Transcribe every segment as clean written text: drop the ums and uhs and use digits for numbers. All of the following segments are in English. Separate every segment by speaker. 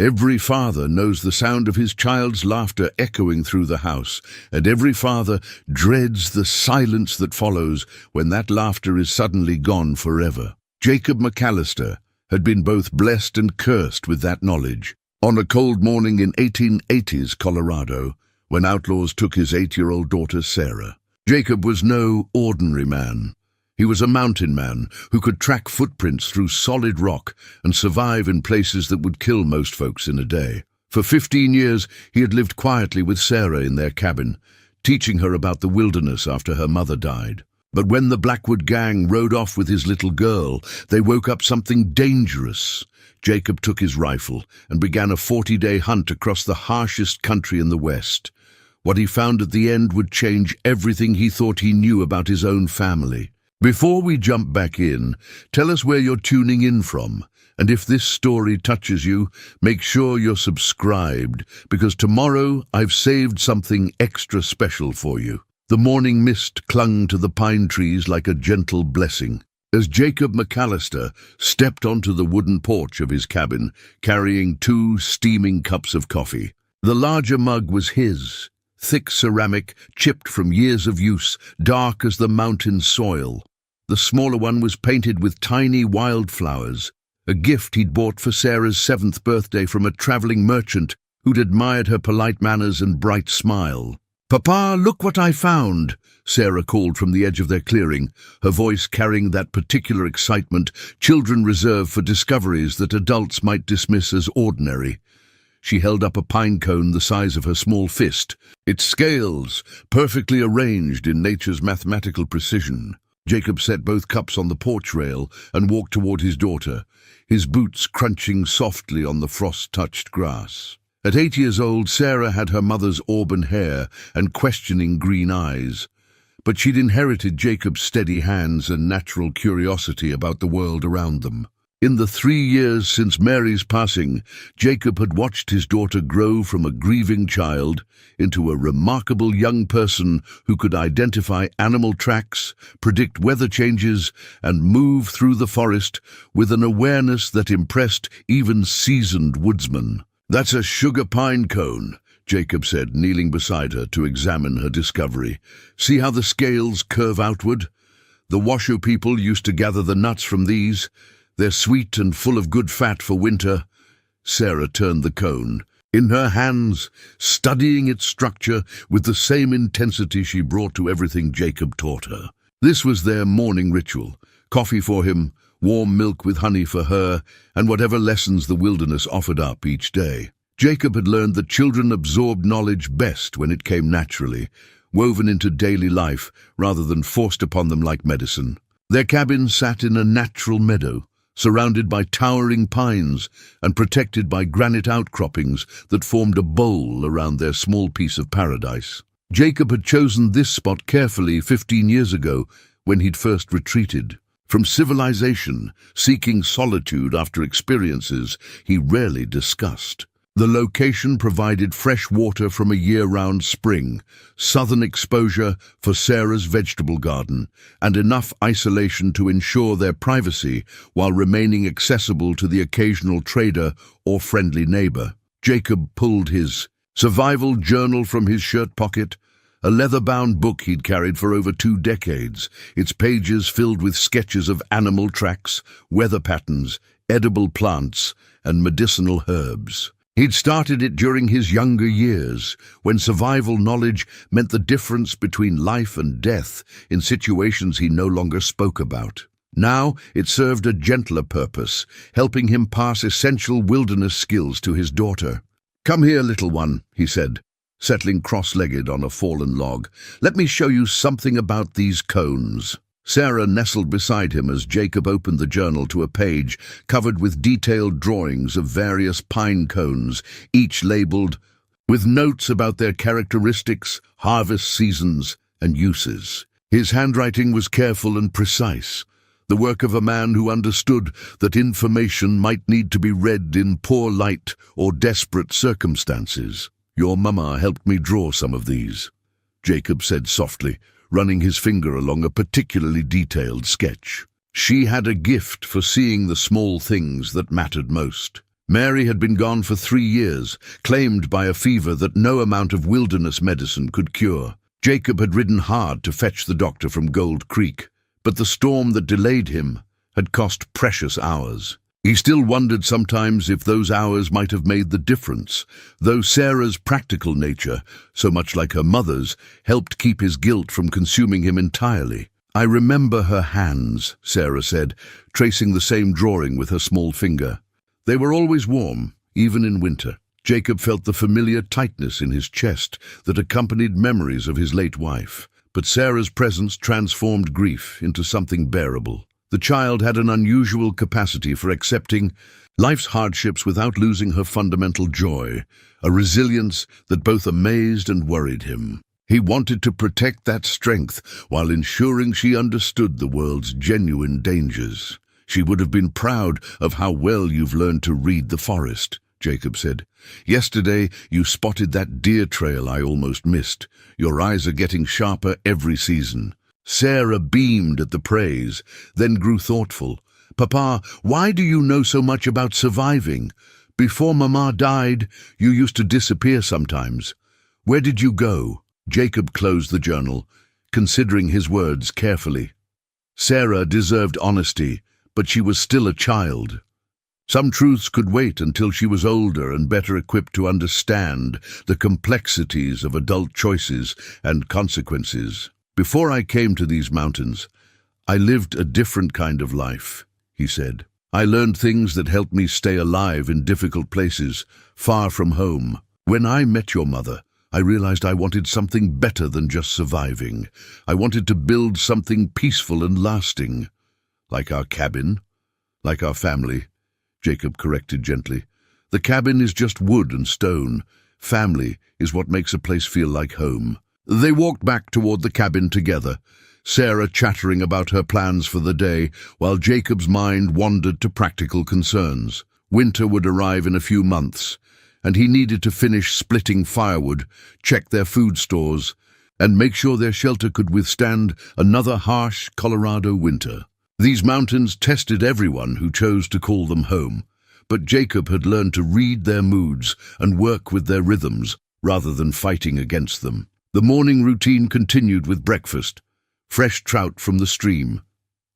Speaker 1: Every father knows the sound of his child's laughter echoing through the house, and every father dreads the silence that follows when that laughter is suddenly gone forever. Jacob McAllister had been both blessed and cursed with that knowledge. On a cold morning in 1880s Colorado, when Outlaws took his 8-year-old daughter Sarah, Jacob was no ordinary man. He was a mountain man who could track footprints through solid rock and survive in places that would kill most folks in a day. For 15 years, he had lived quietly with Sarah in their cabin, teaching her about the wilderness after her mother died. But when the Blackwood gang rode off with his little girl, they woke up something dangerous. Jacob took his rifle and began a 40-day hunt across the harshest country in the West. What he found at the end would change everything he thought he knew about his own family. Before we jump back in, tell us where you're tuning in from, and if this story touches you, make sure you're subscribed, because tomorrow I've saved something extra special for you. The morning mist clung to the pine trees like a gentle blessing. As Jacob McAllister stepped onto the wooden porch of his cabin, carrying 2 steaming cups of coffee. The larger mug was his, thick ceramic, chipped from years of use, dark as the mountain soil. The smaller one was painted with tiny wildflowers, a gift he'd bought for Sarah's 7th birthday from a traveling merchant who'd admired her polite manners and bright smile. "Papa, look what I found," Sarah called from the edge of their clearing, her voice carrying that particular excitement children reserve for discoveries that adults might dismiss as ordinary. She held up a pine cone the size of her small fist, its scales perfectly arranged in nature's mathematical precision. Jacob set both cups on the porch rail and walked toward his daughter, his boots crunching softly on the frost-touched grass. At 8 years old, Sarah had her mother's auburn hair and questioning green eyes, but she'd inherited Jacob's steady hands and natural curiosity about the world around them. In the 3 years since Mary's passing, Jacob had watched his daughter grow from a grieving child into a remarkable young person who could identify animal tracks, predict weather changes, and move through the forest with an awareness that impressed even seasoned woodsmen. "That's a sugar pine cone," Jacob said, kneeling beside her to examine her discovery. "See how the scales curve outward? The Washoe people used to gather the nuts from these. They're sweet and full of good fat for winter." Sarah turned the cone in her hands, studying its structure with the same intensity she brought to everything Jacob taught her. This was their morning ritual: coffee for him, warm milk with honey for her, and whatever lessons the wilderness offered up each day. Jacob had learned that children absorbed knowledge best when it came naturally, woven into daily life rather than forced upon them like medicine. Their cabin sat in a natural meadow, surrounded by towering pines and protected by granite outcroppings that formed a bowl around their small piece of paradise. Jacob had chosen this spot carefully 15 years ago when he'd first retreated. From civilization, seeking solitude after experiences he rarely discussed. The location provided fresh water from a year-round spring, southern exposure for Sarah's vegetable garden, and enough isolation to ensure their privacy while remaining accessible to the occasional trader or friendly neighbor. Jacob pulled his survival journal from his shirt pocket, a leather-bound book he'd carried for over 2 decades, its pages filled with sketches of animal tracks, weather patterns, edible plants, and medicinal herbs. He'd started it during his younger years, when survival knowledge meant the difference between life and death in situations he no longer spoke about. Now it served a gentler purpose, helping him pass essential wilderness skills to his daughter. "Come here, little one," he said, settling cross-legged on a fallen log. "Let me show you something about these cones." Sarah nestled beside him as Jacob opened the journal to a page covered with detailed drawings of various pine cones, each labeled with notes about their characteristics, harvest seasons, and uses. His handwriting was careful and precise, the work of a man who understood that information might need to be read in poor light or desperate circumstances. "Your mama helped me draw some of these," Jacob said softly, running his finger along a particularly detailed sketch. "She had a gift for seeing the small things that mattered most." Mary had been gone for 3 years, claimed by a fever that no amount of wilderness medicine could cure. Jacob had ridden hard to fetch the doctor from Gold Creek, but the storm that delayed him had cost precious hours. He still wondered sometimes if those hours might have made the difference, though Sarah's practical nature, so much like her mother's, helped keep his guilt from consuming him entirely. "I remember her hands," Sarah said, tracing the same drawing with her small finger. "They were always warm, even in winter." Jacob felt the familiar tightness in his chest that accompanied memories of his late wife. But Sarah's presence transformed grief into something bearable. The child had an unusual capacity for accepting life's hardships without losing her fundamental joy, a resilience that both amazed and worried him. He wanted to protect that strength while ensuring she understood the world's genuine dangers. "She would have been proud of how well you've learned to read the forest," Jacob said. "Yesterday you spotted that deer trail I almost missed. Your eyes are getting sharper every season." Sarah beamed at the praise, then grew thoughtful. "Papa, why do you know so much about surviving? Before Mama died, you used to disappear sometimes. Where did you go?" Jacob closed the journal, considering his words carefully. Sarah deserved honesty, but she was still a child. Some truths could wait until she was older and better equipped to understand the complexities of adult choices and consequences. "Before I came to these mountains, I lived a different kind of life," he said. "I learned things that helped me stay alive in difficult places, far from home. When I met your mother, I realized I wanted something better than just surviving. I wanted to build something peaceful and lasting. Like our cabin, like our family," Jacob corrected gently. "The cabin is just wood and stone. Family is what makes a place feel like home." They walked back toward the cabin together, Sarah chattering about her plans for the day, while Jacob's mind wandered to practical concerns. Winter would arrive in a few months, and he needed to finish splitting firewood, check their food stores, and make sure their shelter could withstand another harsh Colorado winter. These mountains tested everyone who chose to call them home, but Jacob had learned to read their moods and work with their rhythms rather than fighting against them. The morning routine continued with breakfast, fresh trout from the stream,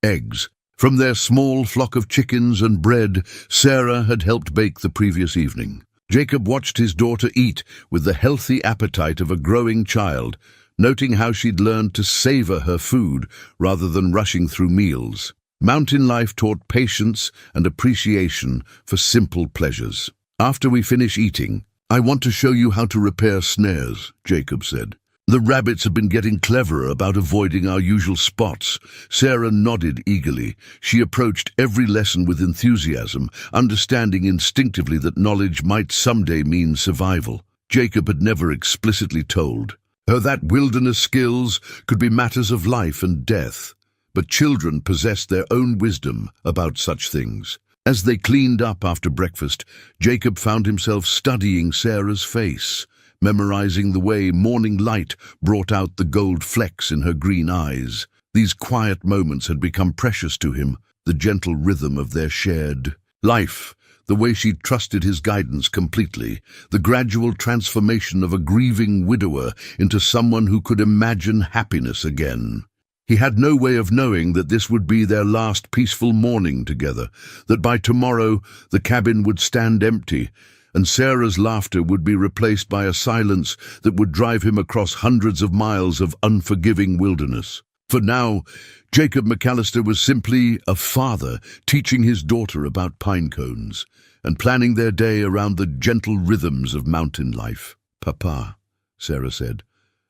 Speaker 1: eggs from their small flock of chickens, and bread Sarah had helped bake the previous evening. Jacob watched his daughter eat with the healthy appetite of a growing child, noting how she'd learned to savor her food rather than rushing through meals. Mountain life taught patience and appreciation for simple pleasures. "After we finish eating, I want to show you how to repair snares," Jacob said. "The rabbits have been getting cleverer about avoiding our usual spots." Sarah nodded eagerly. She approached every lesson with enthusiasm, understanding instinctively that knowledge might someday mean survival. Jacob had never explicitly told her that wilderness skills could be matters of life and death, but children possessed their own wisdom about such things. As they cleaned up after breakfast, Jacob found himself studying Sarah's face, memorizing the way morning light brought out the gold flecks in her green eyes. These quiet moments had become precious to him, the gentle rhythm of their shared life, the way she trusted his guidance completely, the gradual transformation of a grieving widower into someone who could imagine happiness again. He had no way of knowing that this would be their last peaceful morning together, that by tomorrow the cabin would stand empty, and Sarah's laughter would be replaced by a silence that would drive him across hundreds of miles of unforgiving wilderness. For now, Jacob McAllister was simply a father teaching his daughter about pine cones and planning their day around the gentle rhythms of mountain life. "Papa," Sarah said,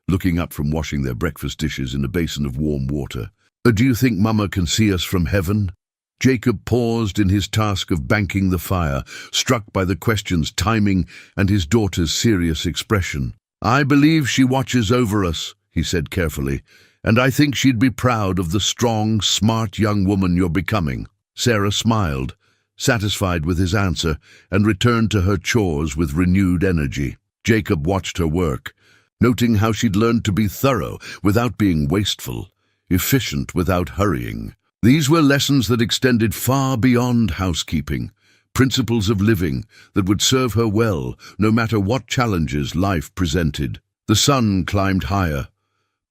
Speaker 1: looking up from washing their breakfast dishes in a basin of warm water, "do you think Mama can see us from heaven?" Jacob paused in his task of banking the fire, struck by the question's timing and his daughter's serious expression. "I believe she watches over us," he said carefully, "and I think she'd be proud of the strong, smart young woman you're becoming." Sarah smiled, satisfied with his answer, and returned to her chores with renewed energy. Jacob watched her work, noting how she'd learned to be thorough without being wasteful, efficient without hurrying. These were lessons that extended far beyond housekeeping. principles of living that would serve her well no matter what challenges life presented. The sun climbed higher,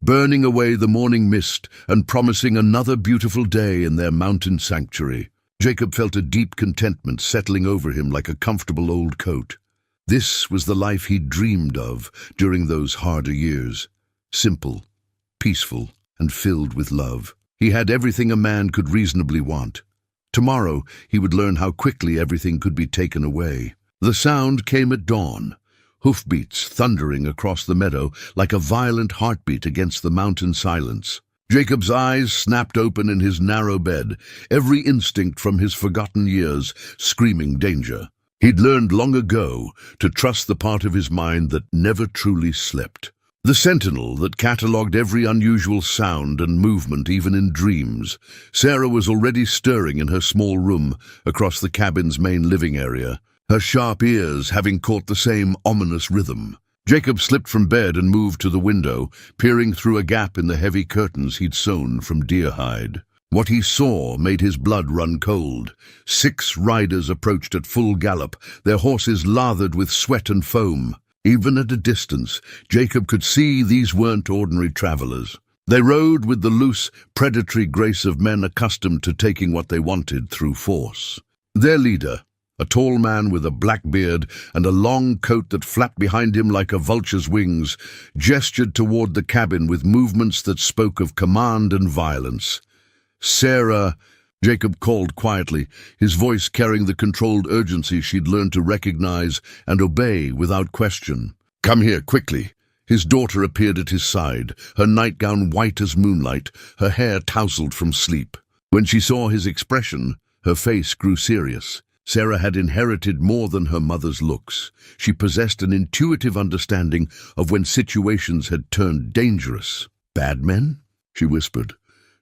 Speaker 1: burning away the morning mist and promising another beautiful day in their mountain sanctuary. Jacob felt a deep contentment settling over him like a comfortable old coat. This was the life he'd dreamed of during those harder years. Simple, peaceful, and filled with love. He had everything a man could reasonably want. Tomorrow he would learn how quickly everything could be taken away. The sound came at dawn, hoofbeats thundering across the meadow like a violent heartbeat against the mountain silence. Jacob's eyes snapped open in his narrow bed, every instinct from his forgotten years screaming danger. He'd learned long ago to trust the part of his mind that never truly slept. The sentinel that catalogued every unusual sound and movement even in dreams. Sarah was already stirring in her small room across the cabin's main living area, her sharp ears having caught the same ominous rhythm. Jacob slipped from bed and moved to the window, peering through a gap in the heavy curtains he'd sewn from deer hide. What he saw made his blood run cold. 6 riders approached at full gallop, their horses lathered with sweat and foam. Even at a distance, Jacob could see these weren't ordinary travelers. They rode with the loose, predatory grace of men accustomed to taking what they wanted through force. Their leader, a tall man with a black beard and a long coat that flapped behind him like a vulture's wings, gestured toward the cabin with movements that spoke of command and violence. "Sarah," Jacob called quietly, his voice carrying the controlled urgency she'd learned to recognize and obey without question. "Come here, quickly." His daughter appeared at his side, her nightgown white as moonlight, her hair tousled from sleep. When she saw his expression, her face grew serious. Sarah had inherited more than her mother's looks. She possessed an intuitive understanding of when situations had turned dangerous. "Bad men?" she whispered.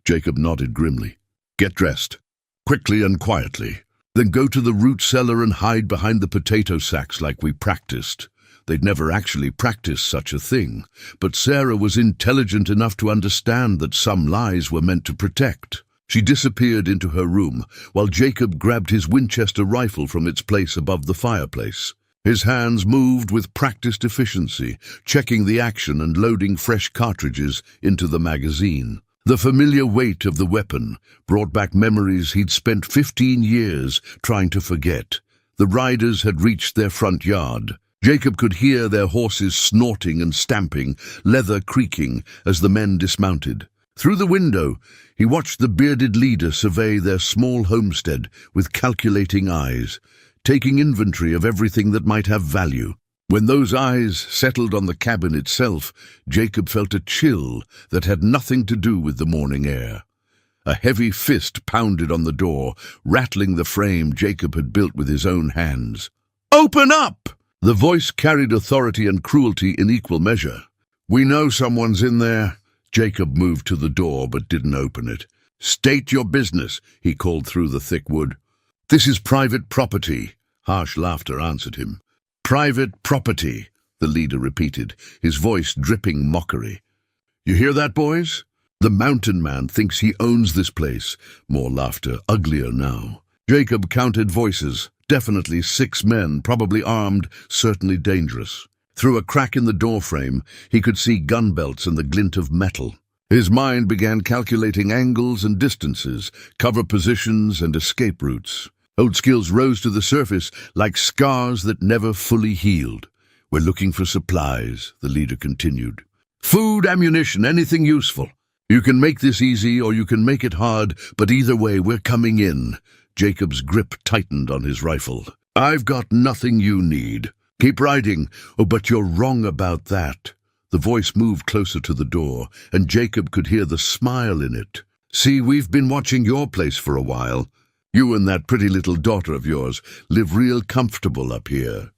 Speaker 1: Jacob nodded grimly. "Get dressed, quickly and quietly. Then go to the root cellar and hide behind the potato sacks like we practiced." They'd never actually practiced such a thing, but Sarah was intelligent enough to understand that some lies were meant to protect. She disappeared into her room, while Jacob grabbed his Winchester rifle from its place above the fireplace. His hands moved with practiced efficiency, checking the action and loading fresh cartridges into the magazine. The familiar weight of the weapon brought back memories he'd spent 15 years trying to forget. The riders had reached their front yard. Jacob could hear their horses snorting and stamping, leather creaking as the men dismounted. Through the window, he watched the bearded leader survey their small homestead with calculating eyes, taking inventory of everything that might have value. When those eyes settled on the cabin itself, Jacob felt a chill that had nothing to do with the morning air. A heavy fist pounded on the door, rattling the frame Jacob had built with his own hands. "Open up!" The voice carried authority and cruelty in equal measure. "We know someone's in there." Jacob moved to the door but didn't open it. "State your business," he called through the thick wood. "This is private property." Harsh laughter answered him. "Private property," the leader repeated, his voice dripping mockery. "You hear that, boys? The mountain man thinks he owns this place." More laughter, uglier now. Jacob counted voices. Definitely 6 men, probably armed, certainly dangerous. Through a crack in the doorframe, he could see gun belts and the glint of metal. His mind began calculating angles and distances, cover positions and escape routes. Old skills rose to the surface like scars that never fully healed. "We're looking for supplies," the leader continued. "Food, ammunition, anything useful. You can make this easy or you can make it hard, but either way, we're coming in." Jacob's grip tightened on his rifle. "I've got nothing you need. Keep riding." "Oh, but you're wrong about that." The voice moved closer to the door, and Jacob could hear the smile in it. "See, we've been watching your place for a while. You and that pretty little daughter of yours live real comfortable up here.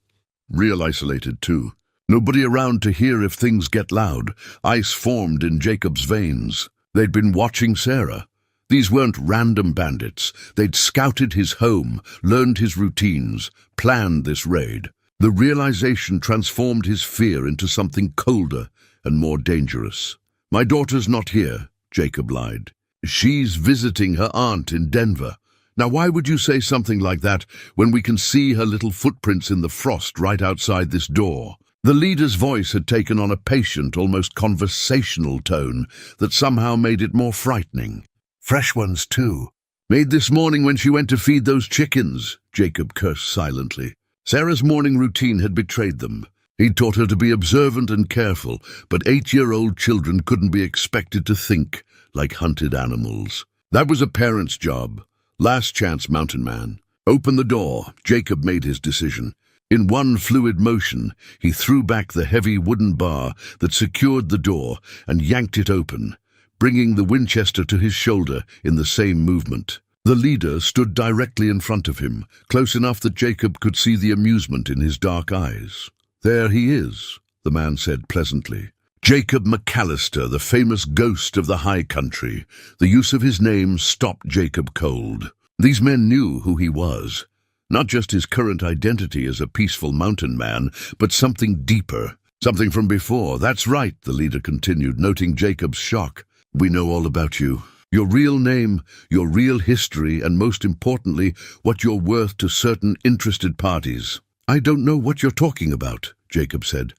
Speaker 1: Real isolated, too. Nobody around to hear if things get loud." Ice formed in Jacob's veins. They'd been watching Sarah. These weren't random bandits. They'd scouted his home, learned his routines, planned this raid. The realization transformed his fear into something colder and more dangerous. "My daughter's not here," Jacob lied. "She's visiting her aunt in Denver." Now why would you say something like that when we can see her little footprints in the frost right outside this door? The leader's voice had taken on a patient, almost conversational tone that somehow made it more frightening. Fresh ones, too. Made this morning when she went to feed those chickens, Jacob cursed silently. Sarah's morning routine had betrayed them. He'd taught her to be observant and careful, but 8-year-old children couldn't be expected to think like hunted animals. That was a parent's job. Last chance, mountain man. Open the door. Jacob made his decision. In one fluid motion, he threw back the heavy wooden bar that secured the door and yanked it open, bringing the Winchester to his shoulder in the same movement. The leader stood directly in front of him, close enough that Jacob could see the amusement in his dark eyes. "There he is," the man said pleasantly. Jacob McAllister, the famous ghost of the high country. The use of his name stopped Jacob cold. These men knew who he was. Not just his current identity as a peaceful mountain man, but something deeper, something from before. "That's right," the leader continued, noting Jacob's shock. "We know all about you. Your real name, your real history, and most importantly, what you're worth to certain interested parties." "I don't know what you're talking about," Jacob said,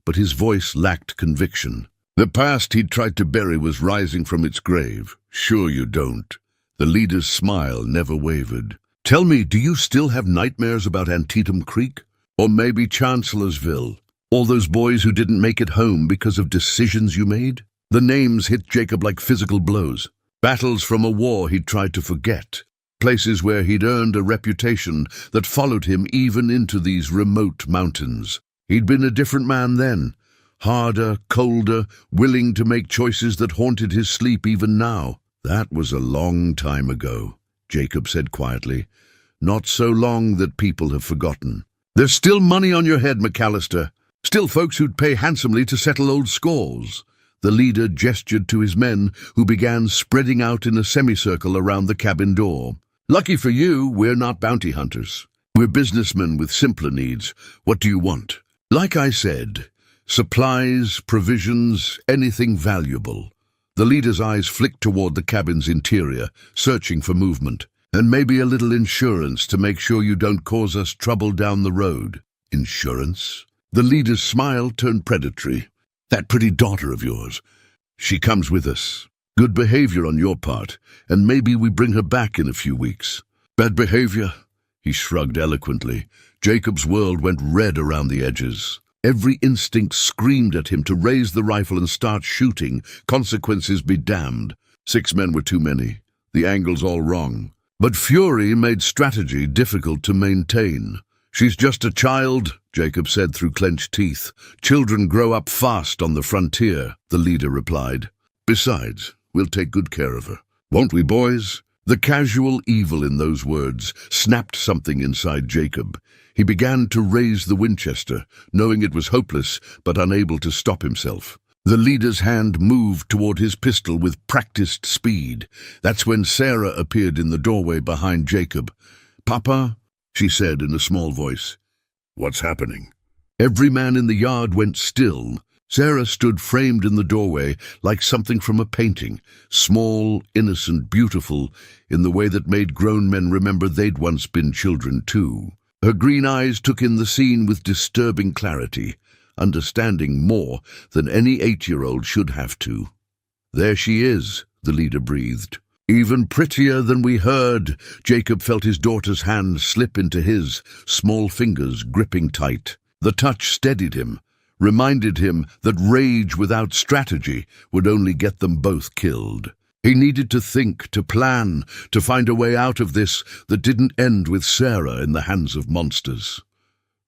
Speaker 1: but his voice lacked conviction. The past he'd tried to bury was rising from its grave. "Sure you don't." The leader's smile never wavered. "Tell me, do you still have nightmares about Antietam Creek? Or maybe Chancellorsville? All those boys who didn't make it home because of decisions you made?" The names hit Jacob like physical blows. Battles from a war he'd tried to forget. Places where he'd earned a reputation that followed him even into these remote mountains. He'd been a different man then. Harder, colder, willing to make choices that haunted his sleep even now. "That was a long time ago," Jacob said quietly. "Not so long that people have forgotten. There's still money on your head, McAllister. Still folks who'd pay handsomely to settle old scores." The leader gestured to his men, who began spreading out in a semicircle around the cabin door. "Lucky for you, we're not bounty hunters. We're businessmen with simpler needs. What do you want?" "Like I said, supplies, provisions, anything valuable." The leader's eyes flicked toward the cabin's interior, searching for movement. "And maybe a little insurance to make sure you don't cause us trouble down the road." "Insurance?" The leader's smile turned predatory. "That pretty daughter of yours. She comes with us. Good behavior on your part, and maybe we bring her back in a few weeks." "Bad behavior?" He shrugged eloquently. Jacob's world went red around the edges. Every instinct screamed at him to raise the rifle and start shooting. Consequences be damned. 6 men were too many. The angle's all wrong. But fury made strategy difficult to maintain. "She's just a child," Jacob said through clenched teeth. "Children grow up fast on the frontier," the leader replied. "Besides, we'll take good care of her. Won't we, boys?" The casual evil in those words snapped something inside Jacob. He began to raise the Winchester, knowing it was hopeless, but unable to stop himself. The leader's hand moved toward his pistol with practiced speed. That's when Sarah appeared in the doorway behind Jacob. "Papa," she said in a small voice. "What's happening?" Every man in the yard went still. Sarah stood framed in the doorway like something from a painting, small, innocent, beautiful, in the way that made grown men remember they'd once been children too. Her green eyes took in the scene with disturbing clarity, understanding more than any 8-year-old should have to. "There she is," the leader breathed. "Even prettier than we heard." Jacob felt his daughter's hand slip into his, small fingers gripping tight. The touch steadied him, reminded him that rage without strategy would only get them both killed. He needed to think, to plan, to find a way out of this that didn't end with Sarah in the hands of monsters.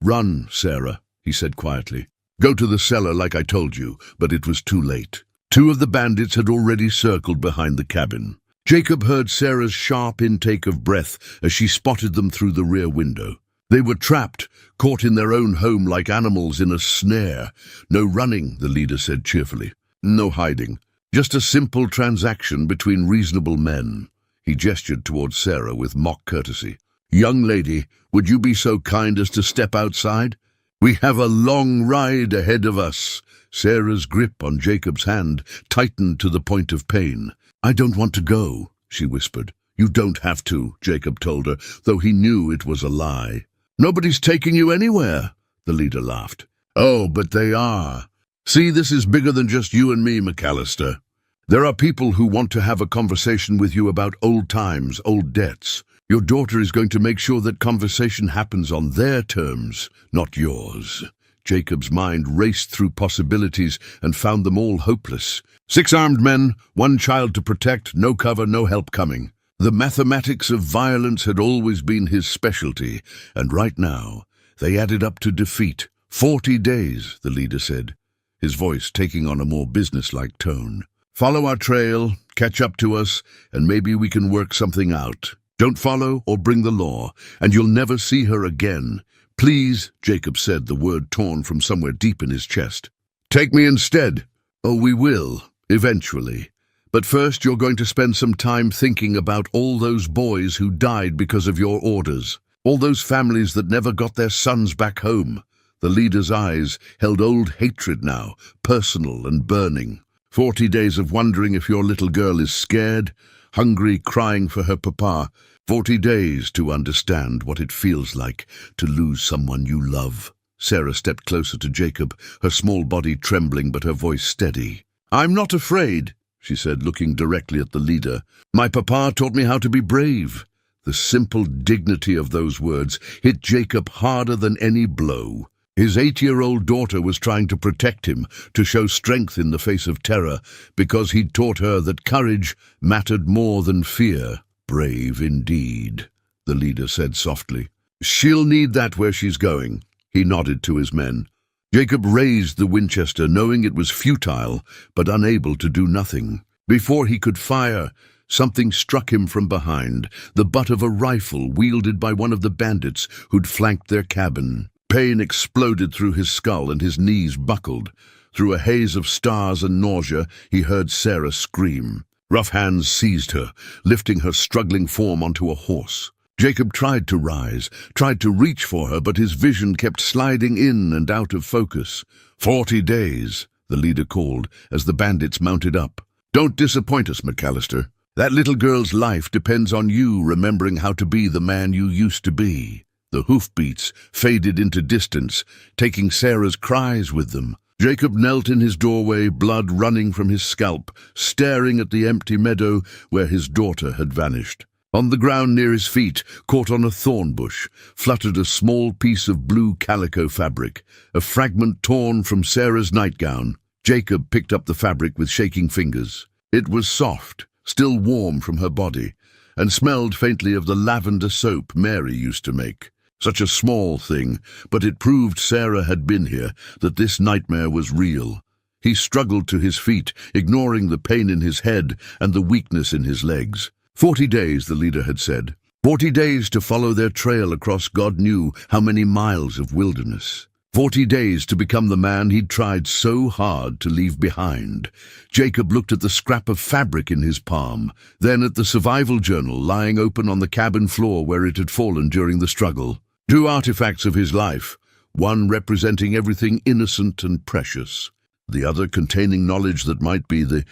Speaker 1: "Run, Sarah," he said quietly. "Go to the cellar like I told you," but it was too late. 2 of the bandits had already circled behind the cabin. Jacob heard Sarah's sharp intake of breath as she spotted them through the rear window. They were trapped, caught in their own home like animals in a snare. "No running," the leader said cheerfully. "No hiding. Just a simple transaction between reasonable men." He gestured towards Sarah with mock courtesy. "Young lady, would you be so kind as to step outside? We have a long ride ahead of us." Sarah's grip on Jacob's hand tightened to the point of pain. "I don't want to go," she whispered. You don't have to, Jacob told her, though he knew it was a lie. Nobody's taking you anywhere, the leader laughed. Oh, but they are. See, this is bigger than just you and me, McAllister. There are people who want to have a conversation with you about old times, old debts. Your daughter is going to make sure that conversation happens on their terms, not yours. Jacob's mind raced through possibilities and found them all hopeless. 6 armed men, 1 child to protect, no cover, no help coming. The mathematics of violence had always been his specialty, and right now they added up to defeat. 40 days, the leader said, his voice taking on a more businesslike tone. Follow our trail, catch up to us, and maybe we can work something out. Don't follow or bring the law, and you'll never see her again. Please, Jacob said, the word torn from somewhere deep in his chest. Take me instead. Oh, we will, eventually. But first you're going to spend some time thinking about all those boys who died because of your orders. All those families that never got their sons back home. The leader's eyes held old hatred now, personal and burning. 40 days of wondering if your little girl is scared, hungry, crying for her papa. 40 days to understand what it feels like to lose someone you love. Sarah stepped closer to Jacob, her small body trembling but her voice steady. I'm not afraid, she said, looking directly at the leader. My papa taught me how to be brave. The simple dignity of those words hit Jacob harder than any blow. His 8-year-old daughter was trying to protect him, to show strength in the face of terror, because he'd taught her that courage mattered more than fear. Brave indeed, the leader said softly. She'll need that where she's going. He nodded to his men. Jacob raised the Winchester, knowing it was futile, but unable to do nothing. Before he could fire, something struck him from behind, the butt of a rifle wielded by one of the bandits who'd flanked their cabin. Pain exploded through his skull and his knees buckled. Through a haze of stars and nausea, he heard Sarah scream. Rough hands seized her, lifting her struggling form onto a horse. Jacob tried to rise, tried to reach for her, but his vision kept sliding in and out of focus. 40 days, the leader called as the bandits mounted up. Don't disappoint us, McAllister. That little girl's life depends on you remembering how to be the man you used to be. The hoofbeats faded into distance, taking Sarah's cries with them. Jacob knelt in his doorway, blood running from his scalp, staring at the empty meadow where his daughter had vanished. On the ground near his feet, caught on a thorn bush, fluttered a small piece of blue calico fabric, a fragment torn from Sarah's nightgown. Jacob picked up the fabric with shaking fingers. It was soft, still warm from her body, and smelled faintly of the lavender soap Mary used to make. Such a small thing, but it proved Sarah had been here, that this nightmare was real. He struggled to his feet, ignoring the pain in his head and the weakness in his legs. 40 days, the leader had said. 40 days to follow their trail across God knew how many miles of wilderness. 40 days to become the man he'd tried so hard to leave behind. Jacob looked at the scrap of fabric in his palm, then at the survival journal lying open on the cabin floor where it had fallen during the struggle. 2 artifacts of his life, one representing everything innocent and precious, the other containing knowledge that might be the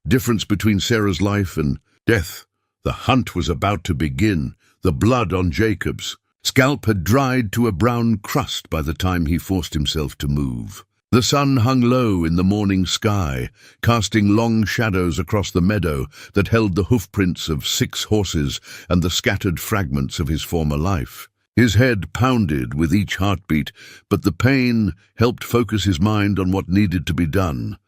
Speaker 1: difference between Sarah's life and death. The hunt was about to begin. The blood on Jacob's scalp had dried to a brown crust by the time he forced himself to move. The sun hung low in the morning sky, casting long shadows across the meadow that held the hoofprints of 6 horses and the scattered fragments of his former life. His head pounded with each heartbeat, but the pain helped focus his mind on what needed to be done.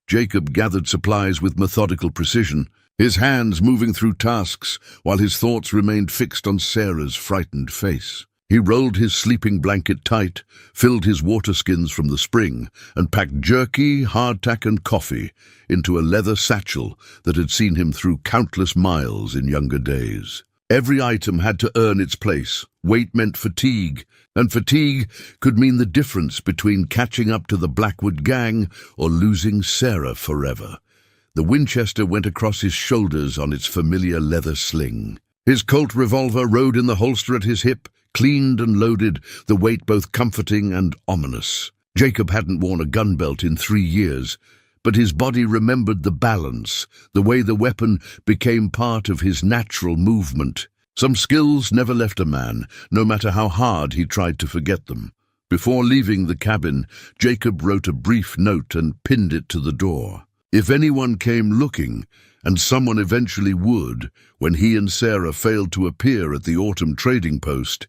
Speaker 1: Jacob gathered supplies with methodical precision, his hands moving through tasks while his thoughts remained fixed on Sarah's frightened face. He rolled his sleeping blanket tight, filled his water skins from the spring, and packed jerky, hardtack, and coffee into a leather satchel that had seen him through countless miles in younger days. Every item had to earn its place. Weight meant fatigue, and fatigue could mean the difference between catching up to the Blackwood gang or losing Sarah forever. The Winchester went across his shoulders on its familiar leather sling. His Colt revolver rode in the holster at his hip, cleaned and loaded, the weight both comforting and ominous. Jacob hadn't worn a gun belt in 3 years, but his body remembered the balance, the way the weapon became part of his natural movement. Some skills never left a man, no matter how hard he tried to forget them. Before leaving the cabin, Jacob wrote a brief note and pinned it to the door. If anyone came looking, and someone eventually would, when he and Sarah failed to appear at the autumn trading post,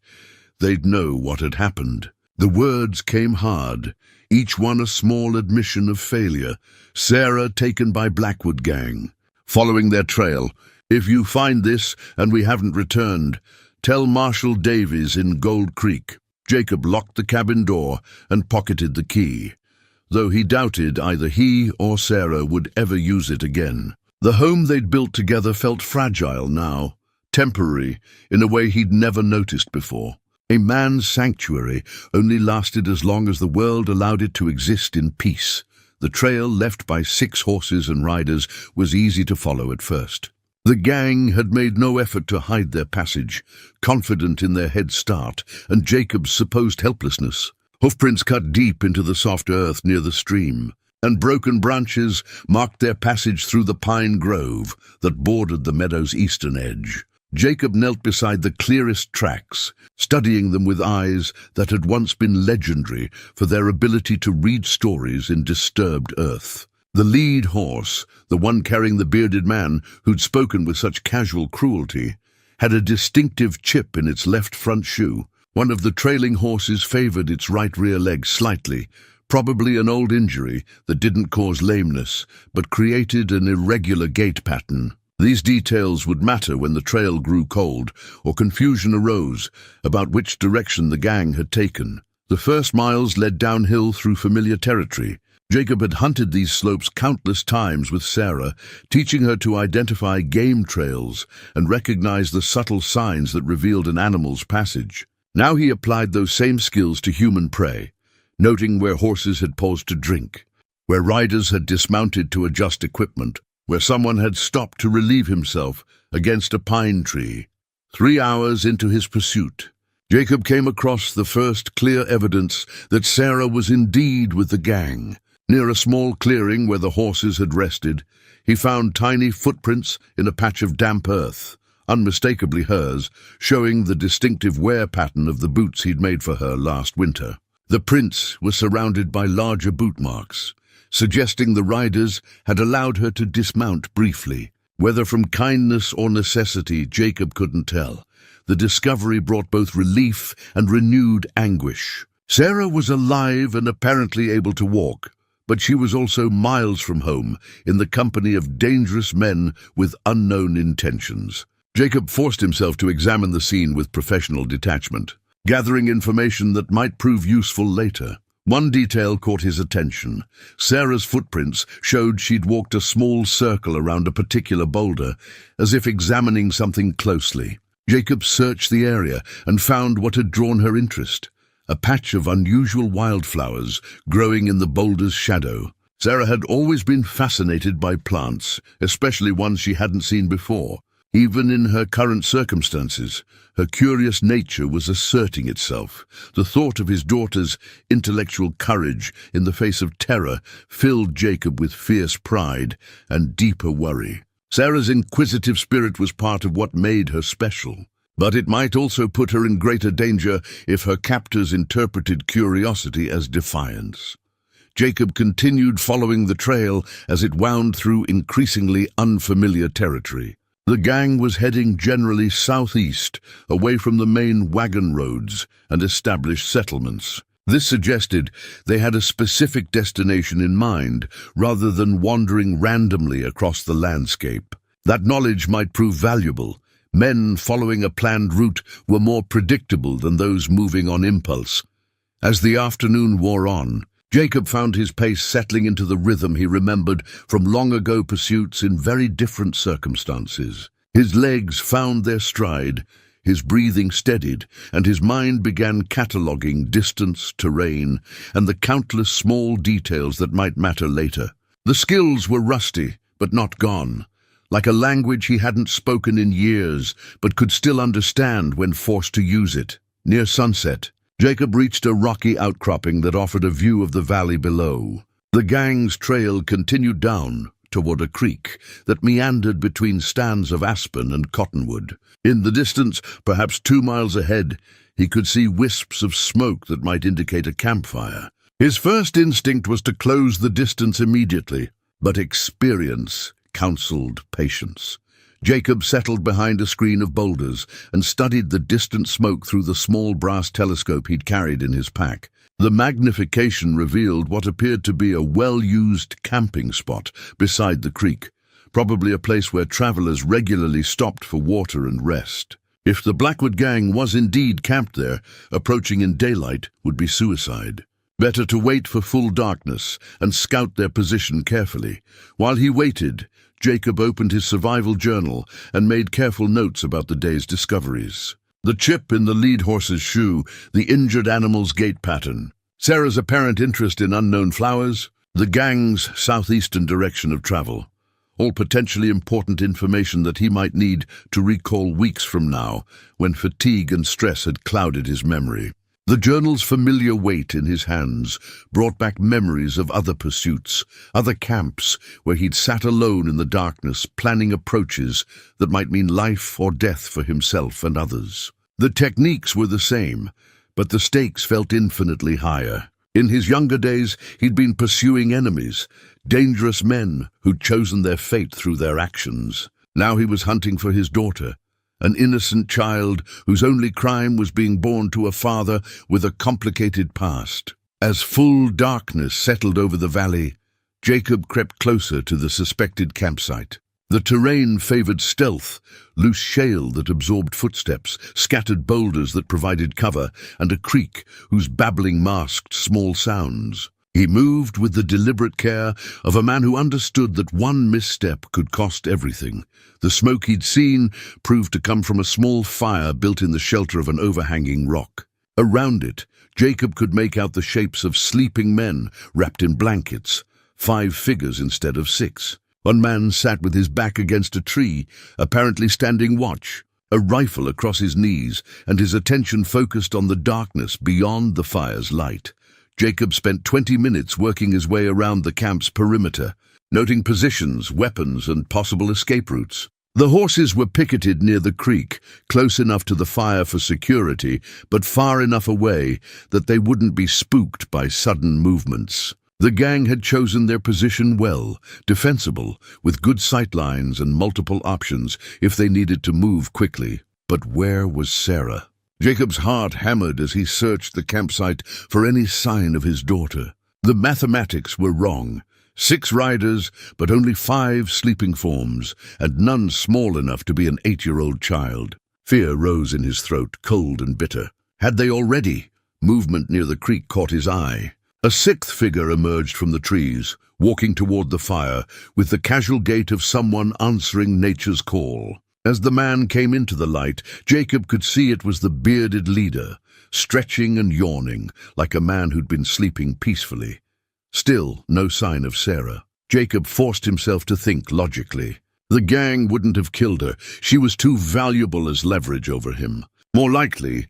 Speaker 1: they'd know what had happened. The words came hard, each one a small admission of failure. Sarah taken by Blackwood gang. Following their trail, if you find this and we haven't returned, tell Marshal Davies in Gold Creek. Jacob locked the cabin door and pocketed the key, though he doubted either he or Sarah would ever use it again. The home they'd built together felt fragile now, temporary in a way he'd never noticed before. A man's sanctuary only lasted as long as the world allowed it to exist in peace. The trail left by 6 horses and riders was easy to follow at first. The gang had made no effort to hide their passage, confident in their head start and Jacob's supposed helplessness. Hoofprints cut deep into the soft earth near the stream, and broken branches marked their passage through the pine grove that bordered the meadow's eastern edge. Jacob knelt beside the clearest tracks, studying them with eyes that had once been legendary for their ability to read stories in disturbed earth. The lead horse, the one carrying the bearded man who'd spoken with such casual cruelty, had a distinctive chip in its left front shoe. One of the trailing horses favored its right rear leg slightly, probably an old injury that didn't cause lameness, but created an irregular gait pattern. These details would matter when the trail grew cold or confusion arose about which direction the gang had taken. The first miles led downhill through familiar territory. Jacob had hunted these slopes countless times with Sarah, teaching her to identify game trails and recognize the subtle signs that revealed an animal's passage. Now he applied those same skills to human prey, noting where horses had paused to drink, where riders had dismounted to adjust equipment, where someone had stopped to relieve himself against a pine tree. 3 hours into his pursuit, Jacob came across the first clear evidence that Sarah was indeed with the gang. Near a small clearing where the horses had rested, he found tiny footprints in a patch of damp earth, unmistakably hers, showing the distinctive wear pattern of the boots he'd made for her last winter. The prints were surrounded by larger boot marks, suggesting the riders had allowed her to dismount briefly. Whether from kindness or necessity, Jacob couldn't tell. The discovery brought both relief and renewed anguish. Sarah was alive and apparently able to walk, but she was also miles from home, in the company of dangerous men with unknown intentions. Jacob forced himself to examine the scene with professional detachment, gathering information that might prove useful later. One detail caught his attention. Sarah's footprints showed she'd walked a small circle around a particular boulder, as if examining something closely. Jacob searched the area and found what had drawn her interest: a patch of unusual wildflowers growing in the boulder's shadow. Sarah had always been fascinated by plants, especially ones she hadn't seen before. Even in her current circumstances, her curious nature was asserting itself. The thought of his daughter's intellectual courage in the face of terror filled Jacob with fierce pride and deeper worry. Sarah's inquisitive spirit was part of what made her special, but it might also put her in greater danger if her captors interpreted curiosity as defiance. Jacob continued following the trail as it wound through increasingly unfamiliar territory. The gang was heading generally southeast, away from the main wagon roads and established settlements. This suggested they had a specific destination in mind, rather than wandering randomly across the landscape. That knowledge might prove valuable. Men following a planned route were more predictable than those moving on impulse. As the afternoon wore on, Jacob found his pace settling into the rhythm he remembered from long-ago pursuits in very different circumstances. His legs found their stride, his breathing steadied, and his mind began cataloguing distance, terrain, and the countless small details that might matter later. The skills were rusty, but not gone, like a language he hadn't spoken in years, but could still understand when forced to use it. Near sunset, Jacob reached a rocky outcropping that offered a view of the valley below. The gang's trail continued down toward a creek that meandered between stands of aspen and cottonwood. In the distance, perhaps 2 miles ahead, he could see wisps of smoke that might indicate a campfire. His first instinct was to close the distance immediately, but experience counseled patience. Jacob settled behind a screen of boulders and studied the distant smoke through the small brass telescope he'd carried in his pack. The magnification revealed what appeared to be a well-used camping spot beside the creek, probably a place where travelers regularly stopped for water and rest. If the Blackwood gang was indeed camped there, approaching in daylight would be suicide. Better to wait for full darkness and scout their position carefully. While he waited, Jacob opened his survival journal and made careful notes about the day's discoveries. The chip in the lead horse's shoe, the injured animal's gait pattern, Sarah's apparent interest in unknown flowers, the gang's southeastern direction of travel. All potentially important information that he might need to recall weeks from now, when fatigue and stress had clouded his memory. The journal's familiar weight in his hands brought back memories of other pursuits, other camps where he'd sat alone in the darkness, planning approaches that might mean life or death for himself and others. The techniques were the same, but the stakes felt infinitely higher. In his younger days, he'd been pursuing enemies, dangerous men who'd chosen their fate through their actions. Now he was hunting for his daughter, an innocent child whose only crime was being born to a father with a complicated past. As full darkness settled over the valley, Jacob crept closer to the suspected campsite. The terrain favored stealth, loose shale that absorbed footsteps, scattered boulders that provided cover, and a creek whose babbling masked small sounds. He moved with the deliberate care of a man who understood that one misstep could cost everything. The smoke he'd seen proved to come from a small fire built in the shelter of an overhanging rock. Around it, Jacob could make out the shapes of sleeping men wrapped in blankets, 5 figures instead of 6. One man sat with his back against a tree, apparently standing watch, a rifle across his knees, and his attention focused on the darkness beyond the fire's light. Jacob spent 20 minutes working his way around the camp's perimeter, noting positions, weapons, and possible escape routes. The horses were picketed near the creek, close enough to the fire for security, but far enough away that they wouldn't be spooked by sudden movements. The gang had chosen their position well, defensible, with good sightlines and multiple options if they needed to move quickly. But where was Sarah? Jacob's heart hammered as he searched the campsite for any sign of his daughter. The mathematics were wrong. 6 riders, but only 5 sleeping forms, and none small enough to be an 8-year-old child. Fear rose in his throat, cold and bitter. Had they already? Movement near the creek caught his eye. A 6th figure emerged from the trees, walking toward the fire, with the casual gait of someone answering nature's call. As the man came into the light, Jacob could see it was the bearded leader, stretching and yawning, like a man who'd been sleeping peacefully. Still, no sign of Sarah. Jacob forced himself to think logically. The gang wouldn't have killed her. She was too valuable as leverage over him. More likely,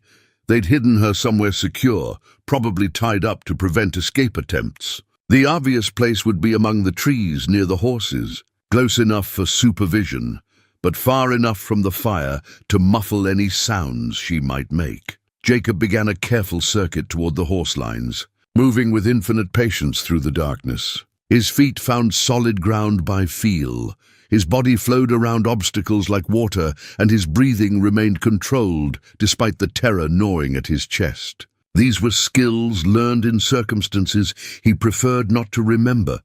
Speaker 1: they'd hidden her somewhere secure, probably tied up to prevent escape attempts. The obvious place would be among the trees near the horses, close enough for supervision, but far enough from the fire to muffle any sounds she might make. Jacob began a careful circuit toward the horse lines, moving with infinite patience through the darkness. His feet found solid ground by feel. His body flowed around obstacles like water, and his breathing remained controlled despite the terror gnawing at his chest. These were skills learned in circumstances he preferred not to remember,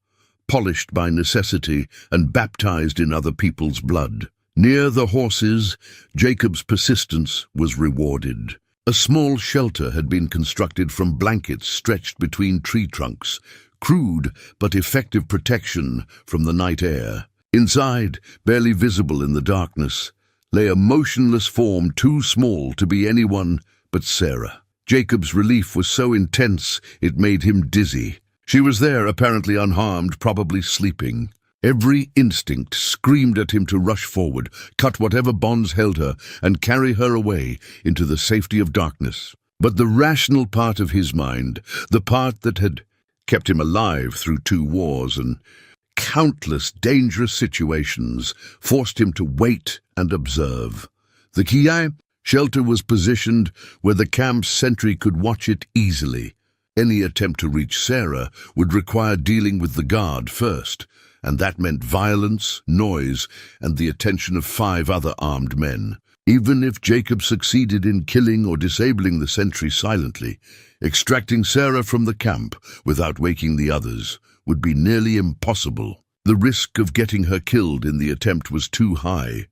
Speaker 1: polished by necessity and baptized in other people's blood. Near the horses, Jacob's persistence was rewarded. A small shelter had been constructed from blankets stretched between tree trunks, crude but effective protection from the night air. Inside, barely visible in the darkness, lay a motionless form too small to be anyone but Sarah. Jacob's relief was so intense it made him dizzy. She was there, apparently unharmed, probably sleeping. Every instinct screamed at him to rush forward, cut whatever bonds held her, and carry her away into the safety of darkness. But the rational part of his mind, the part that had kept him alive through 2 wars, and countless dangerous situations forced him to wait and observe. The Kiai shelter was positioned where the camp's sentry could watch it easily. Any attempt to reach Sarah would require dealing with the guard first, and that meant violence, noise, and the attention of 5 other armed men. Even if Jacob succeeded in killing or disabling the sentry silently, extracting Sarah from the camp without waking the others would be nearly impossible. The risk of getting her killed in the attempt was too high.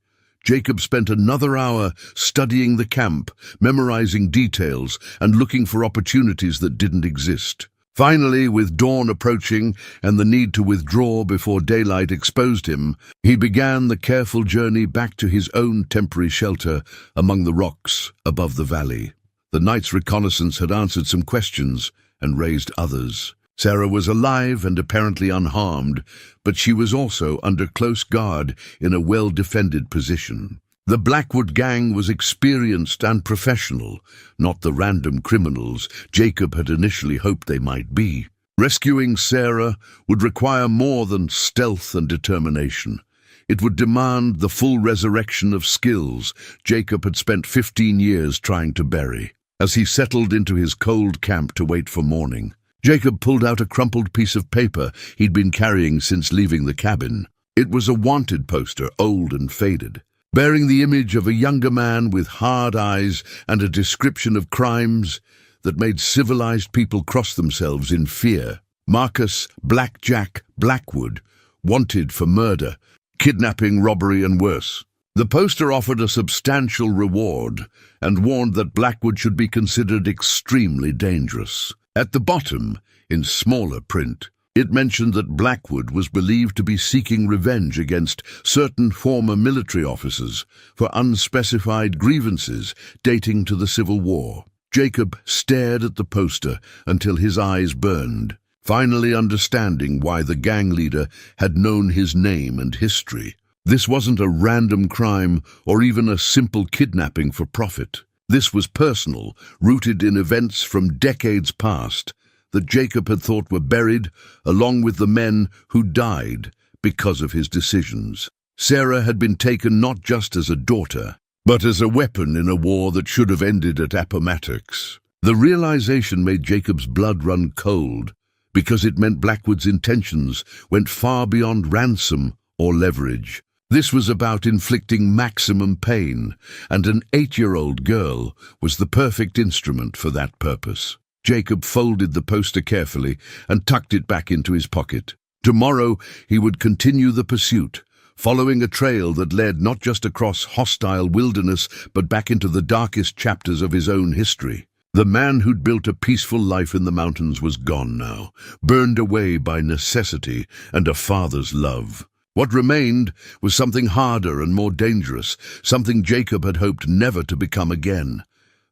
Speaker 1: Jacob spent another hour studying the camp, memorizing details, and looking for opportunities that didn't exist. Finally, with dawn approaching and the need to withdraw before daylight exposed him, he began the careful journey back to his own temporary shelter among the rocks above the valley. The night's reconnaissance had answered some questions and raised others. Sarah was alive and apparently unharmed, but she was also under close guard in a well-defended position. The Blackwood gang was experienced and professional, not the random criminals Jacob had initially hoped they might be. Rescuing Sarah would require more than stealth and determination. It would demand the full resurrection of skills Jacob had spent 15 years trying to bury. As he settled into his cold camp to wait for morning, Jacob pulled out a crumpled piece of paper he'd been carrying since leaving the cabin. It was a wanted poster, old and faded, bearing the image of a younger man with hard eyes and a description of crimes that made civilized people cross themselves in fear. Marcus Blackjack Blackwood, wanted for murder, kidnapping, robbery, and worse. The poster offered a substantial reward and warned that Blackwood should be considered extremely dangerous. At the bottom, in smaller print, it mentioned that Blackwood was believed to be seeking revenge against certain former military officers for unspecified grievances dating to the Civil War. Jacob stared at the poster until his eyes burned, finally understanding why the gang leader had known his name and history. This wasn't a random crime or even a simple kidnapping for profit. This was personal, rooted in events from decades past that Jacob had thought were buried, along with the men who died because of his decisions. Sarah had been taken not just as a daughter, but as a weapon in a war that should have ended at Appomattox. The realization made Jacob's blood run cold, because it meant Blackwood's intentions went far beyond ransom or leverage. This was about inflicting maximum pain, and an 8-year-old girl was the perfect instrument for that purpose. Jacob folded the poster carefully and tucked it back into his pocket. Tomorrow he would continue the pursuit, following a trail that led not just across hostile wilderness but back into the darkest chapters of his own history. The man who'd built a peaceful life in the mountains was gone now, burned away by necessity and a father's love. What remained was something harder and more dangerous, something Jacob had hoped never to become again.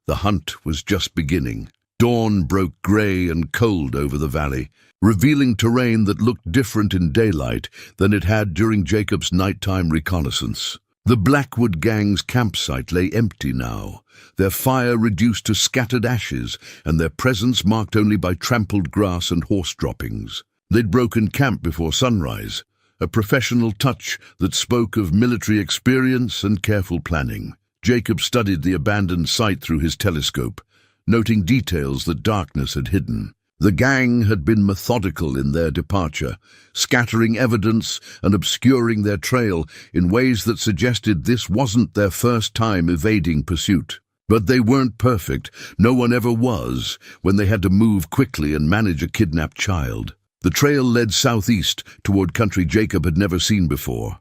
Speaker 1: The hunt was just beginning. Dawn broke grey and cold over the valley, revealing terrain that looked different in daylight than it had during Jacob's nighttime reconnaissance. The Blackwood gang's campsite lay empty now, their fire reduced to scattered ashes and their presence marked only by trampled grass and horse droppings. They'd broken camp before sunrise, a professional touch that spoke of military experience and careful planning. Jacob studied the abandoned site through his telescope, noting details that darkness had hidden. The gang had been methodical in their departure, scattering evidence and obscuring their trail in ways that suggested this wasn't their first time evading pursuit. But they weren't perfect. No one ever was when they had to move quickly and manage a kidnapped child. The trail led southeast toward country Jacob had never seen before,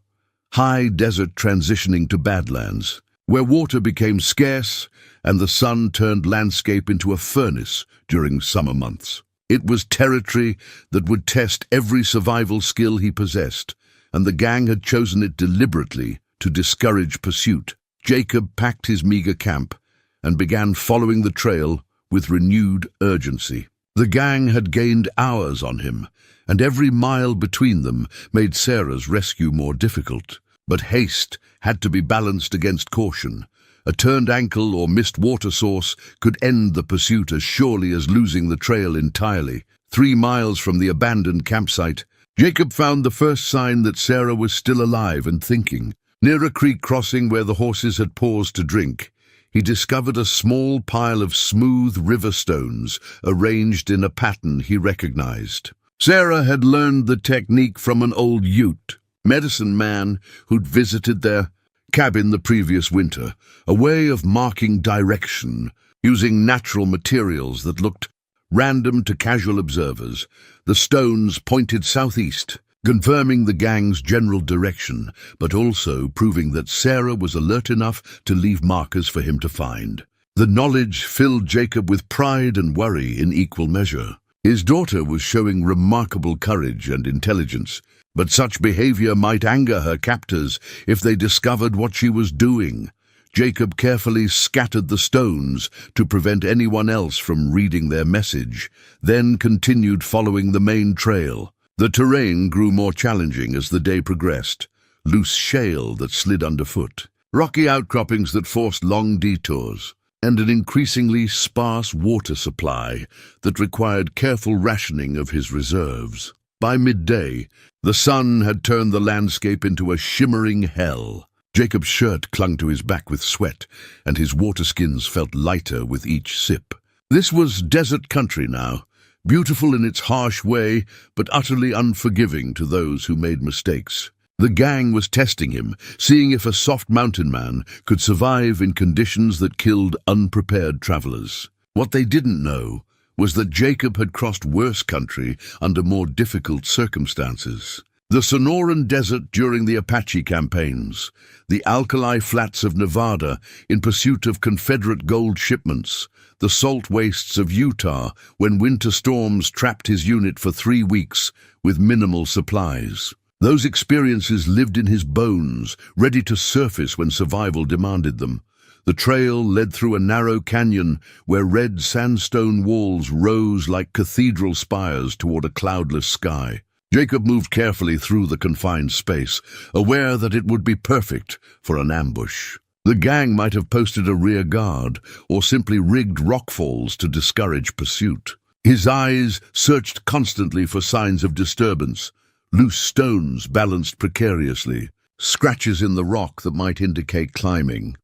Speaker 1: high desert transitioning to badlands, where water became scarce and the sun turned landscape into a furnace during summer months. It was territory that would test every survival skill he possessed, and the gang had chosen it deliberately to discourage pursuit. Jacob packed his meager camp and began following the trail with renewed urgency. The gang had gained hours on him, and every mile between them made Sarah's rescue more difficult. But haste had to be balanced against caution. A turned ankle or missed water source could end the pursuit as surely as losing the trail entirely. 3 miles from the abandoned campsite, Jacob found the first sign that Sarah was still alive and thinking. Near a creek crossing where the horses had paused to drink, he discovered a small pile of smooth river stones arranged in a pattern he recognized. Sarah had learned the technique from an old Ute, medicine man who'd visited their cabin the previous winter, a way of marking direction using natural materials that looked random to casual observers. The stones pointed southeast, confirming the gang's general direction, but also proving that Sarah was alert enough to leave markers for him to find. The knowledge filled Jacob with pride and worry in equal measure. His daughter was showing remarkable courage and intelligence, but such behavior might anger her captors if they discovered what she was doing. Jacob carefully scattered the stones to prevent anyone else from reading their message, then continued following the main trail. The terrain grew more challenging as the day progressed. Loose shale that slid underfoot, rocky outcroppings that forced long detours, and an increasingly sparse water supply that required careful rationing of his reserves. By midday, the sun had turned the landscape into a shimmering hell. Jacob's shirt clung to his back with sweat, and his water skins felt lighter with each sip. This was desert country now, beautiful in its harsh way, but utterly unforgiving to those who made mistakes. The gang was testing him, seeing if a soft mountain man could survive in conditions that killed unprepared travelers. What they didn't know was that Jacob had crossed worse country under more difficult circumstances. The Sonoran Desert during the Apache campaigns, the alkali flats of Nevada in pursuit of Confederate gold shipments, the salt wastes of Utah when winter storms trapped his unit for 3 weeks with minimal supplies. Those experiences lived in his bones, ready to surface when survival demanded them. The trail led through a narrow canyon where red sandstone walls rose like cathedral spires toward a cloudless sky. Jacob moved carefully through the confined space, aware that it would be perfect for an ambush. The gang might have posted a rear guard or simply rigged rockfalls to discourage pursuit. His eyes searched constantly for signs of disturbance. Loose stones balanced precariously, scratches in the rock that might indicate climbing.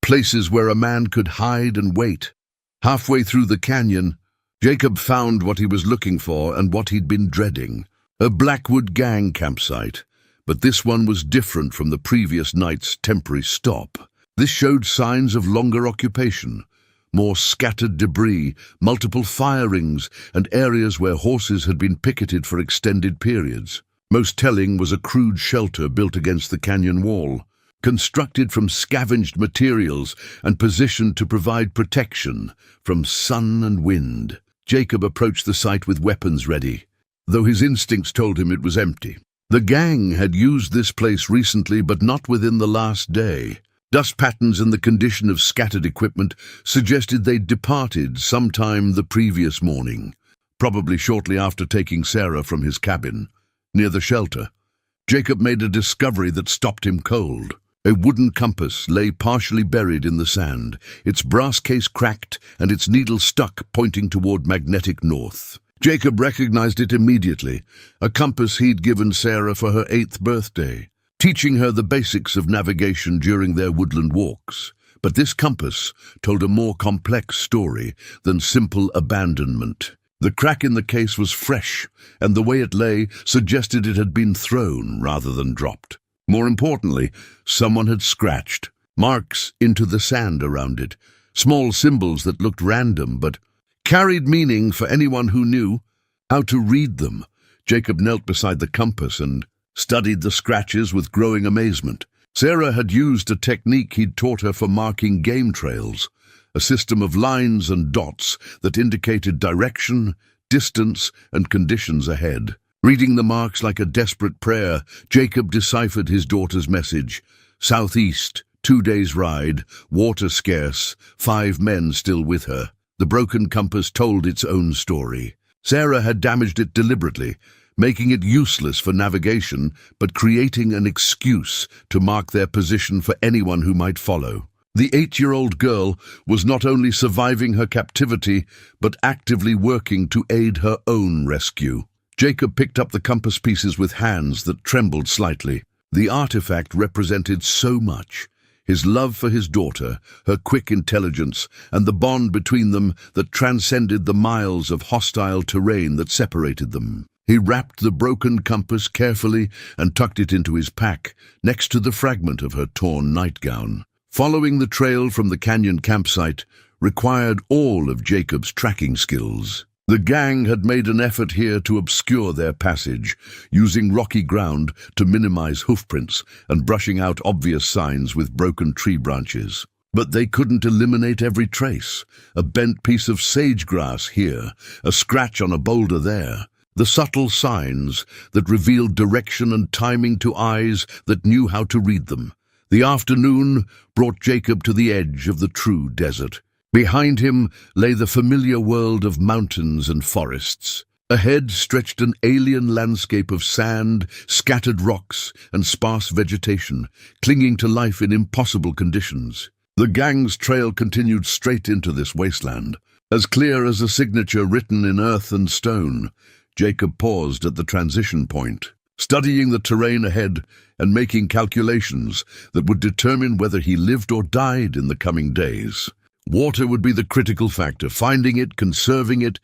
Speaker 1: Places where a man could hide and wait. Halfway through the canyon, Jacob found what he was looking for and what he'd been dreading. A Blackwood gang campsite, but this one was different from the previous night's temporary stop. This showed signs of longer occupation, more scattered debris, multiple firings, and areas where horses had been picketed for extended periods. Most telling was a crude shelter built against the canyon wall, constructed from scavenged materials and positioned to provide protection from sun and wind. Jacob approached the site with weapons ready, though his instincts told him it was empty. The gang had used this place recently, but not within the last day. Dust patterns and the condition of scattered equipment suggested they'd departed sometime the previous morning, probably shortly after taking Sarah from his cabin. Near the shelter, Jacob made a discovery that stopped him cold. A wooden compass lay partially buried in the sand, its brass case cracked and its needle stuck, pointing toward magnetic north. Jacob recognized it immediately, a compass he'd given Sarah for her 8th birthday, teaching her the basics of navigation during their woodland walks. But this compass told a more complex story than simple abandonment. The crack in the case was fresh, and the way it lay suggested it had been thrown rather than dropped. More importantly, someone had scratched marks into the sand around it, small symbols that looked random but carried meaning for anyone who knew how to read them. Jacob knelt beside the compass and studied the scratches with growing amazement. Sarah had used a technique he'd taught her for marking game trails, a system of lines and dots that indicated direction, distance, and conditions ahead. Reading the marks like a desperate prayer, Jacob deciphered his daughter's message. Southeast, 2 days' ride, water scarce, 5 men still with her. The broken compass told its own story. Sarah had damaged it deliberately, making it useless for navigation, but creating an excuse to mark their position for anyone who might follow. The 8-year-old girl was not only surviving her captivity, but actively working to aid her own rescue. Jacob picked up the compass pieces with hands that trembled slightly. The artifact represented so much. His love for his daughter, her quick intelligence, and the bond between them that transcended the miles of hostile terrain that separated them. He wrapped the broken compass carefully and tucked it into his pack, next to the fragment of her torn nightgown. Following the trail from the canyon campsite required all of Jacob's tracking skills. The gang had made an effort here to obscure their passage, using rocky ground to minimize hoofprints and brushing out obvious signs with broken tree branches. But they couldn't eliminate every trace. A bent piece of sage-grass here, a scratch on a boulder there. The subtle signs that revealed direction and timing to eyes that knew how to read them. The afternoon brought Jacob to the edge of the true desert. Behind him lay the familiar world of mountains and forests. Ahead stretched an alien landscape of sand, scattered rocks, and sparse vegetation, clinging to life in impossible conditions. The gang's trail continued straight into this wasteland, as clear as a signature written in earth and stone. Jacob paused at the transition point, studying the terrain ahead and making calculations that would determine whether he lived or died in the coming days. Water would be the critical factor, finding it, conserving it,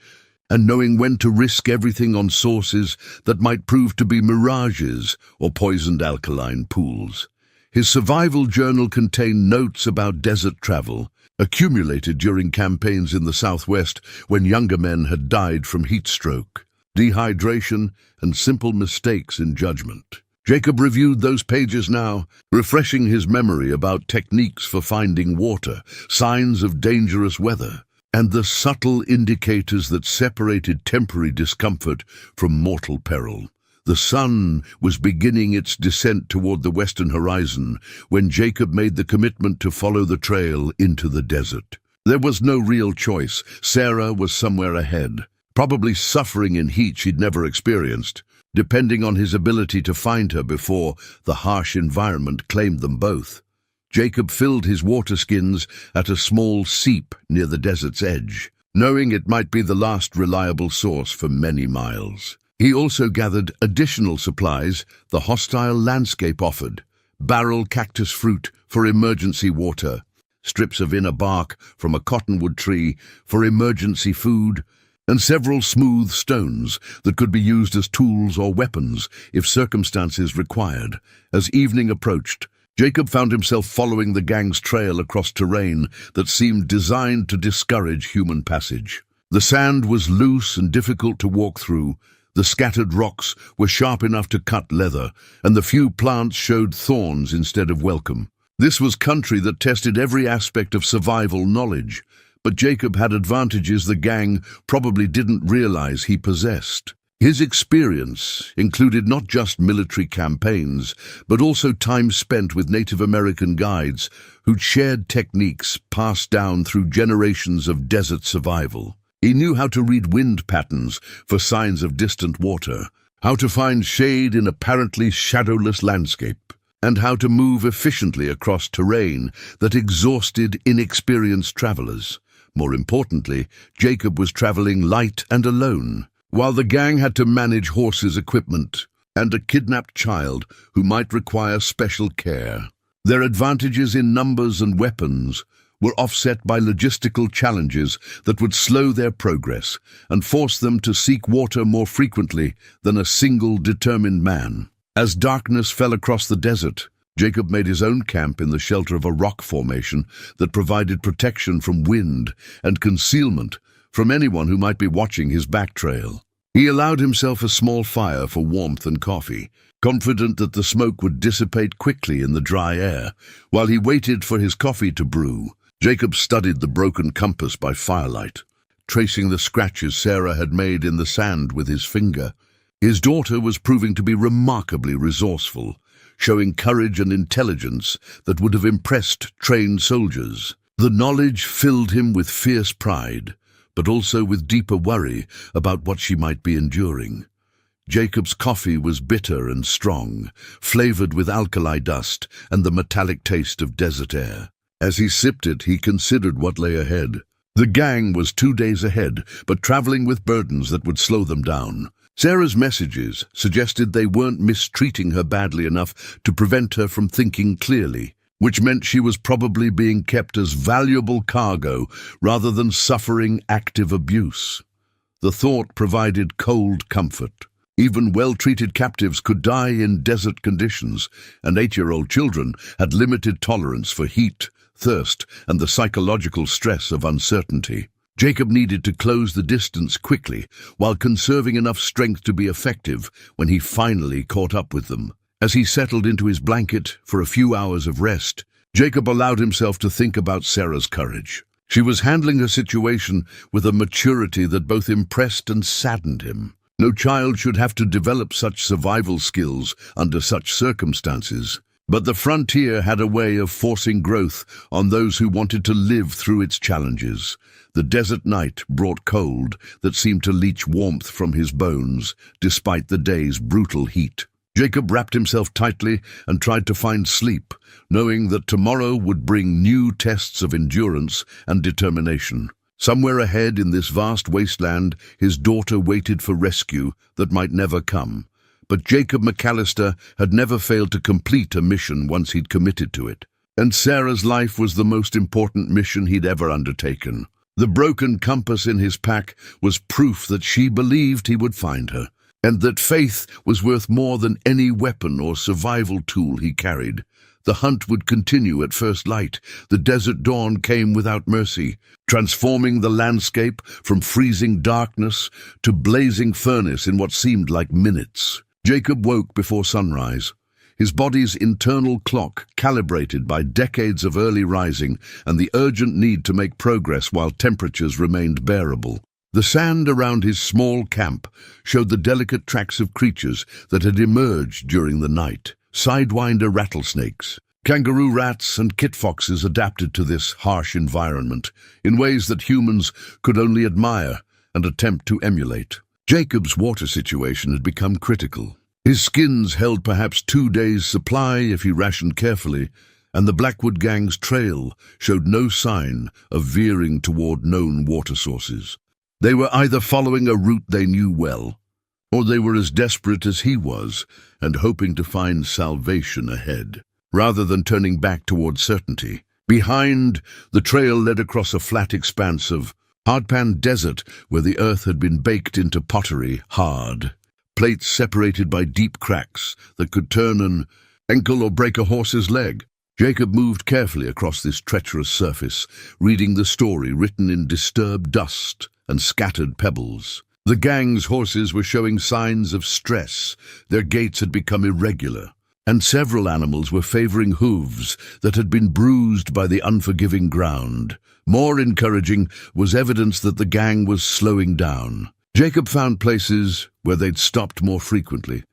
Speaker 1: and knowing when to risk everything on sources that might prove to be mirages or poisoned alkaline pools. His survival journal contained notes about desert travel, accumulated during campaigns in the southwest when younger men had died from heat stroke, dehydration, and simple mistakes in judgment. Jacob reviewed those pages now, refreshing his memory about techniques for finding water, signs of dangerous weather, and the subtle indicators that separated temporary discomfort from mortal peril. The sun was beginning its descent toward the western horizon when Jacob made the commitment to follow the trail into the desert. There was no real choice. Sarah was somewhere ahead, probably suffering in heat she'd never experienced. Depending on his ability to find her before the harsh environment claimed them both. Jacob filled his water skins at a small seep near the desert's edge, knowing it might be the last reliable source for many miles. He also gathered additional supplies the hostile landscape offered: barrel cactus fruit for emergency water, strips of inner bark from a cottonwood tree for emergency food, and several smooth stones that could be used as tools or weapons if circumstances required. As evening approached, Jacob found himself following the gang's trail across terrain that seemed designed to discourage human passage. The sand was loose and difficult to walk through, the scattered rocks were sharp enough to cut leather, and the few plants showed thorns instead of welcome. This was country that tested every aspect of survival knowledge, but Jacob had advantages the gang probably didn't realize he possessed. His experience included not just military campaigns, but also time spent with Native American guides who'd shared techniques passed down through generations of desert survival. He knew how to read wind patterns for signs of distant water, how to find shade in apparently shadowless landscape, and how to move efficiently across terrain that exhausted inexperienced travelers. More importantly, Jacob was traveling light and alone, while the gang had to manage horses' equipment and a kidnapped child who might require special care. Their advantages in numbers and weapons were offset by logistical challenges that would slow their progress and force them to seek water more frequently than a single determined man. As darkness fell across the desert, Jacob made his own camp in the shelter of a rock formation that provided protection from wind and concealment from anyone who might be watching his back trail. He allowed himself a small fire for warmth and coffee, confident that the smoke would dissipate quickly in the dry air. While he waited for his coffee to brew, Jacob studied the broken compass by firelight, tracing the scratches Sarah had made in the sand with his finger. His daughter was proving to be remarkably resourceful, showing courage and intelligence that would have impressed trained soldiers. The knowledge filled him with fierce pride, but also with deeper worry about what she might be enduring. Jacob's coffee was bitter and strong, flavored with alkali dust and the metallic taste of desert air. As he sipped it, he considered what lay ahead. The gang was 2 days ahead, but traveling with burdens that would slow them down. Sarah's messages suggested they weren't mistreating her badly enough to prevent her from thinking clearly, which meant she was probably being kept as valuable cargo rather than suffering active abuse. The thought provided cold comfort. Even well-treated captives could die in desert conditions, and 8-year-old children had limited tolerance for heat, thirst, and the psychological stress of uncertainty. Jacob needed to close the distance quickly, while conserving enough strength to be effective when he finally caught up with them. As he settled into his blanket for a few hours of rest, Jacob allowed himself to think about Sarah's courage. She was handling her situation with a maturity that both impressed and saddened him. No child should have to develop such survival skills under such circumstances. But the frontier had a way of forcing growth on those who wanted to live through its challenges. The desert night brought cold that seemed to leach warmth from his bones, despite the day's brutal heat. Jacob wrapped himself tightly and tried to find sleep, knowing that tomorrow would bring new tests of endurance and determination. Somewhere ahead in this vast wasteland, his daughter waited for rescue that might never come. But Jacob McAllister had never failed to complete a mission once he'd committed to it. And Sarah's life was the most important mission he'd ever undertaken. The broken compass in his pack was proof that she believed he would find her, and that faith was worth more than any weapon or survival tool he carried. The hunt would continue at first light. The desert dawn came without mercy, transforming the landscape from freezing darkness to blazing furnace in what seemed like minutes. Jacob woke before sunrise, his body's internal clock calibrated by decades of early rising and the urgent need to make progress while temperatures remained bearable. The sand around his small camp showed the delicate tracks of creatures that had emerged during the night. Sidewinder rattlesnakes, kangaroo rats, and kit foxes adapted to this harsh environment in ways that humans could only admire and attempt to emulate. Jacob's water situation had become critical. His skins held perhaps 2 days' supply if he rationed carefully, and the Blackwood Gang's trail showed no sign of veering toward known water sources. They were either following a route they knew well, or they were as desperate as he was and hoping to find salvation ahead, rather than turning back toward certainty. Behind, the trail led across a flat expanse of hardpan desert where the earth had been baked into pottery hard. Plates separated by deep cracks that could turn an ankle or break a horse's leg. Jacob moved carefully across this treacherous surface, reading the story written in disturbed dust and scattered pebbles. The gang's horses were showing signs of stress. Their gaits had become irregular, and several animals were favoring hooves that had been bruised by the unforgiving ground. More encouraging was evidence that the gang was slowing down. Jacob found places where they'd stopped more frequently,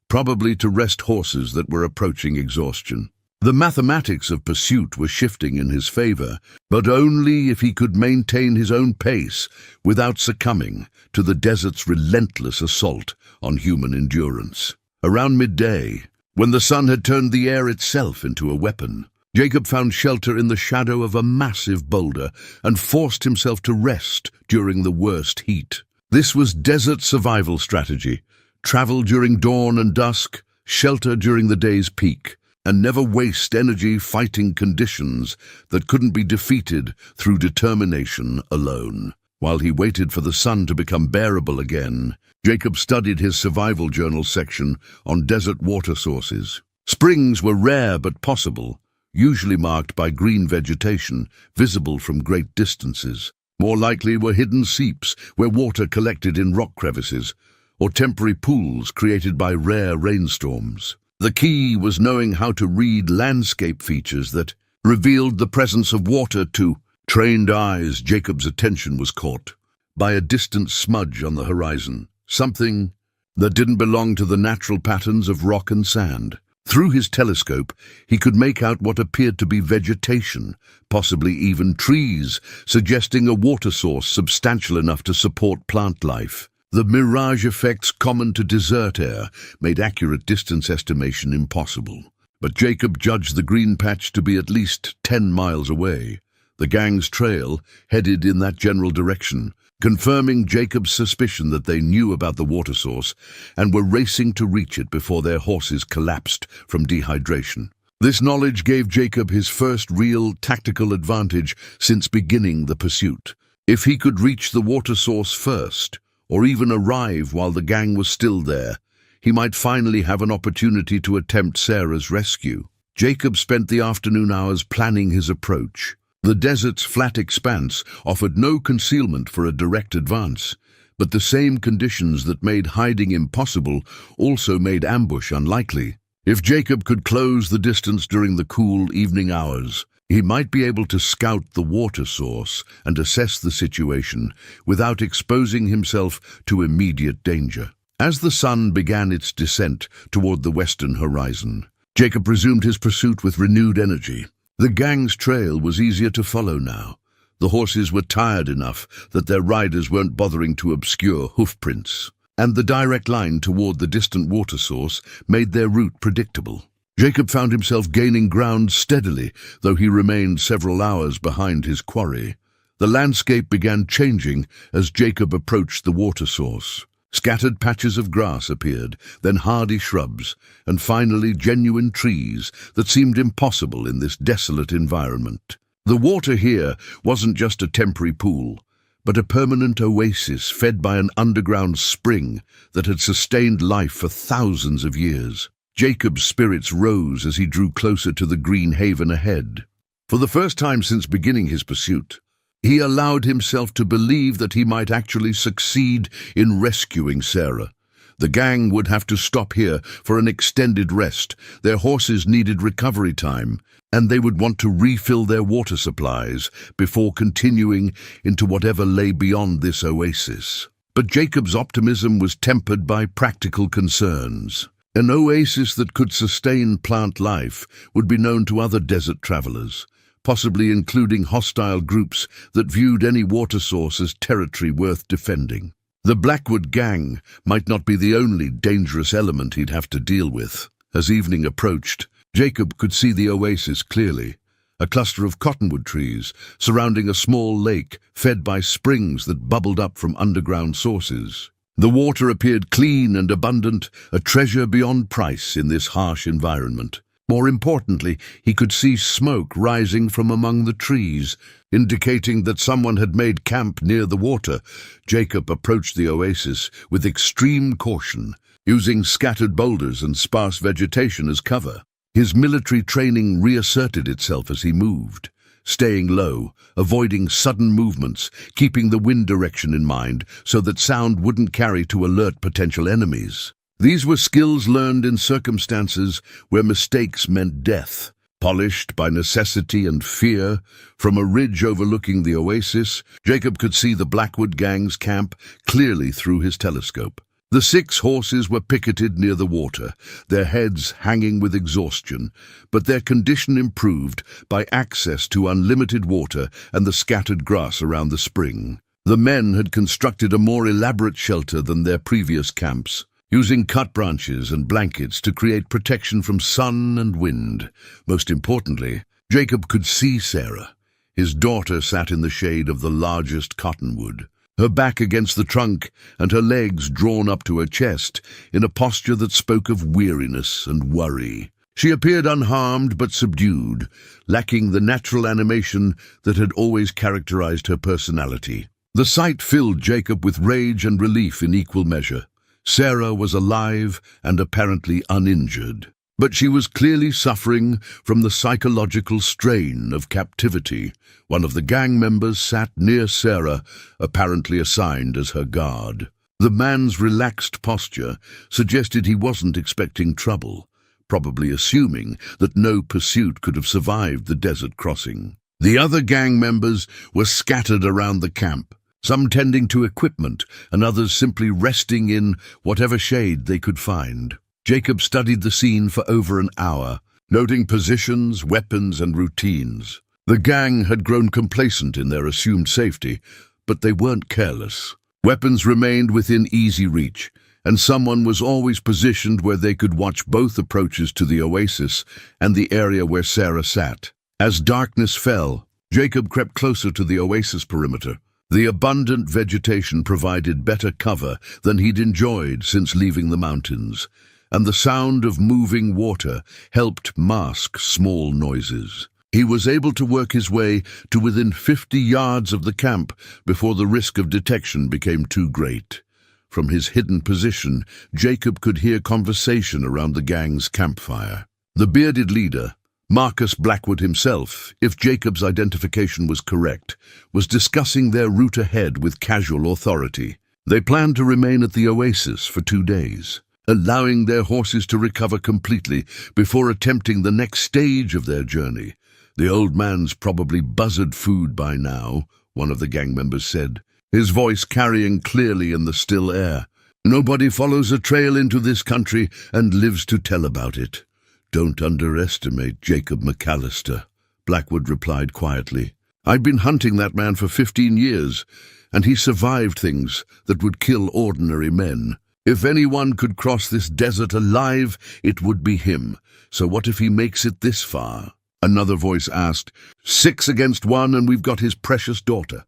Speaker 1: probably to rest horses that were approaching exhaustion. The mathematics of pursuit were shifting in his favor, but only if he could maintain his own pace without succumbing to the desert's relentless assault on human endurance. Around midday, when the sun had turned the air itself into a weapon, Jacob found shelter in the shadow of a massive boulder and forced himself to rest during the worst heat. This was desert survival strategy: travel during dawn and dusk, shelter during the day's peak, and never waste energy fighting conditions that couldn't be defeated through determination alone. While he waited for the sun to become bearable again, Jacob studied his survival journal section on desert water sources. Springs were rare but possible, usually marked by green vegetation visible from great distances. More likely were hidden seeps where water collected in rock crevices, or temporary pools created by rare rainstorms. The key was knowing how to read landscape features that revealed the presence of water to trained eyes. Jacob's attention was caught by a distant smudge on the horizon, something that didn't belong to the natural patterns of rock and sand. Through his telescope, he could make out what appeared to be vegetation, possibly even trees, suggesting a water source substantial enough to support plant life. The mirage effects common to desert air made accurate distance estimation impossible. But Jacob judged the green patch to be at least 10 miles away. The gang's trail headed in that general direction, confirming Jacob's suspicion that they knew about the water source and were racing to reach it before their horses collapsed from dehydration. This knowledge gave Jacob his first real tactical advantage since beginning the pursuit. If he could reach the water source first, or even arrive while the gang was still there, he might finally have an opportunity to attempt Sarah's rescue. Jacob spent the afternoon hours planning his approach. The desert's flat expanse offered no concealment for a direct advance, but the same conditions that made hiding impossible also made ambush unlikely. If Jacob could close the distance during the cool evening hours, he might be able to scout the water source and assess the situation without exposing himself to immediate danger. As the sun began its descent toward the western horizon, Jacob resumed his pursuit with renewed energy. The gang's trail was easier to follow now. The horses were tired enough that their riders weren't bothering to obscure hoofprints, and the direct line toward the distant water source made their route predictable. Jacob found himself gaining ground steadily, though he remained several hours behind his quarry. The landscape began changing as Jacob approached the water source. Scattered patches of grass appeared, then hardy shrubs, and finally genuine trees that seemed impossible in this desolate environment. The water here wasn't just a temporary pool, but a permanent oasis fed by an underground spring that had sustained life for thousands of years. Jacob's spirits rose as he drew closer to the green haven ahead. For the first time since beginning his pursuit, he allowed himself to believe that he might actually succeed in rescuing Sarah. The gang would have to stop here for an extended rest. Their horses needed recovery time, and they would want to refill their water supplies before continuing into whatever lay beyond this oasis. But Jacob's optimism was tempered by practical concerns. An oasis that could sustain plant life would be known to other desert travelers, possibly including hostile groups that viewed any water source as territory worth defending. The Blackwood gang might not be the only dangerous element he'd have to deal with. As evening approached, Jacob could see the oasis clearly, a cluster of cottonwood trees surrounding a small lake fed by springs that bubbled up from underground sources. The water appeared clean and abundant, a treasure beyond price in this harsh environment. More importantly, he could see smoke rising from among the trees, indicating that someone had made camp near the water. Jacob approached the oasis with extreme caution, using scattered boulders and sparse vegetation as cover. His military training reasserted itself as he moved, staying low, avoiding sudden movements, keeping the wind direction in mind so that sound wouldn't carry to alert potential enemies. These were skills learned in circumstances where mistakes meant death. Polished by necessity and fear, from a ridge overlooking the oasis, Jacob could see the Blackwood gang's camp clearly through his telescope. The 6 horses were picketed near the water, their heads hanging with exhaustion, but their condition improved by access to unlimited water and the scattered grass around the spring. The men had constructed a more elaborate shelter than their previous camps, using cut branches and blankets to create protection from sun and wind. Most importantly, Jacob could see Sarah. His daughter sat in the shade of the largest cottonwood, her back against the trunk and her legs drawn up to her chest in a posture that spoke of weariness and worry. She appeared unharmed but subdued, lacking the natural animation that had always characterized her personality. The sight filled Jacob with rage and relief in equal measure. Sarah was alive and apparently uninjured, but she was clearly suffering from the psychological strain of captivity. One of the gang members sat near Sarah, apparently assigned as her guard. The man's relaxed posture suggested he wasn't expecting trouble, probably assuming that no pursuit could have survived the desert crossing. The other gang members were scattered around the camp, some tending to equipment and others simply resting in whatever shade they could find. Jacob studied the scene for over an hour, noting positions, weapons, and routines. The gang had grown complacent in their assumed safety, but they weren't careless. Weapons remained within easy reach, and someone was always positioned where they could watch both approaches to the oasis and the area where Sarah sat. As darkness fell, Jacob crept closer to the oasis perimeter. The abundant vegetation provided better cover than he'd enjoyed since leaving the mountains, and the sound of moving water helped mask small noises. He was able to work his way to within 50 yards of the camp before the risk of detection became too great. From his hidden position, Jacob could hear conversation around the gang's campfire. The bearded leader, Marcus Blackwood himself, if Jacob's identification was correct, was discussing their route ahead with casual authority. They planned to remain at the oasis for 2 days, allowing their horses to recover completely before attempting the next stage of their journey. "The old man's probably buzzard food by now," one of the gang members said, his voice carrying clearly in the still air. "Nobody follows a trail into this country and lives to tell about it." "Don't underestimate Jacob McAllister," Blackwood replied quietly. "I've been hunting that man for 15 years, and he survived things that would kill ordinary men. If anyone could cross this desert alive, it would be him. So what if he makes it this far?" Another voice asked. 6 against 1, and we've got his precious daughter."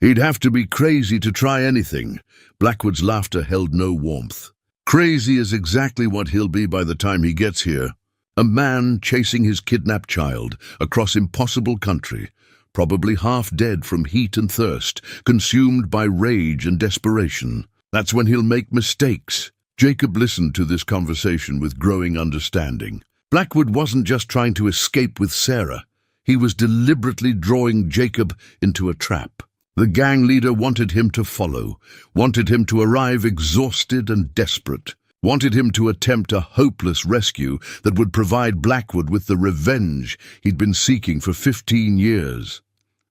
Speaker 1: "He'd have to be crazy to try anything." Blackwood's laughter held no warmth. "Crazy is exactly what he'll be by the time he gets here. A man chasing his kidnapped child across impossible country, probably half dead from heat and thirst, consumed by rage and desperation. That's when he'll make mistakes." Jacob listened to this conversation with growing understanding. Blackwood wasn't just trying to escape with Sarah. He was deliberately drawing Jacob into a trap. The gang leader wanted him to follow, wanted him to arrive exhausted and desperate, wanted him to attempt a hopeless rescue that would provide Blackwood with the revenge he'd been seeking for 15 years.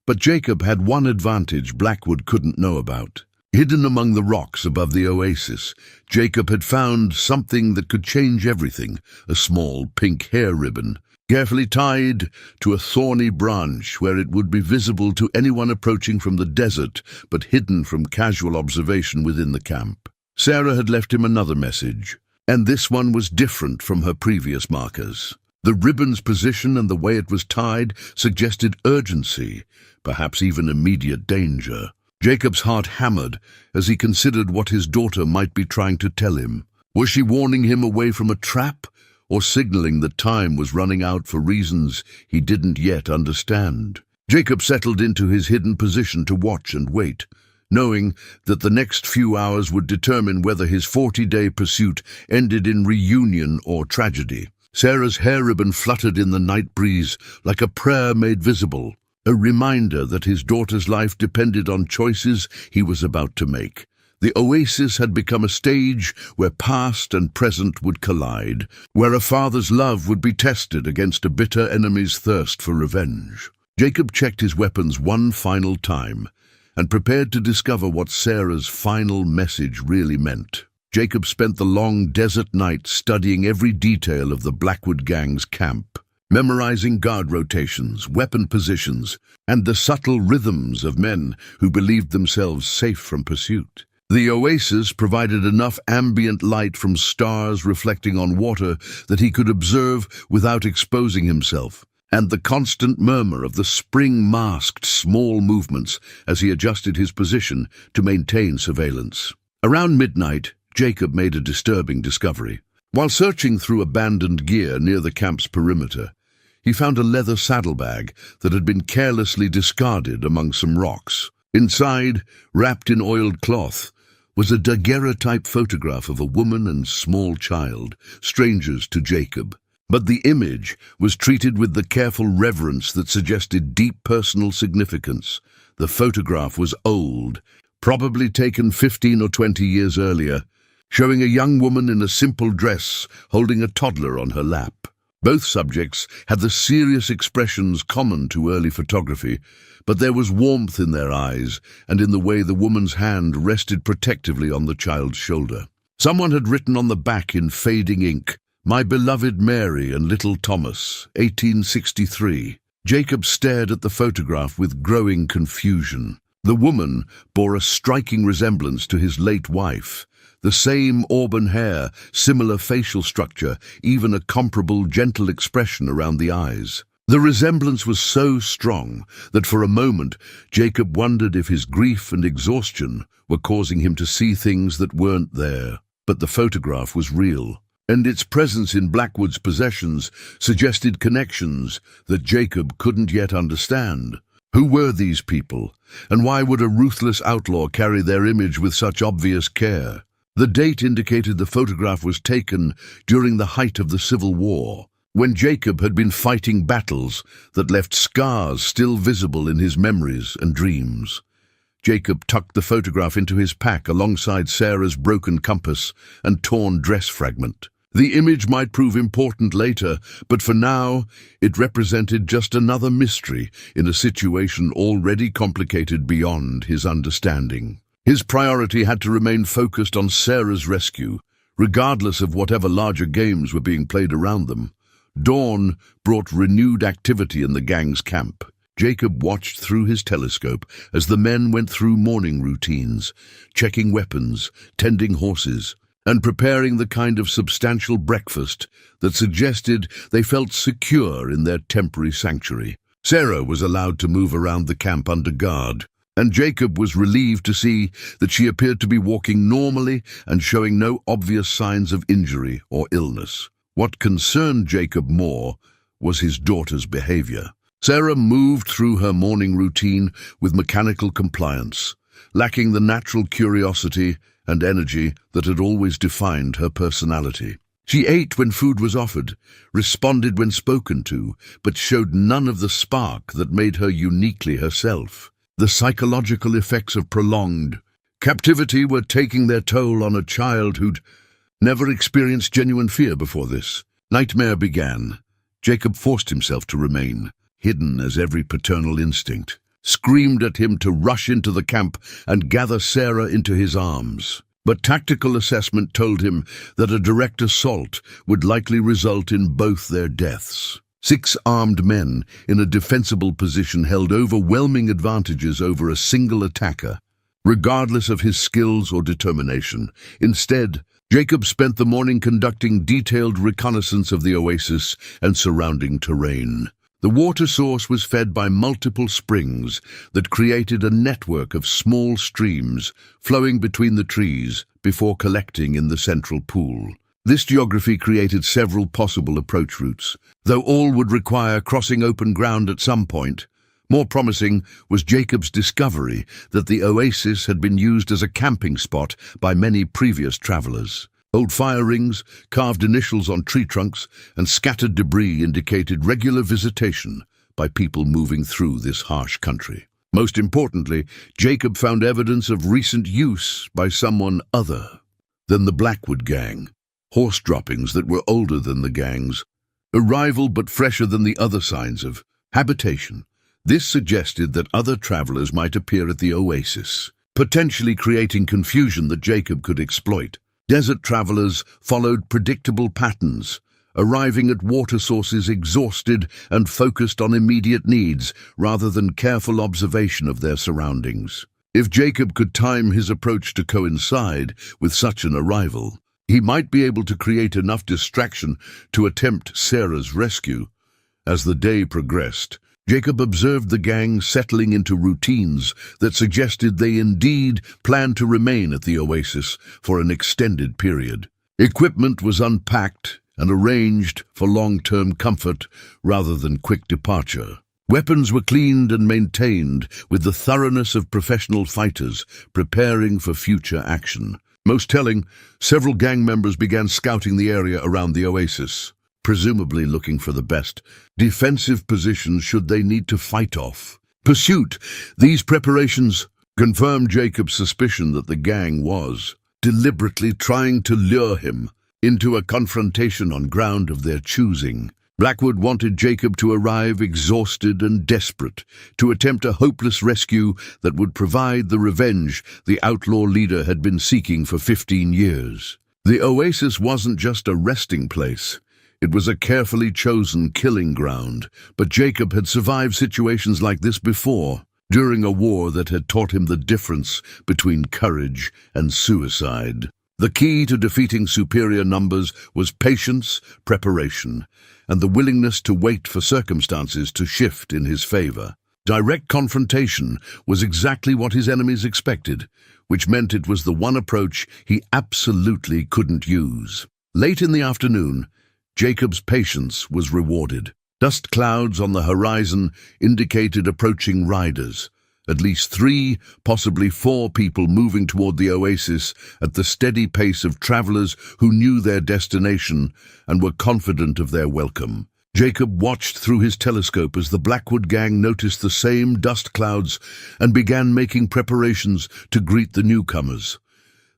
Speaker 1: But Jacob had one advantage Blackwood couldn't know about. Hidden among the rocks above the oasis, Jacob had found something that could change everything, a small pink hair ribbon, carefully tied to a thorny branch where it would be visible to anyone approaching from the desert, but hidden from casual observation within the camp. Sarah had left him another message, and this one was different from her previous markers. The ribbon's position and the way it was tied suggested urgency, perhaps even immediate danger. Jacob's heart hammered as he considered what his daughter might be trying to tell him. Was she warning him away from a trap, or signaling that time was running out for reasons he didn't yet understand? Jacob settled into his hidden position to watch and wait, knowing that the next few hours would determine whether his 40-day pursuit ended in reunion or tragedy. Sarah's hair ribbon fluttered in the night breeze like a prayer made visible, a reminder that his daughter's life depended on choices he was about to make. The oasis had become a stage where past and present would collide, where a father's love would be tested against a bitter enemy's thirst for revenge. Jacob checked his weapons one final time and prepared to discover what Sarah's final message really meant. Jacob spent the long desert night studying every detail of the Blackwood gang's camp, memorizing guard rotations, weapon positions, and the subtle rhythms of men who believed themselves safe from pursuit. The oasis provided enough ambient light from stars reflecting on water that he could observe without exposing himself, and the constant murmur of the spring masked small movements as he adjusted his position to maintain surveillance. Around midnight, Jacob made a disturbing discovery. While searching through abandoned gear near the camp's perimeter, he found a leather saddlebag that had been carelessly discarded among some rocks. Inside, wrapped in oiled cloth, was a daguerreotype photograph of a woman and small child, strangers to Jacob. But the image was treated with the careful reverence that suggested deep personal significance. The photograph was old, probably taken 15 or 20 years earlier, showing a young woman in a simple dress holding a toddler on her lap. Both subjects had the serious expressions common to early photography, but there was warmth in their eyes and in the way the woman's hand rested protectively on the child's shoulder. Someone had written on the back in fading ink, "My beloved Mary and little Thomas, 1863. Jacob stared at the photograph with growing confusion. The woman bore a striking resemblance to his late wife, The same auburn hair, similar facial structure, even a comparable gentle expression around the eyes. The resemblance was so strong that for a moment Jacob wondered if his grief and exhaustion were causing him to see things that weren't there. But the photograph was real, and its presence in Blackwood's possessions suggested connections that Jacob couldn't yet understand. Who were these people, and why would a ruthless outlaw carry their image with such obvious care? The date indicated the photograph was taken during the height of the Civil War, when Jacob had been fighting battles that left scars still visible in his memories and dreams. Jacob tucked the photograph into his pack alongside Sarah's broken compass and torn dress fragment. The image might prove important later, but for now, it represented just another mystery in a situation already complicated beyond his understanding. His priority had to remain focused on Sarah's rescue, regardless of whatever larger games were being played around them. Dawn brought renewed activity in the gang's camp. Jacob watched through his telescope as the men went through morning routines, checking weapons, tending horses, and preparing the kind of substantial breakfast that suggested they felt secure in their temporary sanctuary. Sarah was allowed to move around the camp under guard, and Jacob was relieved to see that she appeared to be walking normally and showing no obvious signs of injury or illness. What concerned Jacob more was his daughter's behavior. Sarah moved through her morning routine with mechanical compliance, lacking the natural curiosity and energy that had always defined her personality. She ate when food was offered, responded when spoken to, but showed none of the spark that made her uniquely herself. The psychological effects of prolonged captivity were taking their toll on a child who'd never experienced genuine fear before this. Nightmare began. Jacob forced himself to remain, hidden as every paternal instinct, screamed at him to rush into the camp and gather Sarah into his arms. But tactical assessment told him that a direct assault would likely result in both their deaths. 6 armed men in a defensible position held overwhelming advantages over a single attacker, regardless of his skills or determination. Instead, Jacob spent the morning conducting detailed reconnaissance of the oasis and surrounding terrain. The water source was fed by multiple springs that created a network of small streams flowing between the trees before collecting in the central pool. This geography created several possible approach routes, though all would require crossing open ground at some point. More promising was Jacob's discovery that the oasis had been used as a camping spot by many previous travelers. Old fire rings, carved initials on tree trunks, and scattered debris indicated regular visitation by people moving through this harsh country. Most importantly, Jacob found evidence of recent use by someone other than the Blackwood gang. Horse droppings that were older than the gang's, arrival but fresher than the other signs of habitation. This suggested that other travelers might appear at the oasis, potentially creating confusion that Jacob could exploit. Desert travelers followed predictable patterns, arriving at water sources exhausted and focused on immediate needs rather than careful observation of their surroundings. If Jacob could time his approach to coincide with such an arrival, he might be able to create enough distraction to attempt Sarah's rescue. As the day progressed, Jacob observed the gang settling into routines that suggested they indeed planned to remain at the oasis for an extended period. Equipment was unpacked and arranged for long-term comfort rather than quick departure. Weapons were cleaned and maintained with the thoroughness of professional fighters preparing for future action. Most telling, several gang members began scouting the area around the oasis, presumably looking for the best defensive positions should they need to fight off pursuit. These preparations confirmed Jacob's suspicion that the gang was deliberately trying to lure him into a confrontation on ground of their choosing. Blackwood wanted Jacob to arrive exhausted and desperate to attempt a hopeless rescue that would provide the revenge the outlaw leader had been seeking for 15 years. The oasis wasn't just a resting place. It was a carefully chosen killing ground, but Jacob had survived situations like this before, during a war that had taught him the difference between courage and suicide. The key to defeating superior numbers was patience, preparation, and the willingness to wait for circumstances to shift in his favor. Direct confrontation was exactly what his enemies expected, which meant it was the one approach he absolutely couldn't use. Late in the afternoon, Jacob's patience was rewarded. Dust clouds on the horizon indicated approaching riders. At least 3, possibly 4 people moving toward the oasis at the steady pace of travelers who knew their destination and were confident of their welcome. Jacob watched through his telescope as the Blackwood gang noticed the same dust clouds and began making preparations to greet the newcomers.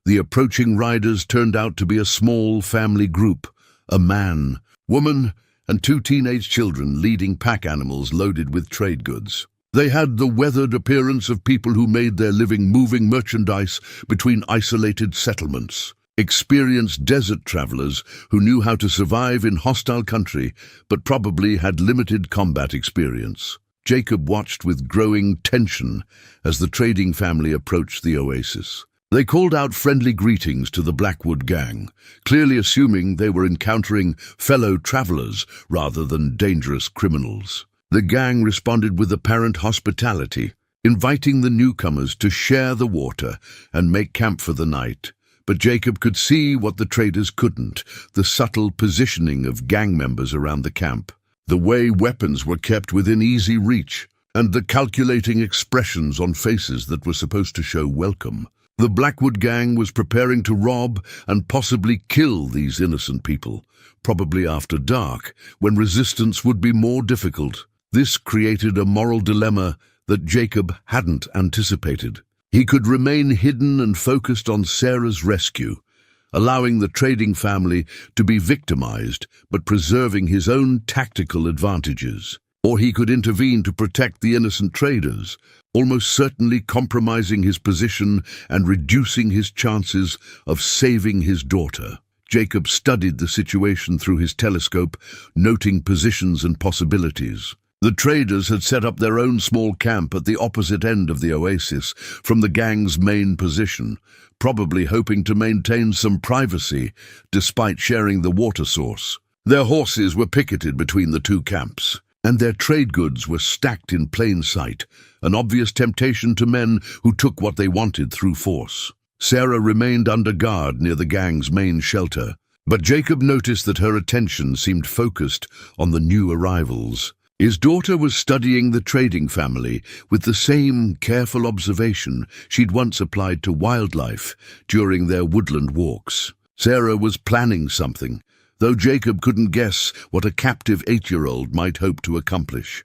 Speaker 1: The approaching riders turned out to be a small family group, a man, woman, and 2 teenage children leading pack animals loaded with trade goods. They had the weathered appearance of people who made their living moving merchandise between isolated settlements. Experienced desert travelers who knew how to survive in hostile country but probably had limited combat experience. Jacob watched with growing tension as the trading family approached the oasis. They called out friendly greetings to the Blackwood gang, clearly assuming they were encountering fellow travelers rather than dangerous criminals. The gang responded with apparent hospitality, inviting the newcomers to share the water and make camp for the night. But Jacob could see what the traders couldn't, the subtle positioning of gang members around the camp, the way weapons were kept within easy reach, and the calculating expressions on faces that were supposed to show welcome. The Blackwood gang was preparing to rob and possibly kill these innocent people, probably after dark, when resistance would be more difficult. This created a moral dilemma that Jacob hadn't anticipated. He could remain hidden and focused on Sarah's rescue, allowing the trading family to be victimized but preserving his own tactical advantages. Or he could intervene to protect the innocent traders, almost certainly compromising his position and reducing his chances of saving his daughter. Jacob studied the situation through his telescope, noting positions and possibilities. The traders had set up their own small camp at the opposite end of the oasis from the gang's main position, probably hoping to maintain some privacy despite sharing the water source. Their horses were picketed between the 2 camps, and their trade goods were stacked in plain sight, an obvious temptation to men who took what they wanted through force. Sarah remained under guard near the gang's main shelter, but Jacob noticed that her attention seemed focused on the new arrivals. His daughter was studying the trading family with the same careful observation she'd once applied to wildlife during their woodland walks. Sarah was planning something, though Jacob couldn't guess what a captive 8-year-old might hope to accomplish.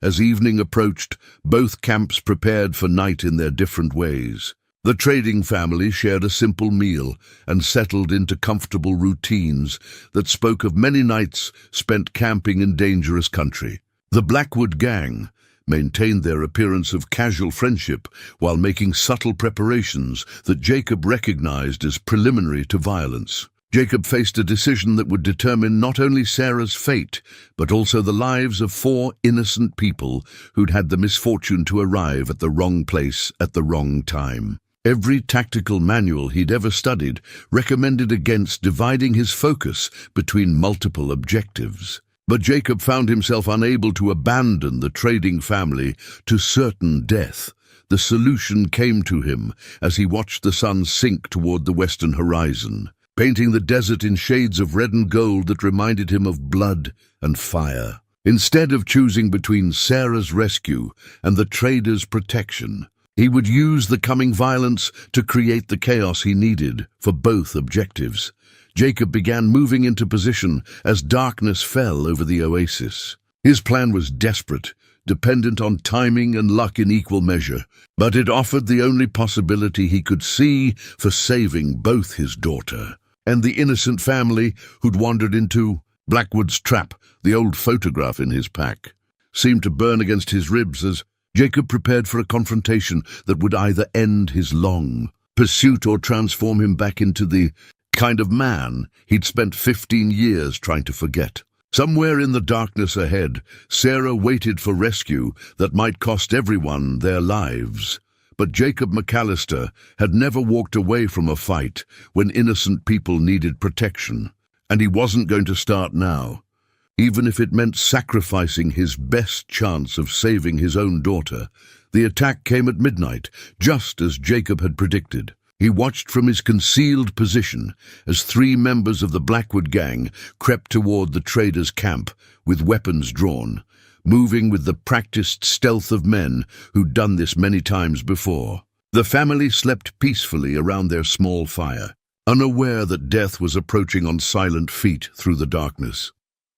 Speaker 1: As evening approached, both camps prepared for night in their different ways. The trading family shared a simple meal and settled into comfortable routines that spoke of many nights spent camping in dangerous country. The Blackwood gang maintained their appearance of casual friendship while making subtle preparations that Jacob recognized as preliminary to violence. Jacob faced a decision that would determine not only Sarah's fate, but also the lives of 4 innocent people who'd had the misfortune to arrive at the wrong place at the wrong time. Every tactical manual he'd ever studied recommended against dividing his focus between multiple objectives. But Jacob found himself unable to abandon the trading family to certain death. The solution came to him as he watched the sun sink toward the western horizon, painting the desert in shades of red and gold that reminded him of blood and fire. Instead of choosing between Sarah's rescue and the traders' protection, he would use the coming violence to create the chaos he needed for both objectives. Jacob began moving into position as darkness fell over the oasis. His plan was desperate, dependent on timing and luck in equal measure, but it offered the only possibility he could see for saving both his daughter and the innocent family who'd wandered into Blackwood's trap. The old photograph in his pack seemed to burn against his ribs as Jacob prepared for a confrontation that would either end his long pursuit or transform him back into the kind of man he'd spent 15 years trying to forget. Somewhere in the darkness ahead, Sarah waited for rescue that might cost everyone their lives. But Jacob McAllister had never walked away from a fight when innocent people needed protection, and he wasn't going to start now, even if it meant sacrificing his best chance of saving his own daughter. The attack came at midnight, just as Jacob had predicted. He watched from his concealed position as 3 members of the Blackwood gang crept toward the traders' camp with weapons drawn, moving with the practiced stealth of men who'd done this many times before. The family slept peacefully around their small fire, unaware that death was approaching on silent feet through the darkness.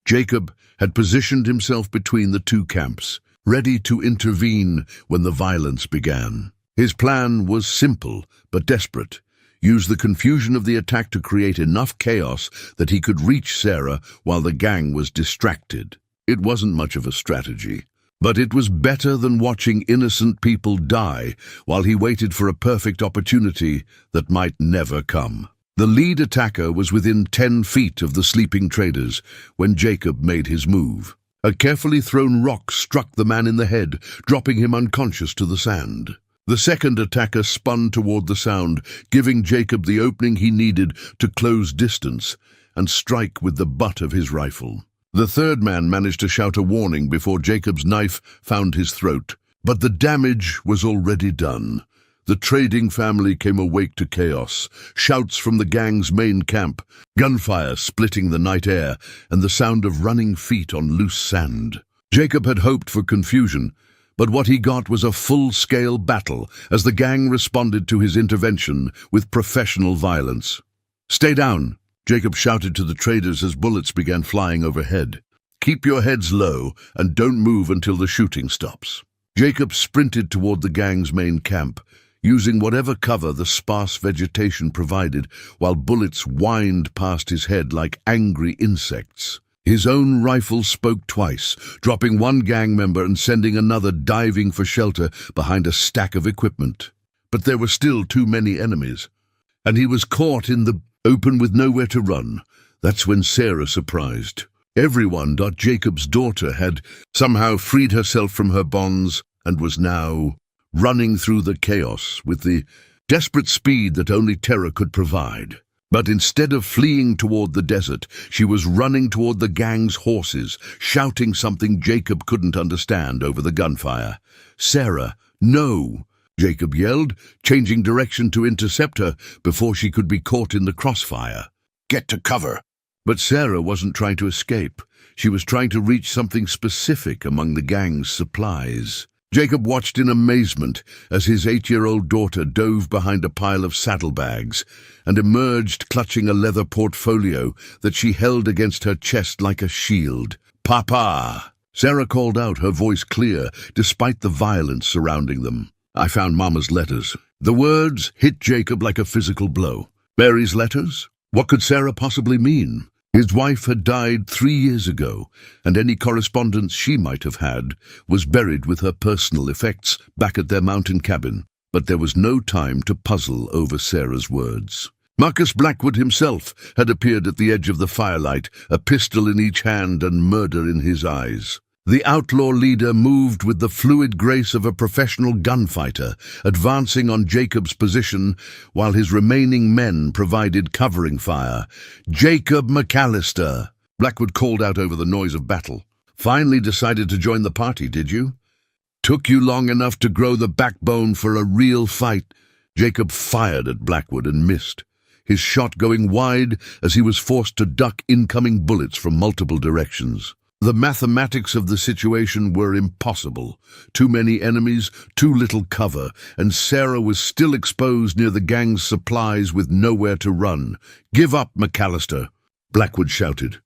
Speaker 1: Jacob had positioned himself between the 2 camps, ready to intervene when the violence began. His plan was simple but desperate. Use the confusion of the attack to create enough chaos that he could reach Sarah while the gang was distracted. It wasn't much of a strategy, but it was better than watching innocent people die while he waited for a perfect opportunity that might never come. The lead attacker was within 10 feet of the sleeping traders when Jacob made his move. A carefully thrown rock struck the man in the head, dropping him unconscious to the sand. The second attacker spun toward the sound, giving Jacob the opening he needed to close distance and strike with the butt of his rifle. The third man managed to shout a warning before Jacob's knife found his throat, but the damage was already done. The trading family came awake to chaos, shouts from the gang's main camp, gunfire splitting the night air, and the sound of running feet on loose sand. Jacob had hoped for confusion, but what he got was a full-scale battle as the gang responded to his intervention with professional violence. "Stay down," Jacob shouted to the traders as bullets began flying overhead. "Keep your heads low and don't move until the shooting stops." Jacob sprinted toward the gang's main camp, using whatever cover the sparse vegetation provided while bullets whined past his head like angry insects. His own rifle spoke twice, dropping one gang member and sending another diving for shelter behind a stack of equipment. But there were still too many enemies, and he was caught in the open with nowhere to run. That's when Sarah surprised everyone that Jacob's daughter had somehow freed herself from her bonds and was now running through the chaos with the desperate speed that only terror could provide. But instead of fleeing toward the desert, she was running toward the gang's horses, shouting something Jacob couldn't understand over the gunfire. "Sarah, no!" Jacob yelled, changing direction to intercept her before she could be caught in the crossfire. "Get to cover!" But Sarah wasn't trying to escape. She was trying to reach something specific among the gang's supplies. Jacob watched in amazement as his 8-year-old daughter dove behind a pile of saddlebags and emerged clutching a leather portfolio that she held against her chest like a shield. "Papa!" Sarah called out, her voice clear, despite the violence surrounding them. "I found Mama's letters." The words hit Jacob like a physical blow. Mary's letters? What could Sarah possibly mean? His wife had died 3 years ago, and any correspondence she might have had was buried with her personal effects back at their mountain cabin. But there was no time to puzzle over Sarah's words. Marcus Blackwood himself had appeared at the edge of the firelight, a pistol in each hand and murder in his eyes. The outlaw leader moved with the fluid grace of a professional gunfighter, advancing on Jacob's position while his remaining men provided covering fire. "Jacob McAllister!" Blackwood called out over the noise of battle. "Finally decided to join the party, did you? Took you long enough to grow the backbone for a real fight." Jacob fired at Blackwood and missed, his shot going wide as he was forced to duck incoming bullets from multiple directions. The mathematics of the situation were impossible. Too many enemies, too little cover, and Sarah was still exposed near the gang's supplies with nowhere to run. "Give up, McAllister," Blackwood shouted.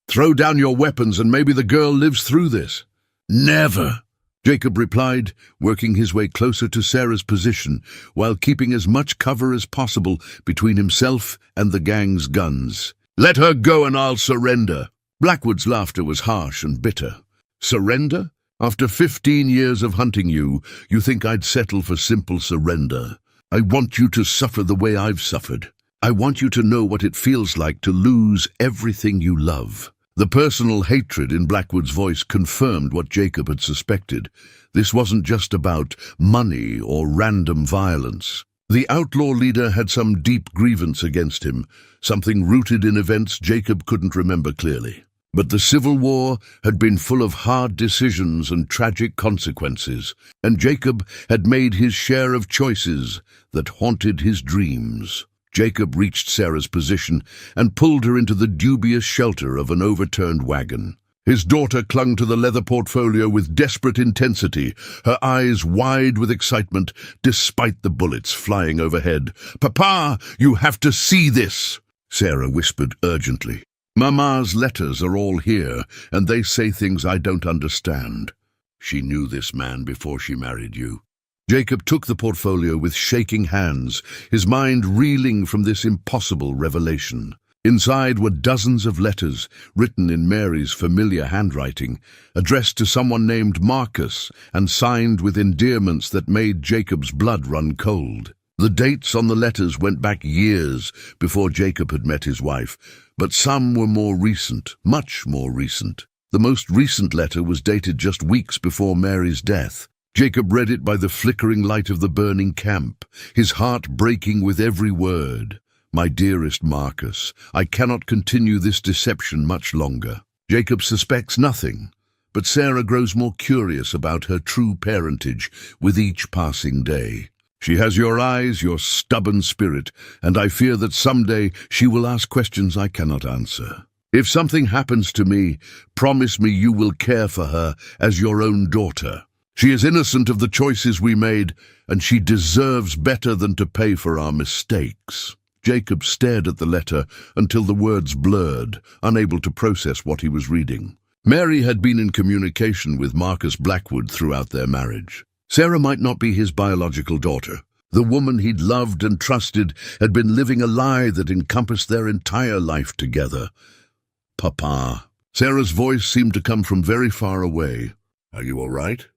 Speaker 1: "Throw down your weapons and maybe the girl lives through this." "Never," Jacob replied, working his way closer to Sarah's position while keeping as much cover as possible between himself and the gang's guns. "Let her go and I'll surrender." Blackwood's laughter was harsh and bitter. "Surrender? After 15 years of hunting you, you think I'd settle for simple surrender? I want you to suffer the way I've suffered. I want you to know what it feels like to lose everything you love. The personal hatred in Blackwood's voice confirmed what Jacob had suspected. This wasn't just about money or random violence. The outlaw leader had some deep grievance against him, something rooted in events Jacob couldn't remember clearly. But the Civil War had been full of hard decisions and tragic consequences, and Jacob had made his share of choices that haunted his dreams. Jacob reached Sarah's position and pulled her into the dubious shelter of an overturned wagon. His daughter clung to the leather portfolio with desperate intensity, her eyes wide with excitement despite the bullets flying overhead. "Papa, you have to see this," Sarah whispered urgently. "Mama's letters are all here, and they say things I don't understand. She knew this man before she married you." Jacob took the portfolio with shaking hands, his mind reeling from this impossible revelation. Inside were dozens of letters, written in Mary's familiar handwriting, addressed to someone named Marcus and signed with endearments that made Jacob's blood run cold. The dates on the letters went back years before Jacob had met his wife, but some were more recent, much more recent. The most recent letter was dated just weeks before Mary's death. Jacob read it by the flickering light of the burning camp, his heart breaking with every word. "My dearest Marcus, I cannot continue this deception much longer." Jacob suspects nothing, but Sarah grows more curious about her true parentage with each passing day. "She has your eyes, your stubborn spirit, and I fear that someday she will ask questions I cannot answer. If something happens to me, promise me you will care for her as your own daughter. She is innocent of the choices we made, and she deserves better than to pay for our mistakes." Jacob stared at the letter until the words blurred, unable to process what he was reading. Mary had been in communication with Marcus Blackwood throughout their marriage. Sarah might not be his biological daughter. The woman he'd loved and trusted had been living a lie that encompassed their entire life together. "Papa." Sarah's voice seemed to come from very far away. "Are you all right?"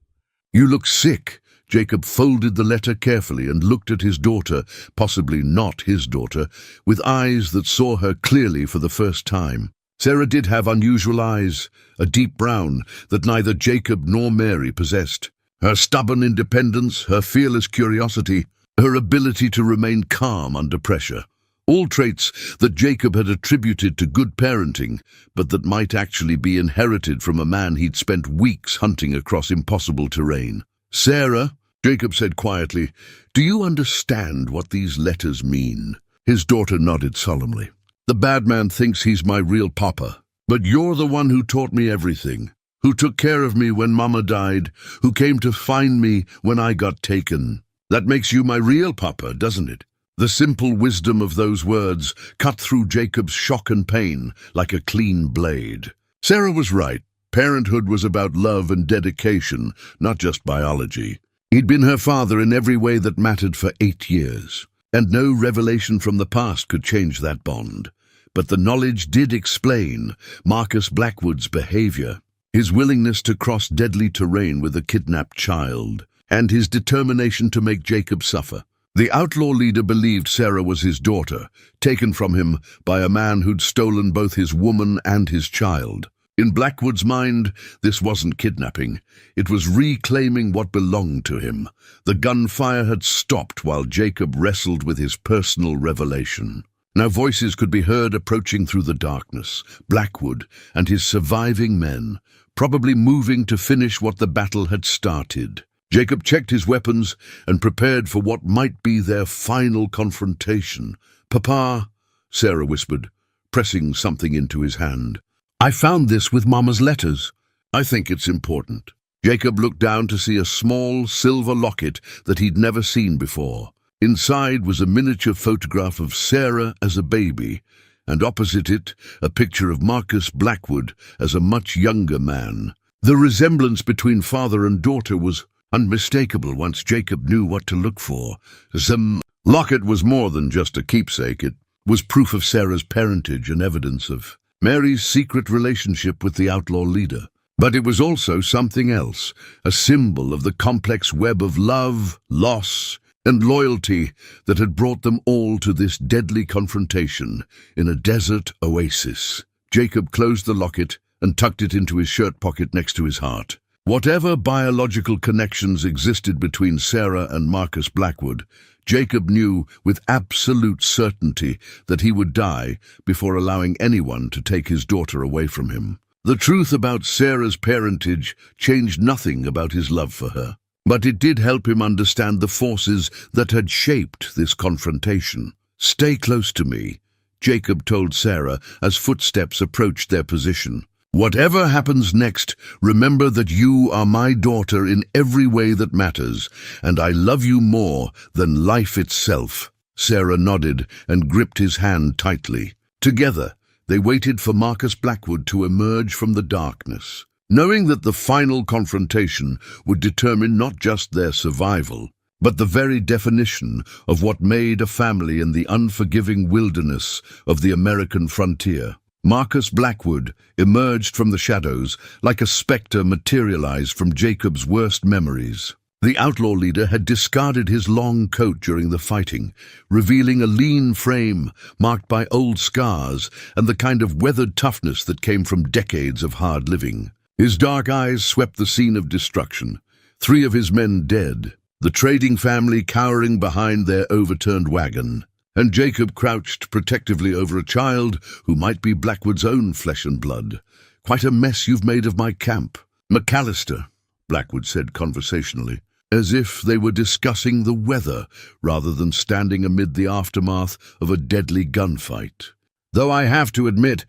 Speaker 1: "You look sick." Jacob folded the letter carefully and looked at his daughter, possibly not his daughter, with eyes that saw her clearly for the first time. Sarah did have unusual eyes, a deep brown that neither Jacob nor Mary possessed. Her stubborn independence, her fearless curiosity, her ability to remain calm under pressure. All traits that Jacob had attributed to good parenting, but that might actually be inherited from a man he'd spent weeks hunting across impossible terrain. "Sarah," Jacob said quietly, "do you understand what these letters mean?" His daughter nodded solemnly. "The bad man thinks he's my real papa, but you're the one who taught me everything, who took care of me when Mama died, who came to find me when I got taken. That makes you my real papa, doesn't it?" The simple wisdom of those words cut through Jacob's shock and pain like a clean blade. Sarah was right. Parenthood was about love and dedication, not just biology. He'd been her father in every way that mattered for 8 years, and no revelation from the past could change that bond. But the knowledge did explain Marcus Blackwood's behavior, his willingness to cross deadly terrain with a kidnapped child, and his determination to make Jacob suffer. The outlaw leader believed Sarah was his daughter, taken from him by a man who'd stolen both his woman and his child. In Blackwood's mind, this wasn't kidnapping. It was reclaiming what belonged to him. The gunfire had stopped while Jacob wrestled with his personal revelation. Now voices could be heard approaching through the darkness. Blackwood and his surviving men, probably moving to finish what the battle had started. Jacob checked his weapons and prepared for what might be their final confrontation. "Papa," Sarah whispered, pressing something into his hand. "I found this with Mama's letters. I think it's important." Jacob looked down to see a small silver locket that he'd never seen before. Inside was a miniature photograph of Sarah as a baby, and opposite it, a picture of Marcus Blackwood as a much younger man. The resemblance between father and daughter was unmistakable once Jacob knew what to look for. The locket was more than just a keepsake. It was proof of Sarah's parentage and evidence of Mary's secret relationship with the outlaw leader. But it was also something else, a symbol of the complex web of love, loss, and loyalty that had brought them all to this deadly confrontation in a desert oasis. Jacob closed the locket and tucked it into his shirt pocket next to his heart. Whatever biological connections existed between Sarah and Marcus Blackwood, Jacob knew with absolute certainty that he would die before allowing anyone to take his daughter away from him. The truth about Sarah's parentage changed nothing about his love for her, but it did help him understand the forces that had shaped this confrontation. "Stay close to me," Jacob told Sarah as footsteps approached their position. "Whatever happens next, remember that you are my daughter in every way that matters, and I love you more than life itself." Sarah nodded and gripped his hand tightly. Together, they waited for Marcus Blackwood to emerge from the darkness, knowing that the final confrontation would determine not just their survival, but the very definition of what made a family in the unforgiving wilderness of the American frontier. Marcus Blackwood emerged from the shadows like a spectre materialized from Jacob's worst memories. The outlaw leader had discarded his long coat during the fighting, revealing a lean frame marked by old scars and the kind of weathered toughness that came from decades of hard living. His dark eyes swept the scene of destruction, 3 of his men dead, the trading family cowering behind their overturned wagon, and Jacob crouched protectively over a child who might be Blackwood's own flesh and blood. "Quite a mess you've made of my camp, McAllister," Blackwood said conversationally, as if they were discussing the weather rather than standing amid the aftermath of a deadly gunfight. "Though I have to admit,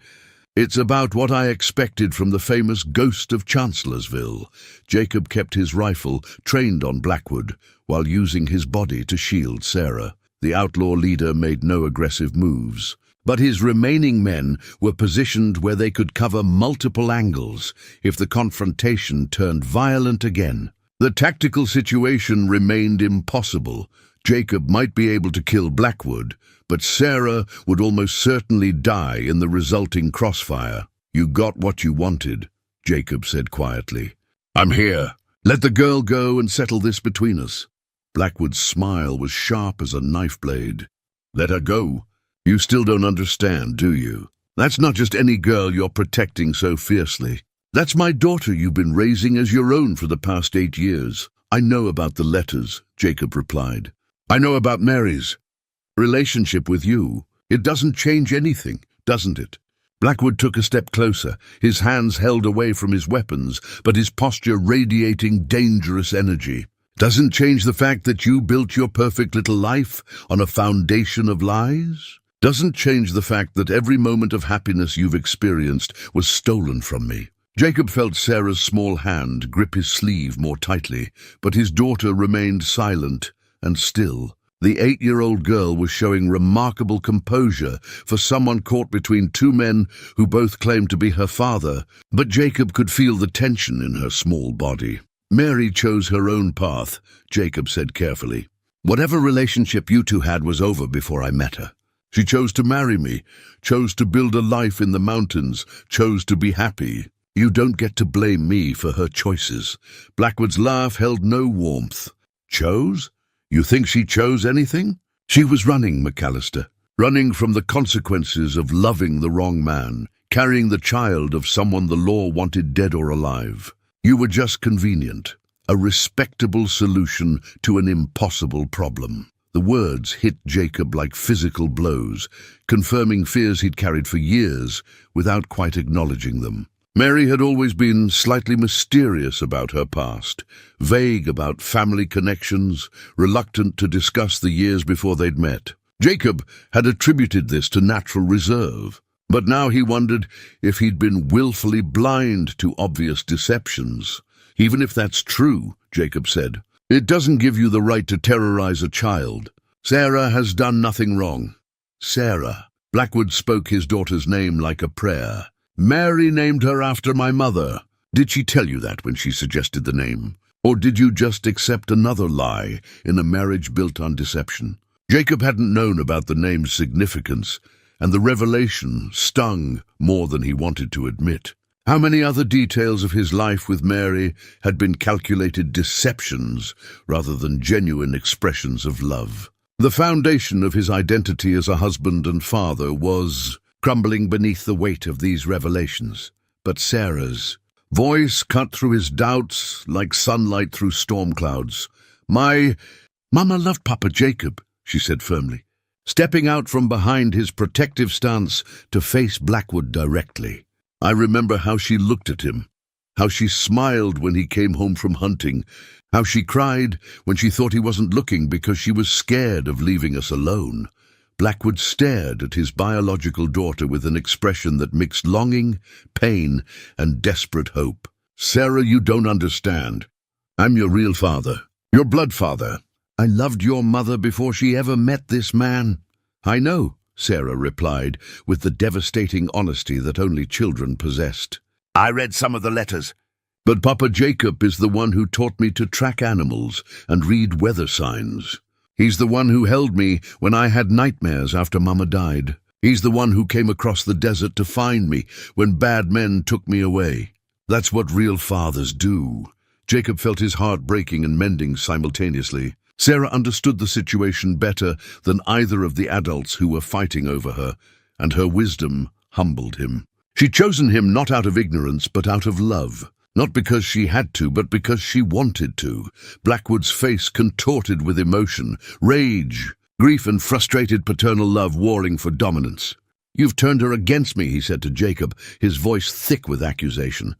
Speaker 1: it's about what I expected from the famous Ghost of Chancellorsville." Jacob kept his rifle trained on Blackwood while using his body to shield Sarah. The outlaw leader made no aggressive moves, but his remaining men were positioned where they could cover multiple angles if the confrontation turned violent again. The tactical situation remained impossible. Jacob might be able to kill Blackwood, but Sarah would almost certainly die in the resulting crossfire. "You got what you wanted," Jacob said quietly. "I'm here. Let the girl go and settle this between us." Blackwood's smile was sharp as a knife blade. "Let her go? You still don't understand, do you? That's not just any girl you're protecting so fiercely. That's my daughter you've been raising as your own for the past 8 years. I know about the letters," Jacob replied. "I know about Mary's relationship with you. It doesn't change anything, doesn't it?" Blackwood took a step closer, his hands held away from his weapons, but his posture radiating dangerous energy. "Doesn't change the fact that you built your perfect little life on a foundation of lies? Doesn't change the fact that every moment of happiness you've experienced was stolen from me." Jacob felt Sarah's small hand grip his sleeve more tightly, but his daughter remained silent and still. The 8-year-old girl was showing remarkable composure for someone caught between 2 men who both claimed to be her father, but Jacob could feel the tension in her small body. "Mary chose her own path," Jacob said carefully. "Whatever relationship you two had was over before I met her. She chose to marry me, chose to build a life in the mountains, chose to be happy. You don't get to blame me for her choices." Blackwood's laugh held no warmth. "Chose? You think she chose anything? She was running, McAllister. Running from the consequences of loving the wrong man, carrying the child of someone the law wanted dead or alive. You were just convenient, a respectable solution to an impossible problem." The words hit Jacob like physical blows, confirming fears he'd carried for years without quite acknowledging them. Mary had always been slightly mysterious about her past, vague about family connections, reluctant to discuss the years before they'd met. Jacob had attributed this to natural reserve, but now he wondered if he'd been willfully blind to obvious deceptions. "Even if that's true," Jacob said, "it doesn't give you the right to terrorize a child. Sarah has done nothing wrong." "Sarah." Blackwood spoke his daughter's name like a prayer. "Mary named her after my mother. Did she tell you that when she suggested the name? Or did you just accept another lie in a marriage built on deception?" Jacob hadn't known about the name's significance, and the revelation stung more than he wanted to admit. How many other details of his life with Mary had been calculated deceptions rather than genuine expressions of love? The foundation of his identity as a husband and father was crumbling beneath the weight of these revelations. But Sarah's voice cut through his doubts like sunlight through storm clouds. "My Mama loved Papa Jacob," she said firmly, stepping out from behind his protective stance to face Blackwood directly. "I remember how she looked at him, how she smiled when he came home from hunting, how she cried when she thought he wasn't looking because she was scared of leaving us alone." Blackwood stared at his biological daughter with an expression that mixed longing, pain, and desperate hope. "Sarah, you don't understand. I'm your real father, your blood father. I loved your mother before she ever met this man." "I know," Sarah replied, with the devastating honesty that only children possessed. "I read some of the letters. But Papa Jacob is the one who taught me to track animals and read weather signs. He's the one who held me when I had nightmares after Mama died. He's the one who came across the desert to find me when bad men took me away. That's what real fathers do." Jacob felt his heart breaking and mending simultaneously. Sarah understood the situation better than either of the adults who were fighting over her, and her wisdom humbled him. She'd chosen him not out of ignorance, but out of love. Not because she had to, but because she wanted to. Blackwood's face contorted with emotion, rage, grief, and frustrated paternal love warring for dominance. "You've turned her against me," he said to Jacob, his voice thick with accusation.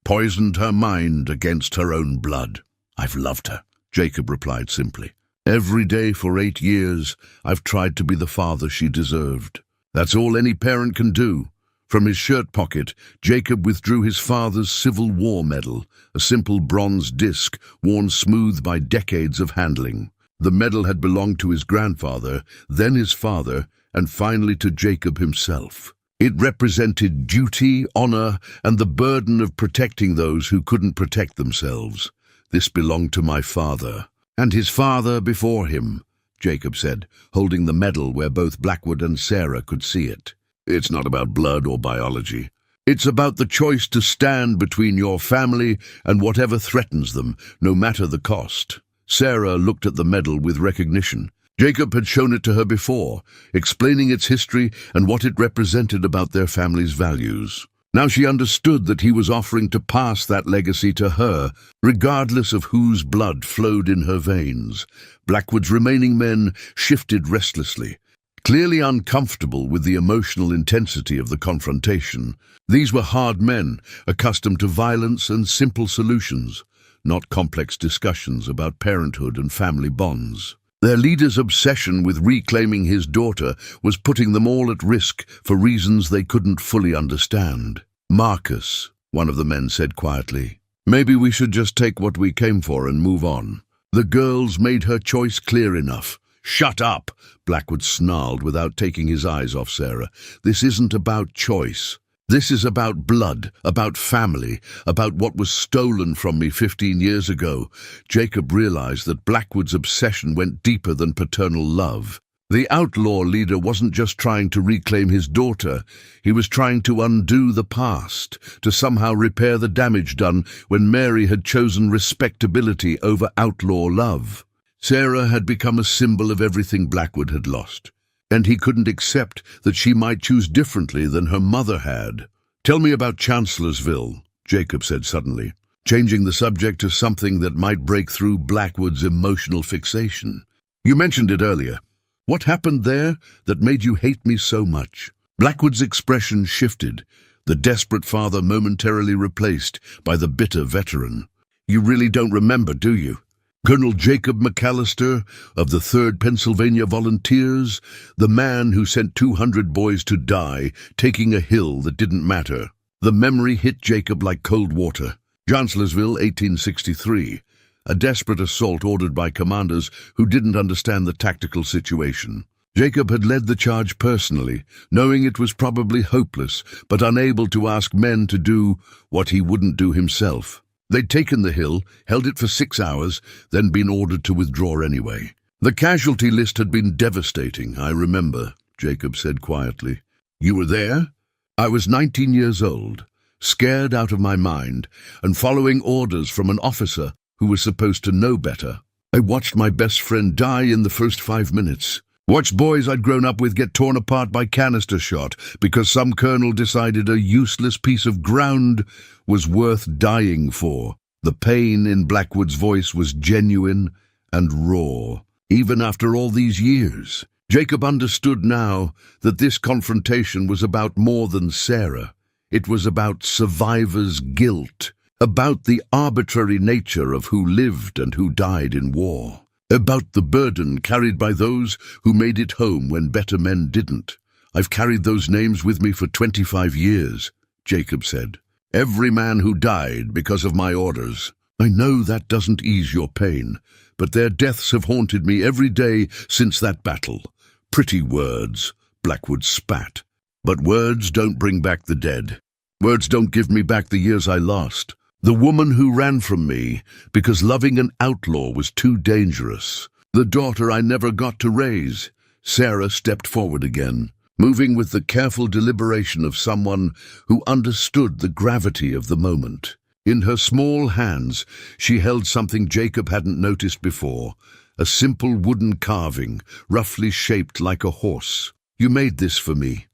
Speaker 1: "Poisoned her mind against her own blood." "I've loved her," Jacob replied simply. "Every day for 8 years, I've tried to be the father she deserved. That's all any parent can do." From his shirt pocket, Jacob withdrew his father's Civil War medal, a simple bronze disc worn smooth by decades of handling. The medal had belonged to his grandfather, then his father, and finally to Jacob himself. It represented duty, honor, and the burden of protecting those who couldn't protect themselves. "This belonged to my father, and his father before him," Jacob said, holding the medal where both Blackwood and Sarah could see it. "It's not about blood or biology. It's about the choice to stand between your family and whatever threatens them, no matter the cost." Sarah looked at the medal with recognition. Jacob had shown it to her before, explaining its history and what it represented about their family's values. Now she understood that he was offering to pass that legacy to her, regardless of whose blood flowed in her veins. Blackwood's remaining men shifted restlessly, clearly uncomfortable with the emotional intensity of the confrontation. These were hard men, accustomed to violence and simple solutions, not complex discussions about parenthood and family bonds. Their leader's obsession with reclaiming his daughter was putting them all at risk for reasons they couldn't fully understand. "Marcus," one of the men said quietly, "maybe we should just take what we came for and move on. The girl's made her choice clear enough." "Shut up," Blackwood snarled without taking his eyes off Sarah. "This isn't about choice. This is about blood, about family, about what was stolen from me 15 years ago." Jacob realized that Blackwood's obsession went deeper than paternal love. The outlaw leader wasn't just trying to reclaim his daughter. He was trying to undo the past, to somehow repair the damage done when Mary had chosen respectability over outlaw love. Sarah had become a symbol of everything Blackwood had lost, and he couldn't accept that she might choose differently than her mother had. "Tell me about Chancellorsville," Jacob said suddenly, changing the subject to something that might break through Blackwood's emotional fixation. "You mentioned it earlier. What happened there that made you hate me so much?" Blackwood's expression shifted, the desperate father momentarily replaced by the bitter veteran. "You really don't remember, do you? Colonel Jacob McAllister of the 3rd Pennsylvania Volunteers, the man who sent 200 boys to die, taking a hill that didn't matter." The memory hit Jacob like cold water. Chancellorsville, 1863. A desperate assault ordered by commanders who didn't understand the tactical situation. Jacob had led the charge personally, knowing it was probably hopeless, but unable to ask men to do what he wouldn't do himself. They'd taken the hill, held it for 6 hours, then been ordered to withdraw anyway. "The casualty list had been devastating, I remember," Jacob said quietly. "You were there?" "I was 19 years old, scared out of my mind, and following orders from an officer who was supposed to know better. I watched my best friend die in the first 5 minutes. Watched boys I'd grown up with get torn apart by canister shot because some colonel decided a useless piece of ground was worth dying for. The pain in Blackwood's voice was genuine and raw. Even after all these years, Jacob understood now that this confrontation was about more than Sarah. It was about survivors' guilt, about the arbitrary nature of who lived and who died in war, about the burden carried by those who made it home when better men didn't. "I've carried those names with me for 25 years, Jacob said. "Every man who died because of my orders. I know that doesn't ease your pain, but their deaths have haunted me every day since that battle." "Pretty words," Blackwood spat. "But words don't bring back the dead. Words don't give me back the years I lost. The woman who ran from me because loving an outlaw was too dangerous. The daughter I never got to raise." Sarah stepped forward again, moving with the careful deliberation of someone who understood the gravity of the moment. In her small hands, she held something Jacob hadn't noticed before, a simple wooden carving, roughly shaped like a horse. "You made this for me,"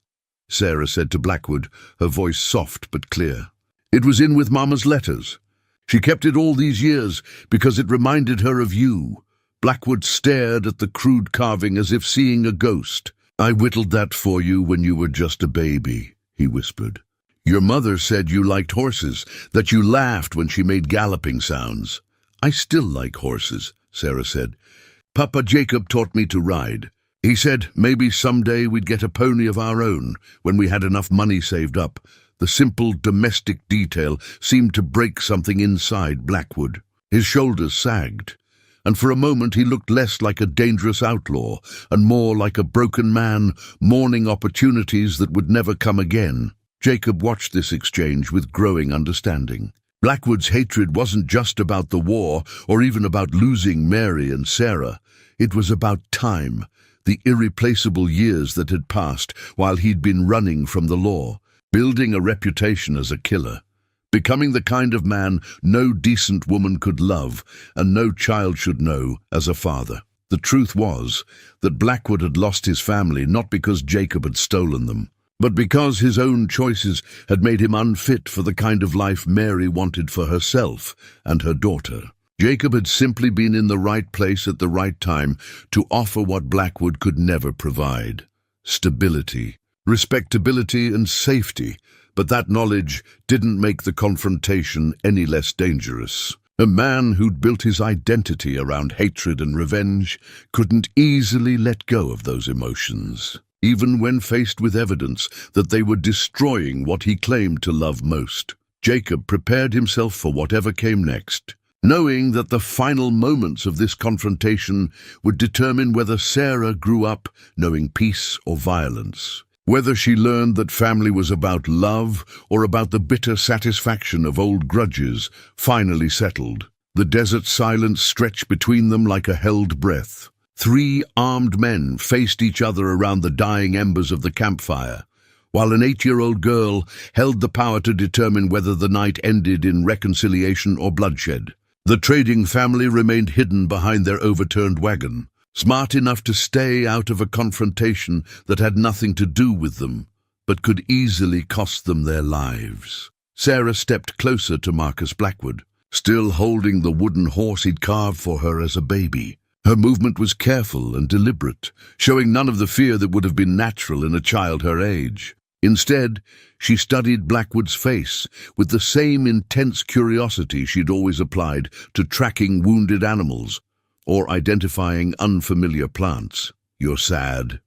Speaker 1: Sarah said to Blackwood, her voice soft but clear. "It was in with Mama's letters. She kept it all these years because it reminded her of you." Blackwood stared at the crude carving as if seeing a ghost. "I whittled that for you when you were just a baby," he whispered. "Your mother said you liked horses, that you laughed when she made galloping sounds." "I still like horses," Sarah said. "Papa Jacob taught me to ride. He said maybe someday we'd get a pony of our own when we had enough money saved up." The simple domestic detail seemed to break something inside Blackwood. His shoulders sagged, and for a moment he looked less like a dangerous outlaw and more like a broken man mourning opportunities that would never come again. Jacob watched this exchange with growing understanding. Blackwood's hatred wasn't just about the war or even about losing Mary and Sarah. It was about time, the irreplaceable years that had passed while he'd been running from the law, building a reputation as a killer, becoming the kind of man no decent woman could love and no child should know as a father. The truth was that Blackwood had lost his family not because Jacob had stolen them, but because his own choices had made him unfit for the kind of life Mary wanted for herself and her daughter. Jacob had simply been in the right place at the right time to offer what Blackwood could never provide: stability, respectability and safety, but that knowledge didn't make the confrontation any less dangerous. A man who'd built his identity around hatred and revenge couldn't easily let go of those emotions, even when faced with evidence that they were destroying what he claimed to love most. Jacob prepared himself for whatever came next, knowing that the final moments of this confrontation would determine whether Sarah grew up knowing peace or violence, whether she learned that family was about love or about the bitter satisfaction of old grudges finally settled. The desert silence stretched between them like a held breath. 3 armed men faced each other around the dying embers of the campfire, while an 8-year-old girl held the power to determine whether the night ended in reconciliation or bloodshed. The trading family remained hidden behind their overturned wagon, smart enough to stay out of a confrontation that had nothing to do with them, but could easily cost them their lives. Sarah stepped closer to Marcus Blackwood, still holding the wooden horse he'd carved for her as a baby. Her movement was careful and deliberate, showing none of the fear that would have been natural in a child her age. Instead, she studied Blackwood's face with the same intense curiosity she'd always applied to tracking wounded animals or identifying unfamiliar plants. "You're sad,"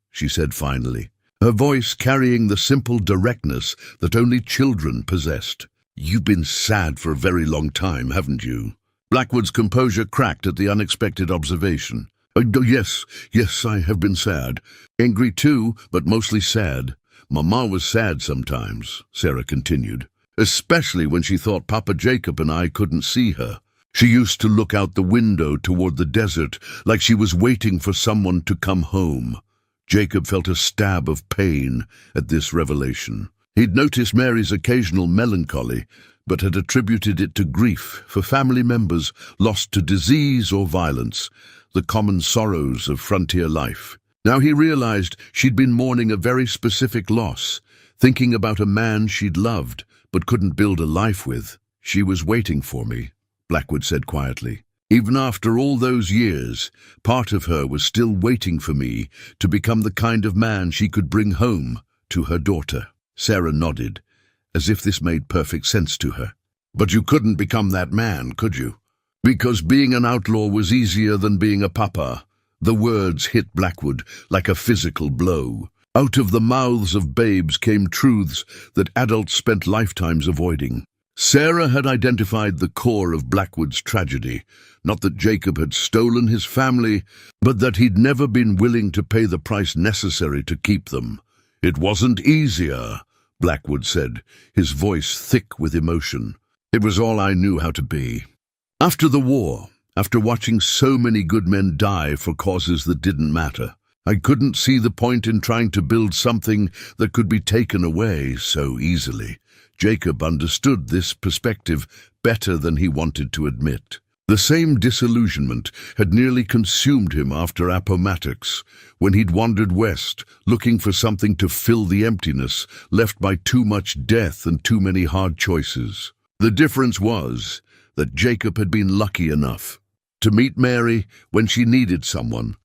Speaker 1: she said finally, her voice carrying the simple directness that only children possessed. "You've been sad for a very long time, haven't you?" Blackwood's composure cracked at the unexpected observation. Yes, I have been sad. Angry too, but mostly sad. Mama was sad sometimes," Sarah continued, "especially when she thought Papa Jacob and I couldn't see her. She used to look out the window toward the desert like she was waiting for someone to come home." Jacob felt a stab of pain at this revelation. He'd noticed Mary's occasional melancholy, but had attributed it to grief for family members lost to disease or violence, the common sorrows of frontier life. Now he realized she'd been mourning a very specific loss, thinking about a man she'd loved but couldn't build a life with. "She was waiting for me," Blackwood said quietly. "Even after all those years, part of her was still waiting for me to become the kind of man she could bring home to her daughter." Sarah nodded, as if this made perfect sense to her. "But you couldn't become that man, could you? Because being an outlaw was easier than being a papa." The words hit Blackwood like a physical blow. Out of the mouths of babes came truths that adults spent lifetimes avoiding. Sarah had identified the core of Blackwood's tragedy, not that Jacob had stolen his family, but that he'd never been willing to pay the price necessary to keep them. "It wasn't easier," Blackwood said, his voice thick with emotion. "It was all I knew how to be. After the war, after watching so many good men die for causes that didn't matter, I couldn't see the point in trying to build something that could be taken away so easily." Jacob understood this perspective better than he wanted to admit. The same disillusionment had nearly consumed him after Appomattox, when he'd wandered west, looking for something to fill the emptiness left by too much death and too many hard choices. The difference was that Jacob had been lucky enough to meet Mary when she needed someone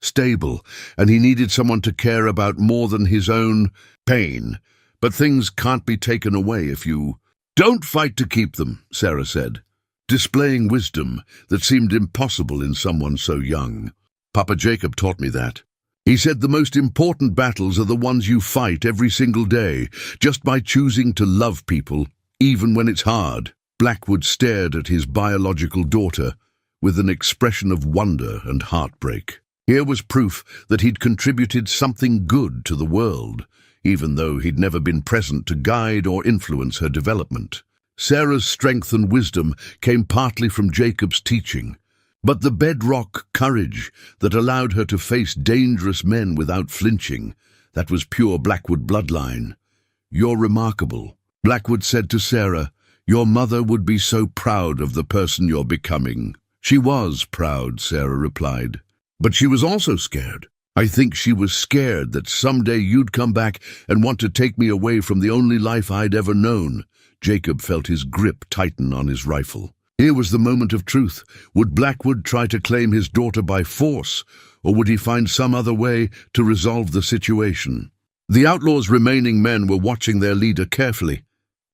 Speaker 1: stable, and he needed someone to care about more than his own pain. But things can't be taken away if you don't fight to keep them, Sarah said, displaying wisdom that seemed impossible in someone so young. Papa Jacob taught me that. He said the most important battles are the ones you fight every single day, just by choosing to love people, even when it's hard. Blackwood stared at his biological daughter with an expression of wonder and heartbreak. Here was proof that he'd contributed something good to the world, even though he'd never been present to guide or influence her development. Sarah's strength and wisdom came partly from Jacob's teaching, but the bedrock courage that allowed her to face dangerous men without flinching, that was pure Blackwood bloodline. "You're remarkable," Blackwood said to Sarah. "Your mother would be so proud of the person you're becoming." "She was proud," Sarah replied, "but she was also scared. I think she was scared that someday you'd come back and want to take me away from the only life I'd ever known." Jacob felt his grip tighten on his rifle. Here was the moment of truth. Would Blackwood try to claim his daughter by force, or would he find some other way to resolve the situation? The outlaws' remaining men were watching their leader carefully,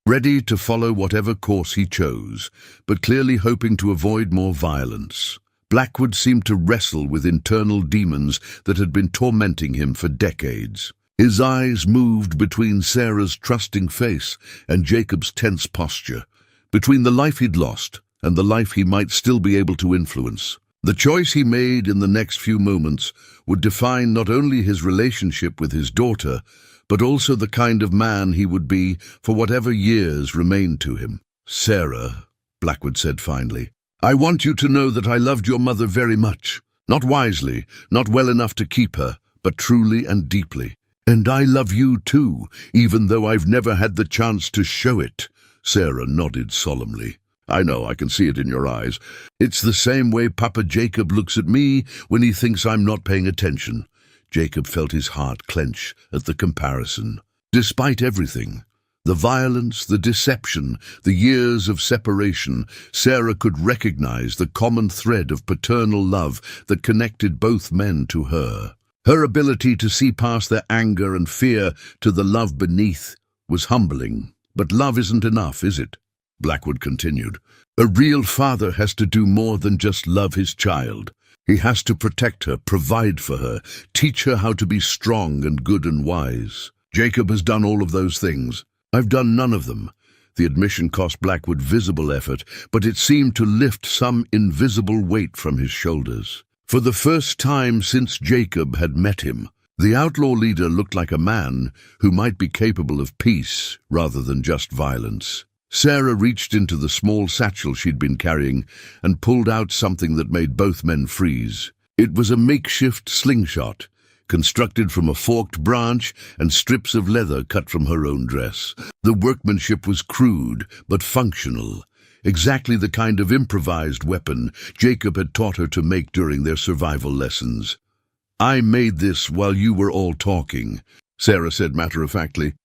Speaker 1: ready to follow whatever course he chose, but clearly hoping to avoid more violence. Blackwood seemed to wrestle with internal demons that had been tormenting him for decades. His eyes moved between Sarah's trusting face and Jacob's tense posture, between the life he'd lost and the life he might still be able to influence. The choice he made in the next few moments would define not only his relationship with his daughter, but also the kind of man he would be for whatever years remained to him. "Sarah," Blackwood said finally, "I want you to know that I loved your mother very much. Not wisely, not well enough to keep her, but truly and deeply. And I love you too, even though I've never had the chance to show it." Sarah nodded solemnly. "I know, I can see it in your eyes. It's the same way Papa Jacob looks at me when he thinks I'm not paying attention." Jacob felt his heart clench at the comparison. Despite everything, the violence, the deception, the years of separation, Sarah could recognize the common thread of paternal love that connected both men to her. Her ability to see past their anger and fear to the love beneath was humbling. "But love isn't enough, is it?" Blackwood continued. "A real father has to do more than just love his child. He has to protect her, provide for her, teach her how to be strong and good and wise. Jacob has done all of those things. I've done none of them." The admission cost Blackwood visible effort, but it seemed to lift some invisible weight from his shoulders. For the first time since Jacob had met him, the outlaw leader looked like a man who might be capable of peace rather than just violence. Sarah reached into the small satchel she'd been carrying and pulled out something that made both men freeze. It was a makeshift slingshot, constructed from a forked branch and strips of leather cut from her own dress. The workmanship was crude but functional, exactly the kind of improvised weapon Jacob had taught her to make during their survival lessons. I made this while you were all talking, Sarah said matter-of-factly.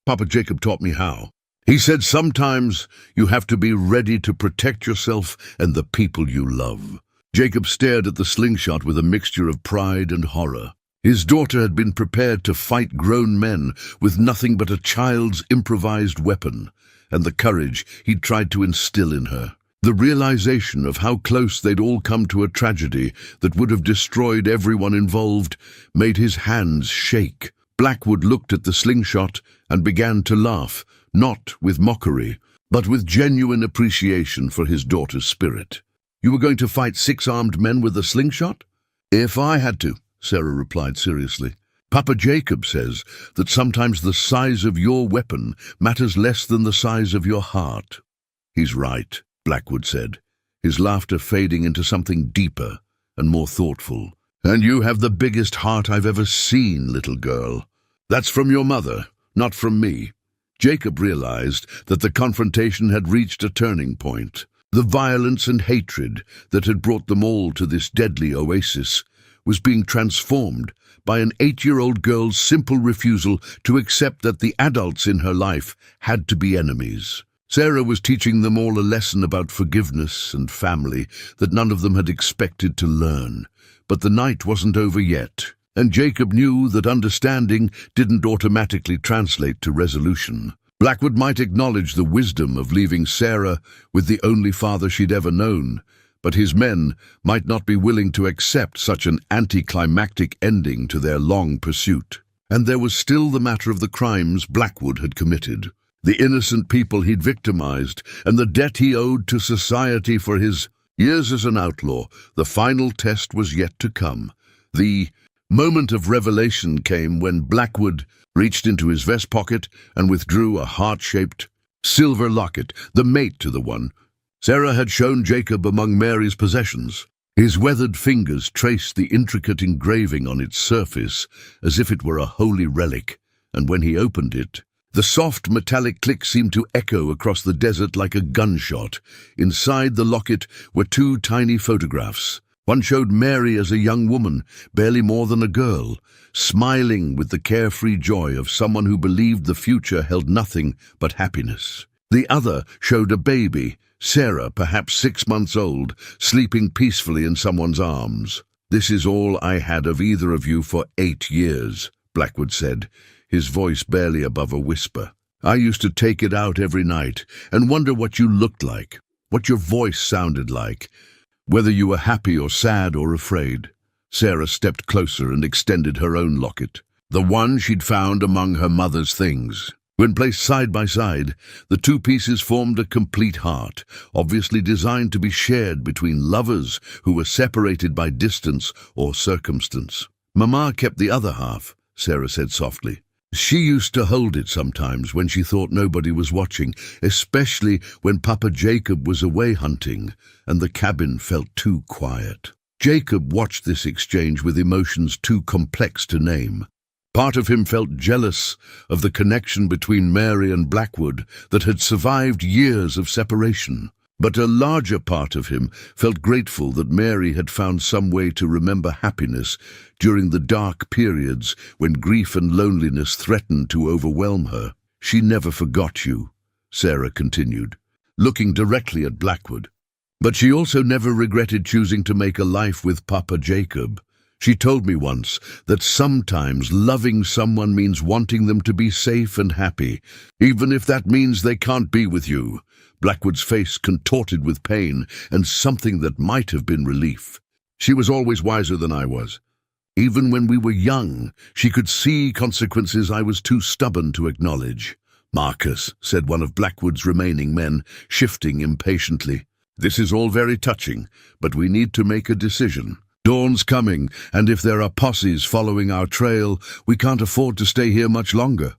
Speaker 1: Papa Jacob taught me how. He said sometimes you have to be ready to protect yourself and the people you love. Jacob stared at the slingshot with a mixture of pride and horror. His daughter had been prepared to fight grown men with nothing but a child's improvised weapon, and the courage he'd tried to instill in her. The realization of how close they'd all come to a tragedy that would have destroyed everyone involved made his hands shake. Blackwood looked at the slingshot and began to laugh, not with mockery, but with genuine appreciation for his daughter's spirit. You were going to fight 6 armed men with a slingshot? If I had to, Sarah replied seriously. Papa Jacob says that sometimes the size of your weapon matters less than the size of your heart. He's right, Blackwood said, his laughter fading into something deeper and more thoughtful. And you have the biggest heart I've ever seen, little girl. That's from your mother, not from me. Jacob realized that the confrontation had reached a turning point. The violence and hatred that had brought them all to this deadly oasis was being transformed by an 8-year-old girl's simple refusal to accept that the adults in her life had to be enemies. Sarah was teaching them all a lesson about forgiveness and family that none of them had expected to learn. But the night wasn't over yet, and Jacob knew that understanding didn't automatically translate to resolution. Blackwood might acknowledge the wisdom of leaving Sarah with the only father she'd ever known, but his men might not be willing to accept such an anticlimactic ending to their long pursuit. And there was still the matter of the crimes Blackwood had committed, the innocent people he'd victimized, and the debt he owed to society for his years as an outlaw. The final test was yet to come. The moment of revelation came when Blackwood reached into his vest pocket and withdrew a heart-shaped silver locket, the mate to the one Sarah had shown Jacob among Mary's possessions. His weathered fingers traced the intricate engraving on its surface as if it were a holy relic, and when he opened it, the soft metallic click seemed to echo across the desert like a gunshot. Inside the locket were 2 tiny photographs. One showed Mary as a young woman, barely more than a girl, smiling with the carefree joy of someone who believed the future held nothing but happiness. The other showed a baby, Sarah, perhaps 6 months old, sleeping peacefully in someone's arms. "This is all I had of either of you for 8 years, Blackwood said, his voice barely above a whisper. "I used to take it out every night and wonder what you looked like, what your voice sounded like, whether you were happy or sad or afraid." Sarah stepped closer and extended her own locket, the one she'd found among her mother's things. When placed side by side, the 2 pieces formed a complete heart, obviously designed to be shared between lovers who were separated by distance or circumstance. "Mama kept the other half," Sarah said softly. "She used to hold it sometimes when she thought nobody was watching, especially when Papa Jacob was away hunting and the cabin felt too quiet." Jacob watched this exchange with emotions too complex to name. Part of him felt jealous of the connection between Mary and Blackwood that had survived years of separation. But a larger part of him felt grateful that Mary had found some way to remember happiness during the dark periods when grief and loneliness threatened to overwhelm her. "She never forgot you," Sarah continued, looking directly at Blackwood. "But she also never regretted choosing to make a life with Papa Jacob. She told me once that sometimes loving someone means wanting them to be safe and happy, even if that means they can't be with you." Blackwood's face contorted with pain and something that might have been relief. "She was always wiser than I was. Even when we were young, she could see consequences I was too stubborn to acknowledge." "Marcus," said one of Blackwood's remaining men, shifting impatiently, "this is all very touching, but we need to make a decision. Dawn's coming, and if there are posses following our trail, we can't afford to stay here much longer."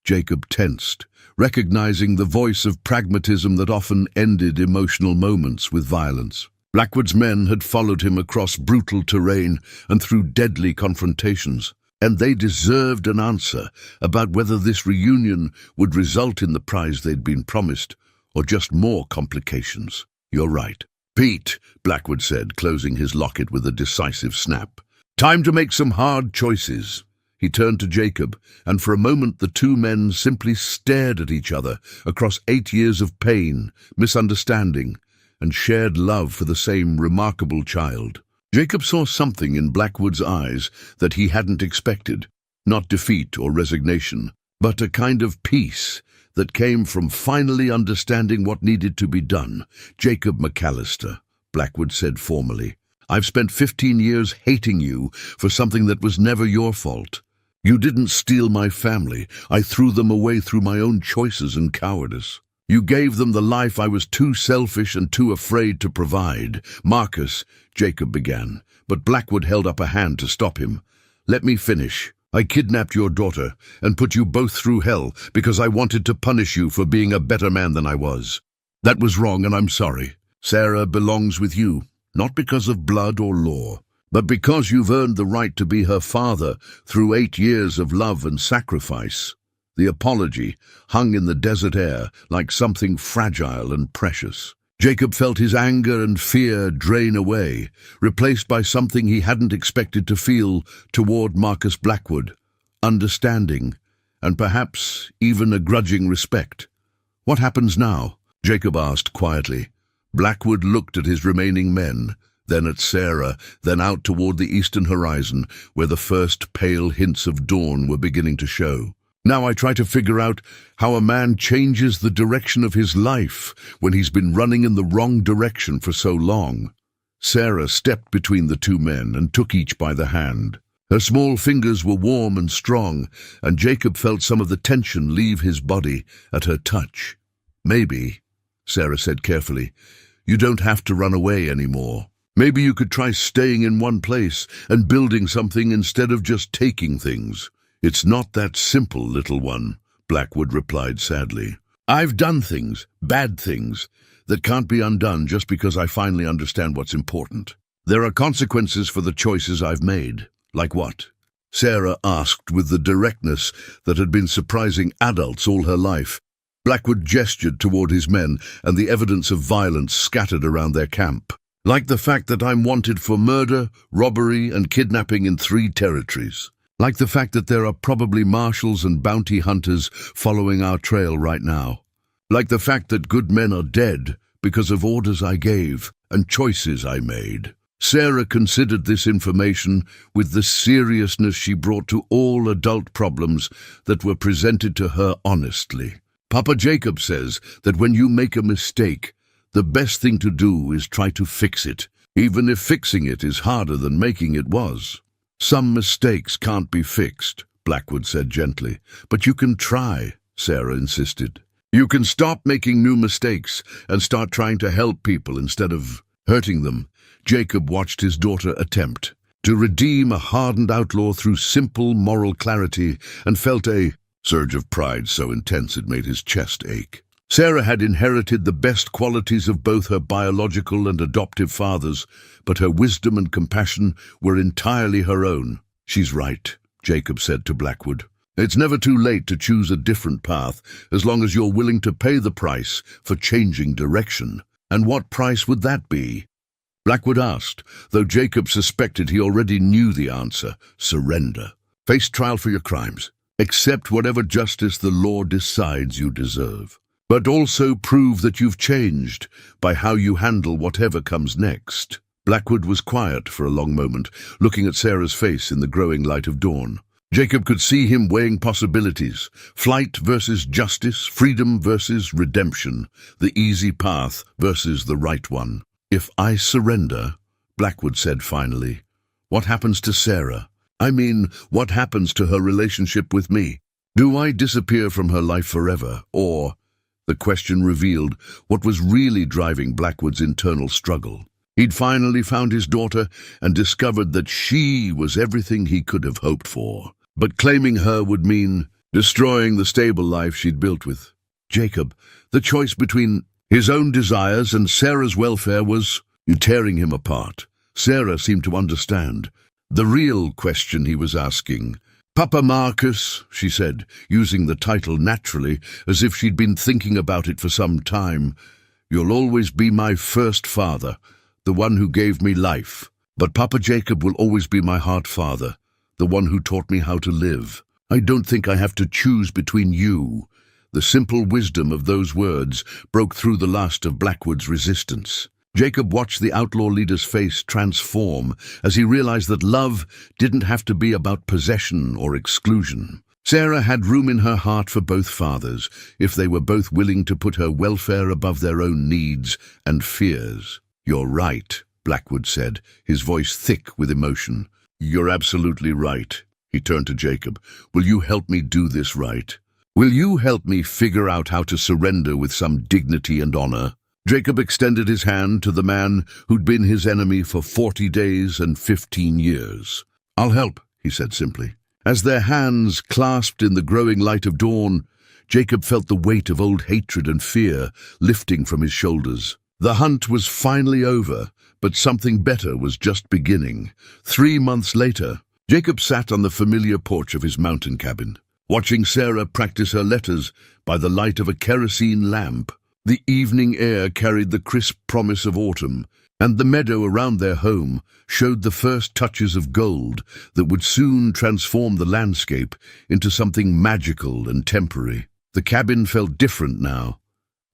Speaker 1: Jacob tensed, recognizing the voice of pragmatism that often ended emotional moments with violence. Blackwood's men had followed him across brutal terrain and through deadly confrontations, and they deserved an answer about whether this reunion would result in the prize they'd been promised, or just more complications. "You're right." "Pete," Blackwood said, closing his locket with a decisive snap. Time to make some hard choices. He turned to Jacob, and for a moment the two men simply stared at each other across 8 years of pain, misunderstanding, and shared love for the same remarkable child. Jacob saw something in Blackwood's eyes that he hadn't expected, not defeat or resignation, but a kind of peace that came from finally understanding what needed to be done. "Jacob McAllister," Blackwood said formally, "I've spent 15 years hating you for something that was never your fault. You didn't steal my family. I threw them away through my own choices and cowardice. You gave them the life I was too selfish and too afraid to provide." "Marcus," Jacob began, but Blackwood held up a hand to stop him. "Let me finish. I kidnapped your daughter and put you both through hell because I wanted to punish you for being a better man than I was. That was wrong, and I'm sorry. Sarah belongs with you, not because of blood or law, but because you've earned the right to be her father through 8 years of love and sacrifice." The apology hung in the desert air like something fragile and precious. Jacob felt his anger and fear drain away, replaced by something he hadn't expected to feel toward Marcus Blackwood: understanding, and perhaps even a grudging respect. "What happens now?" Jacob asked quietly. Blackwood looked at his remaining men, then at Sarah, then out toward the eastern horizon, where the first pale hints of dawn were beginning to show. "Now I try to figure out how a man changes the direction of his life when he's been running in the wrong direction for so long." Sarah stepped between the two men and took each by the hand. Her small fingers were warm and strong, and Jacob felt some of the tension leave his body at her touch. "Maybe," Sarah said carefully, "you don't have to run away anymore. Maybe you could try staying in one place and building something instead of just taking things." "It's not that simple, little one," Blackwood replied sadly. "I've done things, bad things, that can't be undone just because I finally understand what's important. There are consequences for the choices I've made." "Like what?" Sarah asked with the directness that had been surprising adults all her life. Blackwood gestured toward his men and the evidence of violence scattered around their camp. "Like the fact that I'm wanted for murder, robbery, and kidnapping in 3 territories. Like the fact that there are probably marshals and bounty hunters following our trail right now. Like the fact that good men are dead because of orders I gave and choices I made." Sarah considered this information with the seriousness she brought to all adult problems that were presented to her honestly. "Papa Jacob says that when you make a mistake, the best thing to do is try to fix it, even if fixing it is harder than making it was." "Some mistakes can't be fixed," Blackwood said gently. "But you can try," Sarah insisted. "You can stop making new mistakes and start trying to help people instead of hurting them." Jacob watched his daughter attempt to redeem a hardened outlaw through simple moral clarity and felt a surge of pride so intense it made his chest ache. Sarah had inherited the best qualities of both her biological and adoptive fathers, but her wisdom and compassion were entirely her own. "She's right," Jacob said to Blackwood. "It's never too late to choose a different path, as long as you're willing to pay the price for changing direction." "And what price would that be?" Blackwood asked, though Jacob suspected he already knew the answer: surrender. Face trial for your crimes. Accept whatever justice the law decides you deserve. But also prove that you've changed by how you handle whatever comes next. Blackwood was quiet for a long moment, looking at Sarah's face in the growing light of dawn. Jacob could see him weighing possibilities: flight versus justice, freedom versus redemption, the easy path versus the right one. "If I surrender," Blackwood said finally, "what happens to Sarah? I mean, what happens to her relationship with me? Do I disappear from her life forever, or—" The question revealed what was really driving Blackwood's internal struggle. He'd finally found his daughter and discovered that she was everything he could have hoped for. But claiming her would mean destroying the stable life she'd built with Jacob. The choice between his own desires and Sarah's welfare was tearing him apart. Sarah seemed to understand the real question he was asking. "Papa Marcus," she said, using the title naturally, as if she'd been thinking about it for some time, "you'll always be my first father, the one who gave me life." But Papa Jacob will always be my heart father, the one who taught me how to live. I don't think I have to choose between you." The simple wisdom of those words broke through the last of Blackwood's resistance. Jacob watched the outlaw leader's face transform as he realized that love didn't have to be about possession or exclusion. Sarah had room in her heart for both fathers, if they were both willing to put her welfare above their own needs and fears. "You're right," Blackwood said, his voice thick with emotion. "You're absolutely right." He turned to Jacob. "Will you help me do this right? Will you help me figure out how to surrender with some dignity and honor?" Jacob extended his hand to the man who'd been his enemy for 40 days and 15 years. "I'll help," he said simply. As their hands clasped in the growing light of dawn, Jacob felt the weight of old hatred and fear lifting from his shoulders. The hunt was finally over, but something better was just beginning. 3 months later, Jacob sat on the familiar porch of his mountain cabin, watching Sarah practice her letters by the light of a kerosene lamp. The evening air carried the crisp promise of autumn, and the meadow around their home showed the first touches of gold that would soon transform the landscape into something magical and temporary. The cabin felt different now,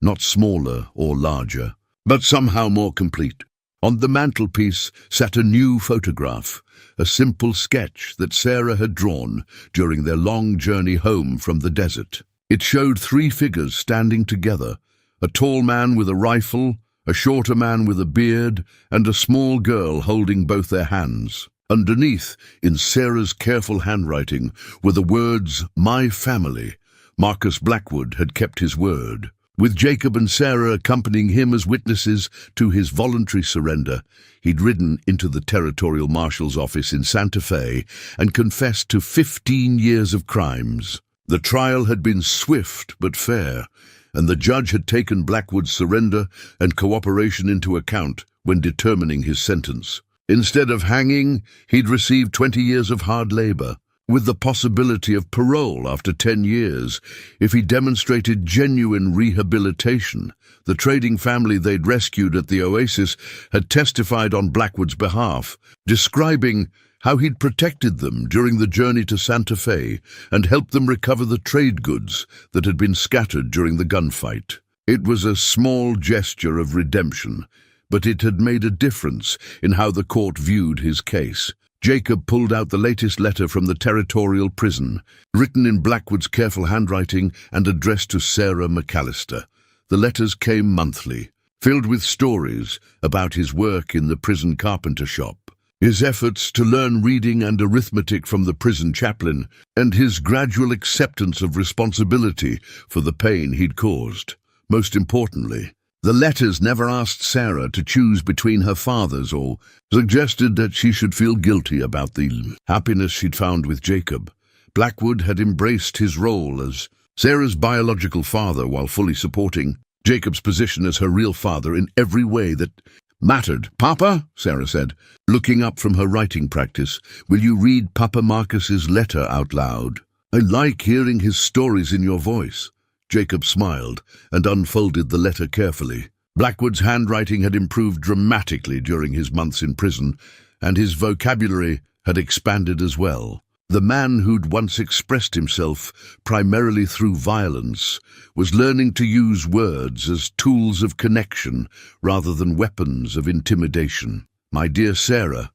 Speaker 1: not smaller or larger, but somehow more complete. On the mantelpiece sat a new photograph, a simple sketch that Sarah had drawn during their long journey home from the desert. It showed 3 figures standing together, a tall man with a rifle, a shorter man with a beard, and a small girl holding both their hands. Underneath, in Sarah's careful handwriting, were the words, "My family." Marcus Blackwood had kept his word. With Jacob and Sarah accompanying him as witnesses to his voluntary surrender, he'd ridden into the territorial marshal's office in Santa Fe and confessed to 15 years of crimes. The trial had been swift but fair, and the judge had taken Blackwood's surrender and cooperation into account when determining his sentence. Instead of hanging, he'd received 20 years of hard labor, with the possibility of parole after 10 years if he demonstrated genuine rehabilitation. The trading family they'd rescued at the oasis had testified on Blackwood's behalf, describing how he'd protected them during the journey to Santa Fe and helped them recover the trade goods that had been scattered during the gunfight. It was a small gesture of redemption, but it had made a difference in how the court viewed his case. Jacob pulled out the latest letter from the territorial prison, written in Blackwood's careful handwriting and addressed to Sarah McAllister. The letters came monthly, filled with stories about his work in the prison carpenter shop, his efforts to learn reading and arithmetic from the prison chaplain, and his gradual acceptance of responsibility for the pain he'd caused. Most importantly, the letters never asked Sarah to choose between her fathers or suggested that she should feel guilty about the happiness she'd found with Jacob. Blackwood had embraced his role as Sarah's biological father while fully supporting Jacob's position as her real father in every way that mattered. "Papa," Sarah said, looking up from her writing practice, "will you read Papa Marcus's letter out loud? I like hearing his stories in your voice." Jacob smiled and unfolded the letter carefully. Blackwood's handwriting had improved dramatically during his months in prison, and his vocabulary had expanded as well. The man who'd once expressed himself primarily through violence was learning to use words as tools of connection rather than weapons of intimidation. "My dear Sarah,"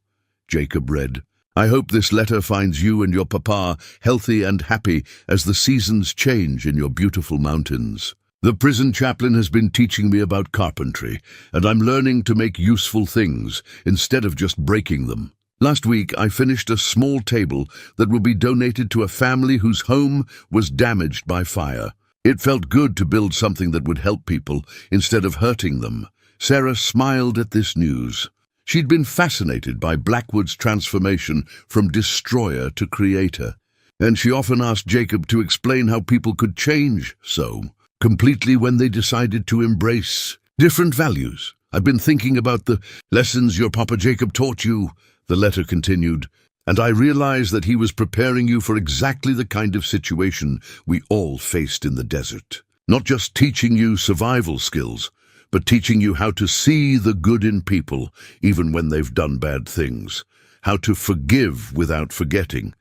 Speaker 1: Jacob read, "I hope this letter finds you and your papa healthy and happy as the seasons change in your beautiful mountains. The prison chaplain has been teaching me about carpentry, and I'm learning to make useful things instead of just breaking them. Last week, I finished a small table that will be donated to a family whose home was damaged by fire. It felt good to build something that would help people instead of hurting them." Sarah smiled at this news. She'd been fascinated by Blackwood's transformation from destroyer to creator, and she often asked Jacob to explain how people could change so completely when they decided to embrace different values. "I've been thinking about the lessons your Papa Jacob taught you," the letter continued, "and I realized that he was preparing you for exactly the kind of situation we all faced in the desert. Not just teaching you survival skills, but teaching you how to see the good in people, even when they've done bad things, how to forgive without forgetting,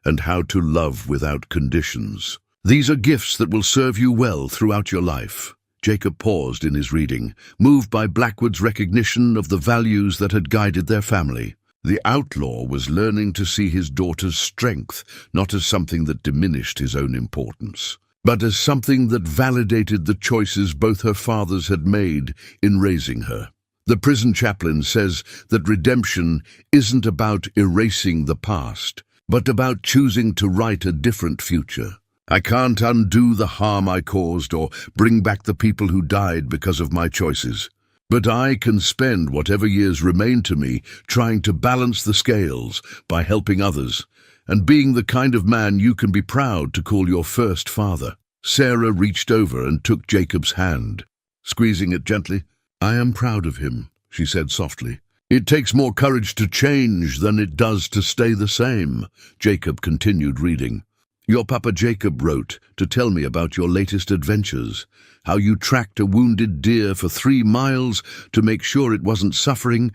Speaker 1: and how to love without conditions. These are gifts that will serve you well throughout your life. Jacob paused in his reading, moved by Blackwood's recognition of the values that had guided their family. The outlaw was learning to see his daughter's strength not as something that diminished his own importance, but as something that validated the choices both her fathers had made in raising her. The prison chaplain says that redemption isn't about erasing the past, but about choosing to write a different future. I can't undo the harm I caused or bring back the people who died because of my choices. But I can spend whatever years remain to me trying to balance the scales by helping others and being the kind of man you can be proud to call your first father. Sarah reached over and took Jacob's hand, squeezing it gently. "I am proud of him," she said softly. "It takes more courage to change than it does to stay the same." Jacob continued reading. "Your Papa Jacob wrote to tell me about your latest adventures, how you tracked a wounded deer for 3 miles to make sure it wasn't suffering,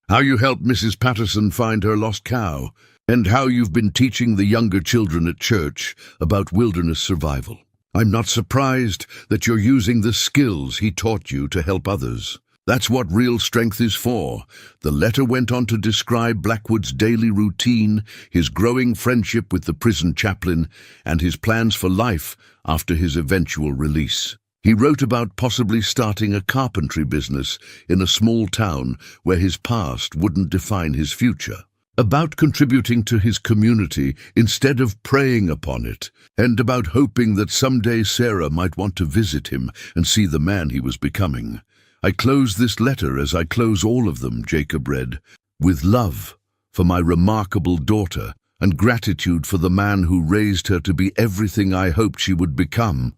Speaker 1: how you helped Mrs. Patterson find her lost cow, and how you've been teaching the younger children at church about wilderness survival. I'm not surprised that you're using the skills he taught you to help others. That's what real strength is for." The letter went on to describe Blackwood's daily routine, his growing friendship with the prison chaplain, and his plans for life after his eventual release. He wrote about possibly starting a carpentry business in a small town where his past wouldn't define his future, about contributing to his community instead of preying upon it, and about hoping that someday Sarah might want to visit him and see the man he was becoming. "I close this letter as I close all of them," Jacob read, "with love for my remarkable daughter and gratitude for the man who raised her to be everything I hoped she would become,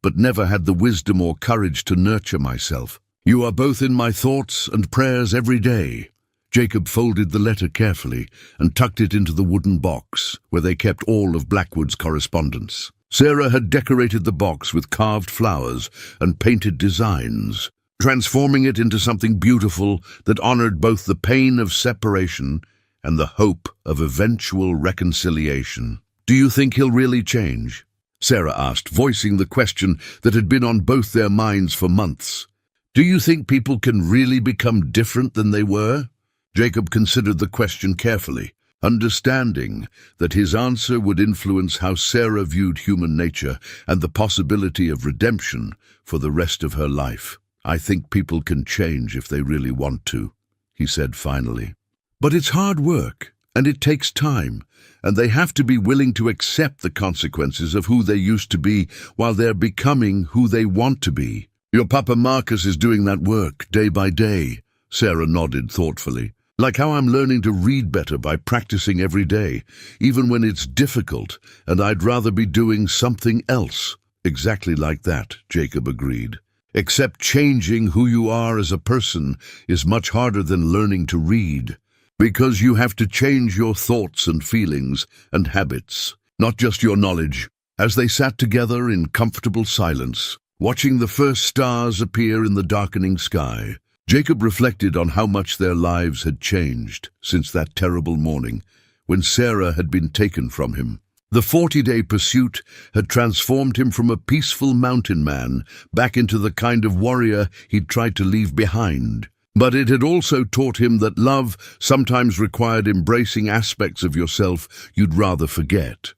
Speaker 1: but never had the wisdom or courage to nurture myself. You are both in my thoughts and prayers every day." Jacob folded the letter carefully and tucked it into the wooden box where they kept all of Blackwood's correspondence. Sarah had decorated the box with carved flowers and painted designs, transforming it into something beautiful that honored both the pain of separation and the hope of eventual reconciliation. "Do you think he'll really change?" Sarah asked, voicing the question that had been on both their minds for months. "Do you think people can really become different than they were?" Jacob considered the question carefully, understanding that his answer would influence how Sarah viewed human nature and the possibility of redemption for the rest of her life. "I think people can change if they really want to," he said finally. "But it's hard work, and it takes time, and they have to be willing to accept the consequences of who they used to be while they're becoming who they want to be. Your Papa Marcus is doing that work day by day." Sarah nodded thoughtfully. "Like how I'm learning to read better by practicing every day, even when it's difficult, and I'd rather be doing something else." "Exactly like that," Jacob agreed. "Except changing who you are as a person is much harder than learning to read, because you have to change your thoughts and feelings and habits, not just your knowledge." As they sat together in comfortable silence, watching the first stars appear in the darkening sky, Jacob reflected on how much their lives had changed since that terrible morning when Sarah had been taken from him. The 40-day pursuit had transformed him from a peaceful mountain man back into the kind of warrior he'd tried to leave behind. But it had also taught him that love sometimes required embracing aspects of yourself you'd rather forget.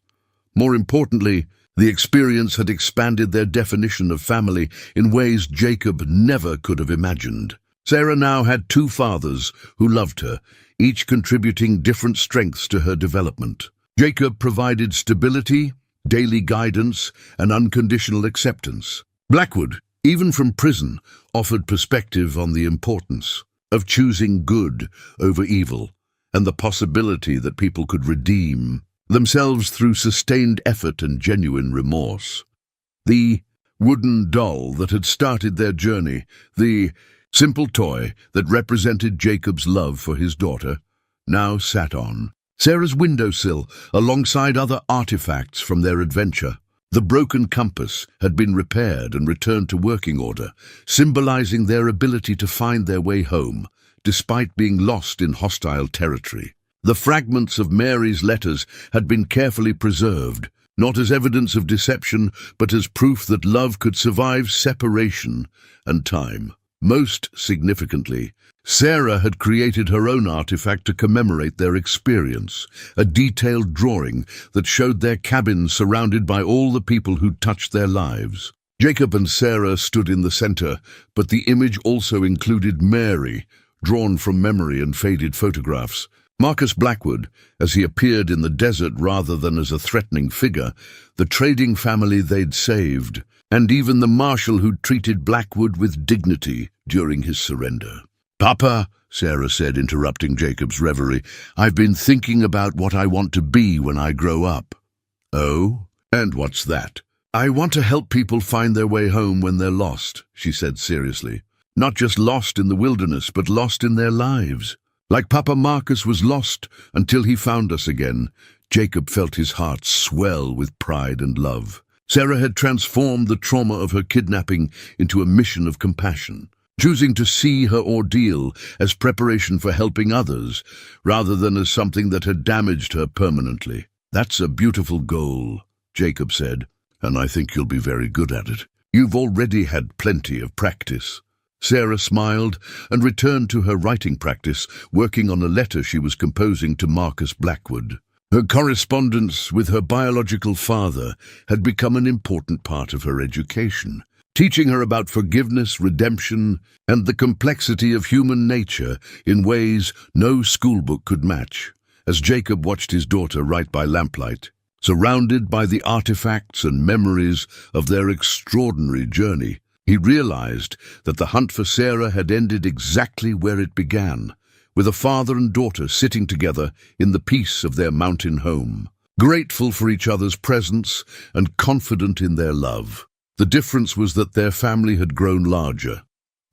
Speaker 1: More importantly, the experience had expanded their definition of family in ways Jacob never could have imagined. Sarah now had 2 fathers who loved her, each contributing different strengths to her development. Jacob provided stability, daily guidance, and unconditional acceptance. Blackwood, even from prison, offered perspective on the importance of choosing good over evil and the possibility that people could redeem themselves through sustained effort and genuine remorse. The wooden doll that had started their journey, the simple toy that represented Jacob's love for his daughter, now sat on Sarah's windowsill alongside other artifacts from their adventure. The broken compass had been repaired and returned to working order, symbolizing their ability to find their way home, despite being lost in hostile territory. The fragments of Mary's letters had been carefully preserved, not as evidence of deception, but as proof that love could survive separation and time. Most significantly, Sarah had created her own artifact to commemorate their experience, a detailed drawing that showed their cabin surrounded by all the people who'd touched their lives. Jacob and Sarah stood in the center, but the image also included Mary, drawn from memory and faded photographs. Marcus Blackwood, as he appeared in the desert rather than as a threatening figure, the trading family they'd saved, and even the marshal who'd treated Blackwood with dignity during his surrender. "Papa," Sarah said, interrupting Jacob's reverie, "I've been thinking about what I want to be when I grow up." "Oh? And what's that?" "I want to help people find their way home when they're lost," she said seriously. "Not just lost in the wilderness, but lost in their lives. Like Papa Marcus was lost until he found us again." Jacob felt his heart swell with pride and love. Sarah had transformed the trauma of her kidnapping into a mission of compassion, choosing to see her ordeal as preparation for helping others, rather than as something that had damaged her permanently. "That's a beautiful goal," Jacob said, "and I think you'll be very good at it. You've already had plenty of practice." Sarah smiled and returned to her writing practice, working on a letter she was composing to Marcus Blackwood. Her correspondence with her biological father had become an important part of her education, teaching her about forgiveness, redemption, and the complexity of human nature in ways no schoolbook could match. As Jacob watched his daughter write by lamplight, surrounded by the artifacts and memories of their extraordinary journey, he realized that the hunt for Sarah had ended exactly where it began, with a father and daughter sitting together in the peace of their mountain home, grateful for each other's presence and confident in their love. The difference was that their family had grown larger,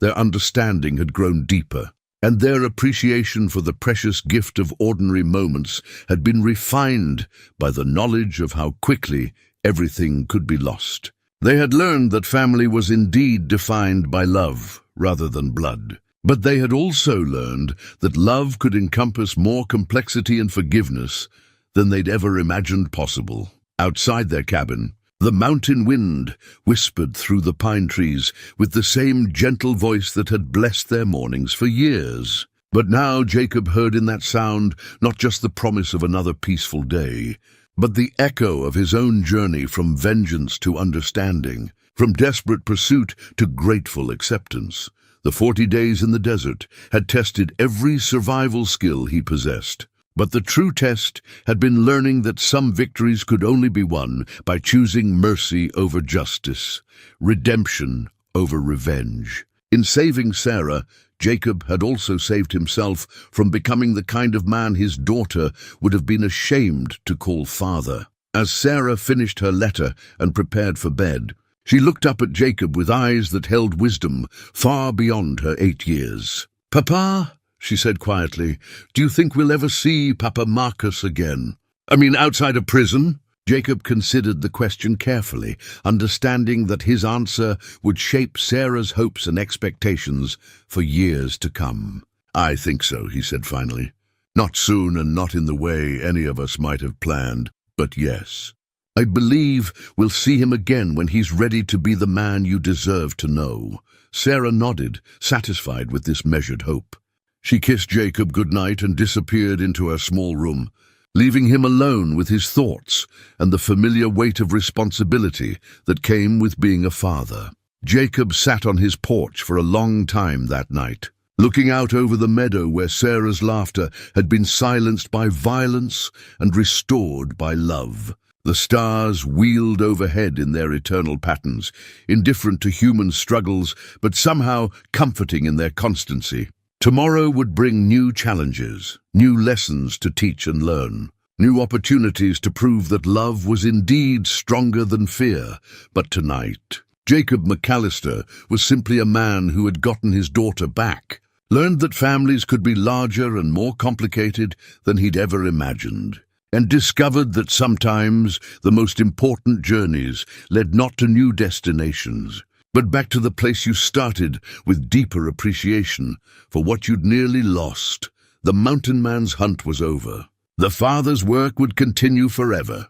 Speaker 1: their understanding had grown deeper, and their appreciation for the precious gift of ordinary moments had been refined by the knowledge of how quickly everything could be lost. They had learned that family was indeed defined by love rather than blood. But they had also learned that love could encompass more complexity and forgiveness than they'd ever imagined possible. Outside their cabin, the mountain wind whispered through the pine trees with the same gentle voice that had blessed their mornings for years. But now Jacob heard in that sound not just the promise of another peaceful day, but the echo of his own journey from vengeance to understanding, from desperate pursuit to grateful acceptance. The 40 days in the desert had tested every survival skill he possessed. But the true test had been learning that some victories could only be won by choosing mercy over justice, redemption over revenge. In saving Sarah, Jacob had also saved himself from becoming the kind of man his daughter would have been ashamed to call father. As Sarah finished her letter and prepared for bed, she looked up at Jacob with eyes that held wisdom far beyond her 8 years. "Papa," she said quietly, "do you think we'll ever see Papa Marcus again? I mean, outside of prison?" Jacob considered the question carefully, understanding that his answer would shape Sarah's hopes and expectations for years to come. "I think so," he said finally. "Not soon and not in the way any of us might have planned, but yes. I believe we'll see him again when he's ready to be the man you deserve to know." Sarah nodded, satisfied with this measured hope. She kissed Jacob goodnight and disappeared into her small room, leaving him alone with his thoughts and the familiar weight of responsibility that came with being a father. Jacob sat on his porch for a long time that night, looking out over the meadow where Sarah's laughter had been silenced by violence and restored by love. The stars wheeled overhead in their eternal patterns, indifferent to human struggles, but somehow comforting in their constancy. Tomorrow would bring new challenges, new lessons to teach and learn, new opportunities to prove that love was indeed stronger than fear. But tonight, Jacob McAllister was simply a man who had gotten his daughter back, learned that families could be larger and more complicated than he'd ever imagined. and discovered that sometimes the most important journeys led not to new destinations, but back to the place you started with deeper appreciation for what you'd nearly lost. The mountain man's hunt was over. The father's work would continue forever.